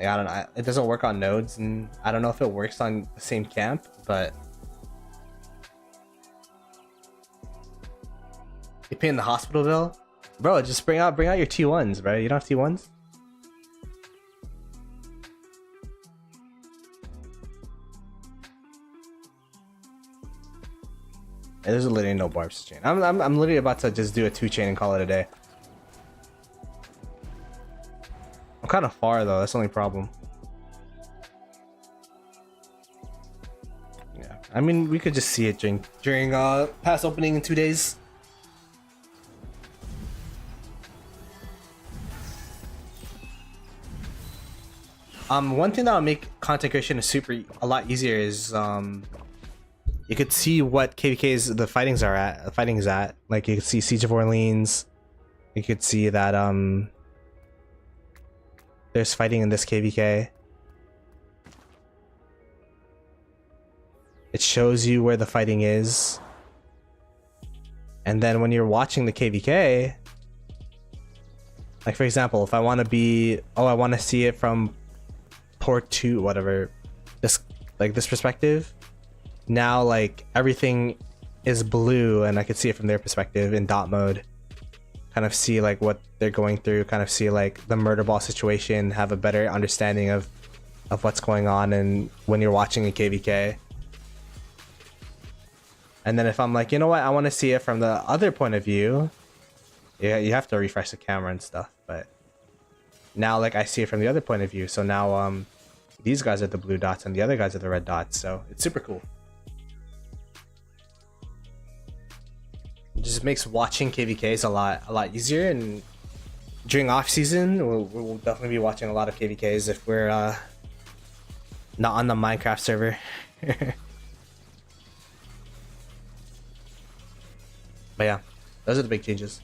I don't know, it doesn't work on nodes, and I don't know if it works on the same camp, but you pay in the hospital bill, bro. Just bring out your T1s, bro. You don't have T1s. Yeah, there's literally no barbs to chain. I'm literally about to just do a 2-chain and call it a day. I'm kind of far though. That's the only problem. Yeah, I mean, we could just see it during pass opening in 2 days. One thing that will make content creation a lot easier is you could see what KvK's the fighting is at. Like you could see Siege of Orleans. You could see that there's fighting in this KvK. It shows you where the fighting is. And then when you're watching the KvK, like for example, if I want to see it from port 2, whatever, this perspective, now like everything is blue and I could see it from their perspective in dot mode, kind of see like what they're going through, kind of see like the murder ball situation, have a better understanding of what's going on. And when you're watching a KvK, and then if I'm like, you know what, I want to see it from the other point of view, yeah, you have to refresh the camera and stuff, but now like I see it from the other point of view. So now these guys are the blue dots and the other guys are the red dots, so it's super cool. It just makes watching KvKs a lot easier, and during off season we'll definitely be watching a lot of KvKs if we're not on the Minecraft server. But yeah, those are the big changes.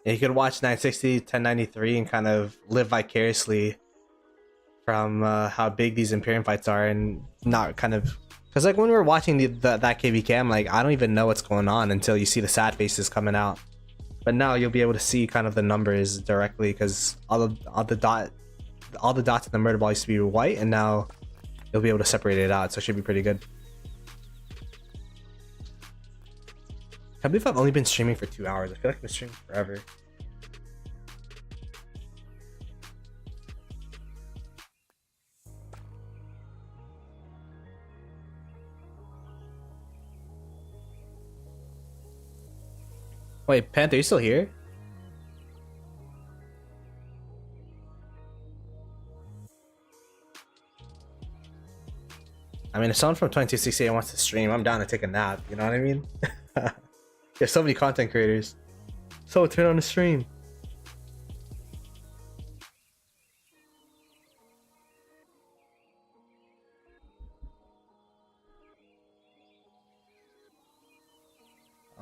Yeah, you could watch 960, 1093 and kind of live vicariously from how big these Imperium fights are, and not kind of, because like when we were watching that KvK, I'm like, I don't even know what's going on until you see the sad faces coming out. But now you'll be able to see kind of the numbers directly, because all the dots in the murder ball used to be white, and now you'll be able to separate it out, so it should be pretty good. I believe I've only been streaming for 2 hours. I feel like I've been streaming forever. Wait, Panther, you still here? I mean, if someone from 2268 wants to stream, I'm down to take a nap. You know what I mean? There's so many content creators. So turn on the stream.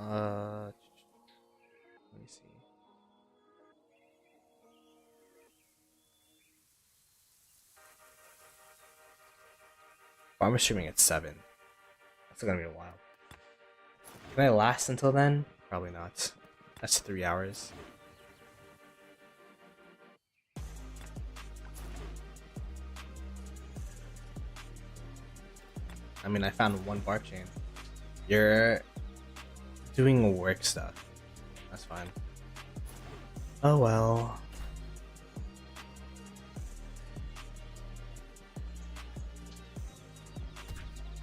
Let me see. I'm streaming at 7. That's gonna be a while. Can I last until then? Probably not. That's 3 hours. I mean, I found one Barb chain. You're doing work stuff. That's fine. Oh well.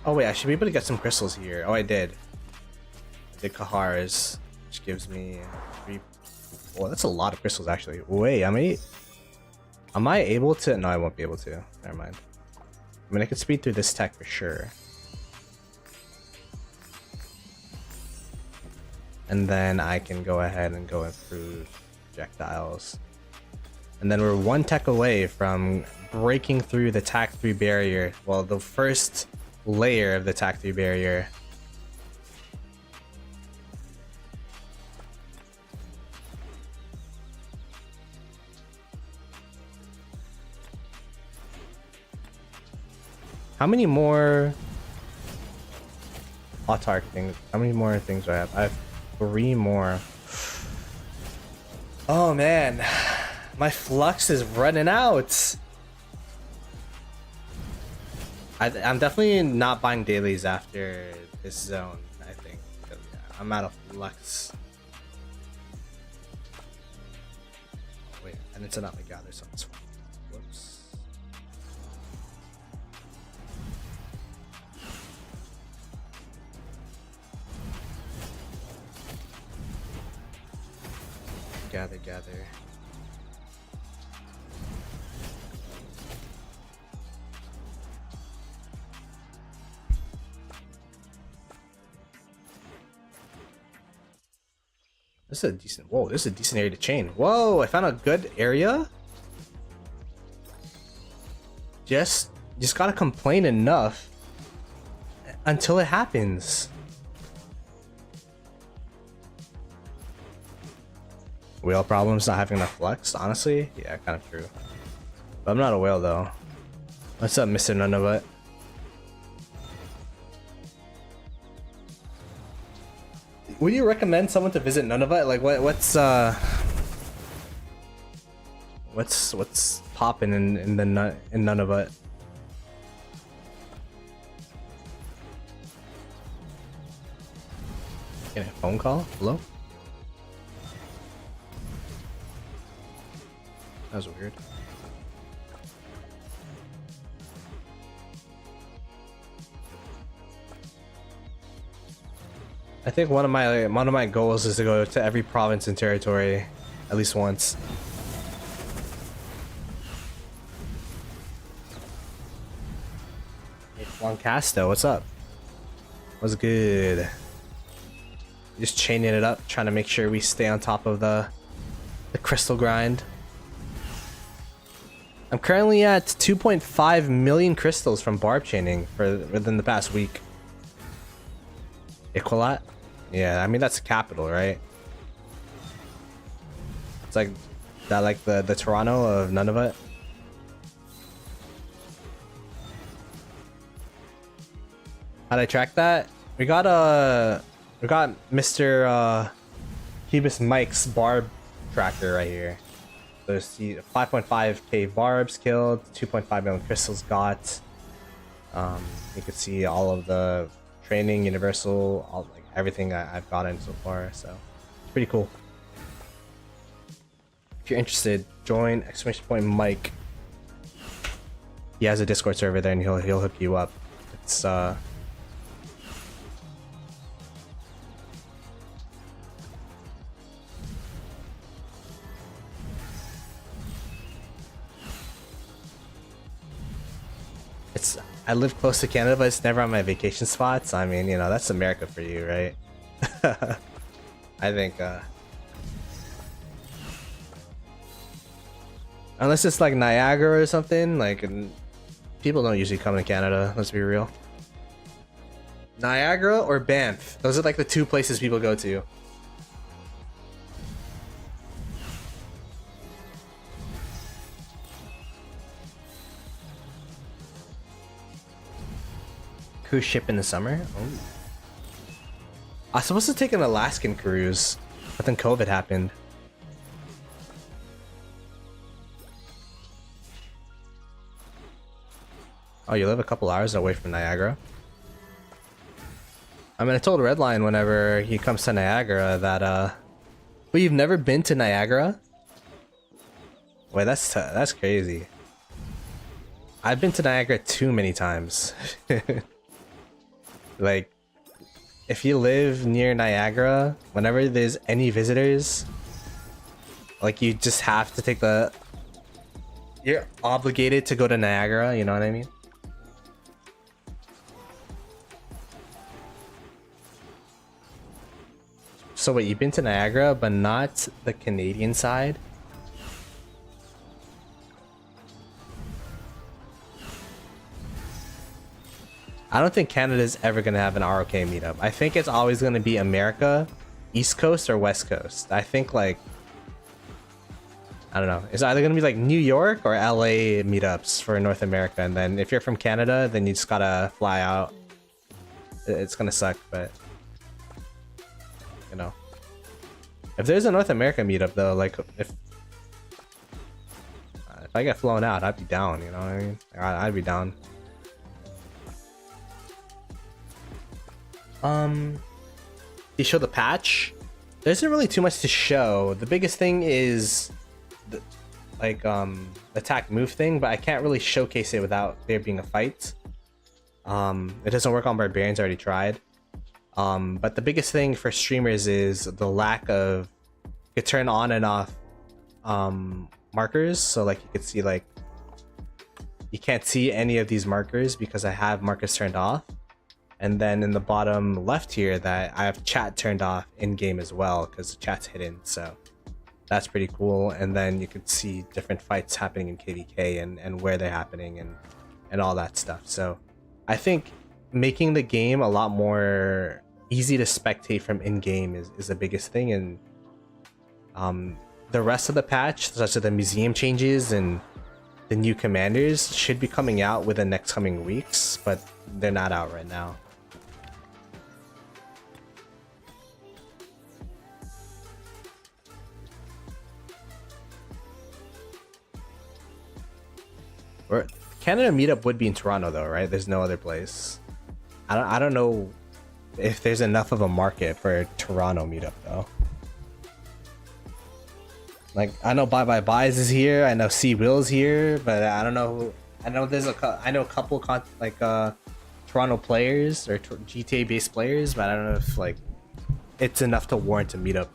Oh wait, I should be able to get some crystals here. Oh, I did. I did Kahar's, which gives me 3. Well, that's a lot of crystals actually. Wait, am I able to? No, I won't be able to. Never mind. I mean, I could speed through this tech for sure. And then I can go ahead and go improve projectiles. And then we're 1 tech away from breaking through the TAC 3 barrier. Well, the first layer of the TAC 3 barrier. How many more autark things? How many more things do I have? I have 3 more. Oh man, my flux is running out. I'm definitely not buying dailies after this zone, I think, because yeah, I'm out of flux. Oh, wait, I need to not like gather some. Whoops. Gather. This is a decent. Whoa, this is a decent area to chain. Whoa, I found a good area. Just gotta complain enough until it happens. Whale problems, not having enough flex, honestly? Yeah, kind of true. But I'm not a whale though. What's up, Mr. None of It? Would you recommend someone to visit Nunavut? Like what's popping in Nunavut? Getting a phone call? Hello? That was weird. I think one of my goals is to go to every province and territory at least once. Hey, Lancaster, what's up? What's good? Just chaining it up, trying to make sure we stay on top of the crystal grind. I'm currently at 2.5 million crystals from Barb chaining within the past week. Equilat? Yeah, I mean that's capital, right? It's like that, like the Toronto of Nunavut. How'd I track that? We got Mr. Phoebus Mike's Barb tracker right here. So see 5.5k barbs killed, 2.5 million crystals got. You can see all of the training, universal, all like everything I've gotten so far. So it's pretty cool. If you're interested, join !Mike. He has a Discord server there, and he'll hook you up. It's I live close to Canada, but it's never on my vacation spots. I mean, you know, that's America for you, right? I think unless it's like Niagara or something, like, and people don't usually come to Canada, let's be real. Niagara or Banff, those are like the two places people go to. Cruise ship in the summer? Oh. I was supposed to take an Alaskan cruise, but then COVID happened. Oh, you live a couple hours away from Niagara? I mean, I told Redline whenever he comes to Niagara that, but you've never been to Niagara? Wait, that's crazy. I've been to Niagara too many times. Like, if you live near Niagara, whenever there's any visitors, like, you just have to take the... You're obligated to go to Niagara, you know what I mean? So wait, you've been to Niagara, but not the Canadian side? I don't think Canada's ever gonna have an ROK meetup. I think it's always gonna be America, East Coast or West Coast. I think, like, I don't know. It's either gonna be like New York or LA meetups for North America, and then if you're from Canada, then you just gotta fly out. It's gonna suck, but you know. If there's a North America meetup though, like if I get flown out, I'd be down, you know what I mean? I'd be down. You show the patch? There isn't really too much to show. The biggest thing is the, like, attack move thing, but I can't really showcase it without there being a fight. It doesn't work on barbarians, I already tried. But the biggest thing for streamers is the lack of, you could turn on and off markers. So like you could see, like, you can't see any of these markers because I have markers turned off. And then in the bottom left here, that I have chat turned off in game as well because the chat's hidden. So that's pretty cool. And then you could see different fights happening in KvK and where they're happening and all that stuff. So I think making the game a lot more easy to spectate from in-game is the biggest thing. And the rest of the patch, such as the museum changes and the new commanders, should be coming out within the next coming weeks, but they're not out right now. Or Canada meetup would be in Toronto though, right? There's no other place. I don't know if there's enough of a market for a Toronto meetup though. Like, I know Bye Bye Buys is here, I know C Will's here, but I don't know. I know there's I know a couple Toronto players or GTA based players, but I don't know if like it's enough to warrant a meetup.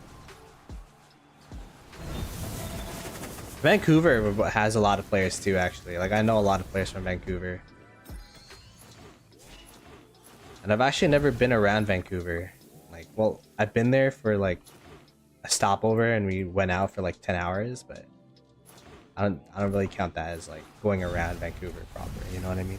Vancouver has a lot of players too, actually. Like, I know a lot of players from Vancouver. And I've actually never been around Vancouver. Like, well, I've been there for like a stopover and we went out for like 10 hours, but I don't really count that as like going around Vancouver proper, you know what I mean?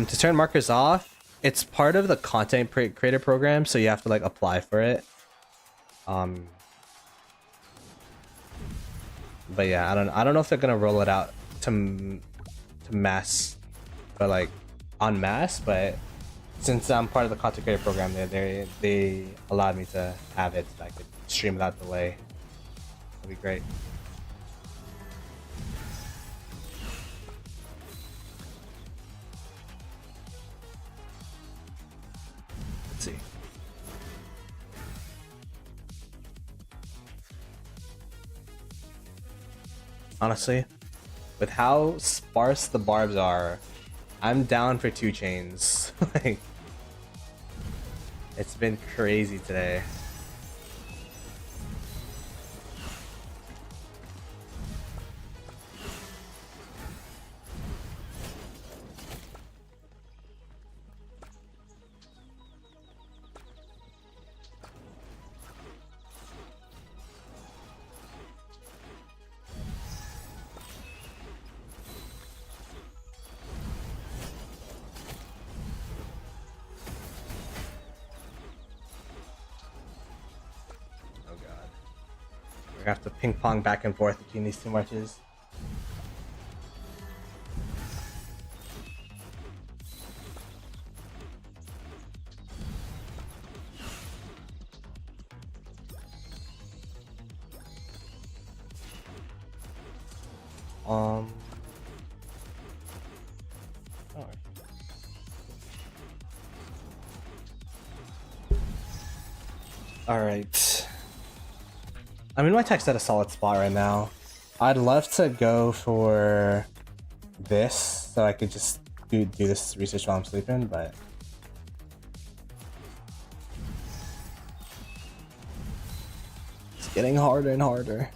To turn markers off, it's part of the content creator program, so you have to like apply for it. But yeah, I don't know if they're gonna roll it out to mass, but like en masse. But since I'm part of the content creator program, they allowed me to have it so I could stream without delay. That'd be great. Let's see. Honestly, with how sparse the barbs are, I'm down for 2 chains. Like, it's been crazy today. We have to ping pong back and forth between these two marches. Oh. All right. I mean, my tech's at a solid spot right now. I'd love to go for this so I could just do this research while I'm sleeping, but it's getting harder and harder.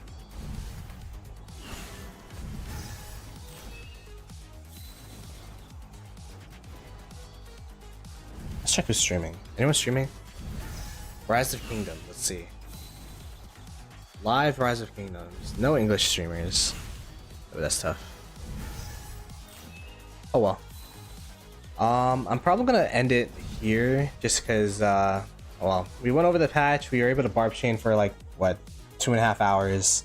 Let's check who's streaming. Anyone streaming? Rise of Kingdom, let's see. Live Rise of Kingdoms. No English streamers. Oh, that's tough. Oh well. I'm probably gonna end it here just because well, we went over the patch, we were able to barb chain for like what, 2.5 hours.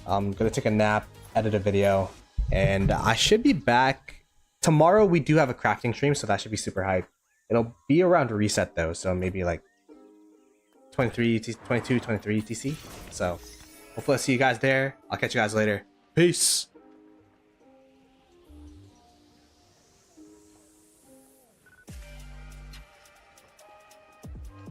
I'm gonna take a nap, edit a video, and I should be back. Tomorrow we do have a crafting stream, so that should be super hype. It'll be around reset though, so maybe like 22, 23 TC. So hopefully I'll see you guys there. I'll catch you guys later. Peace.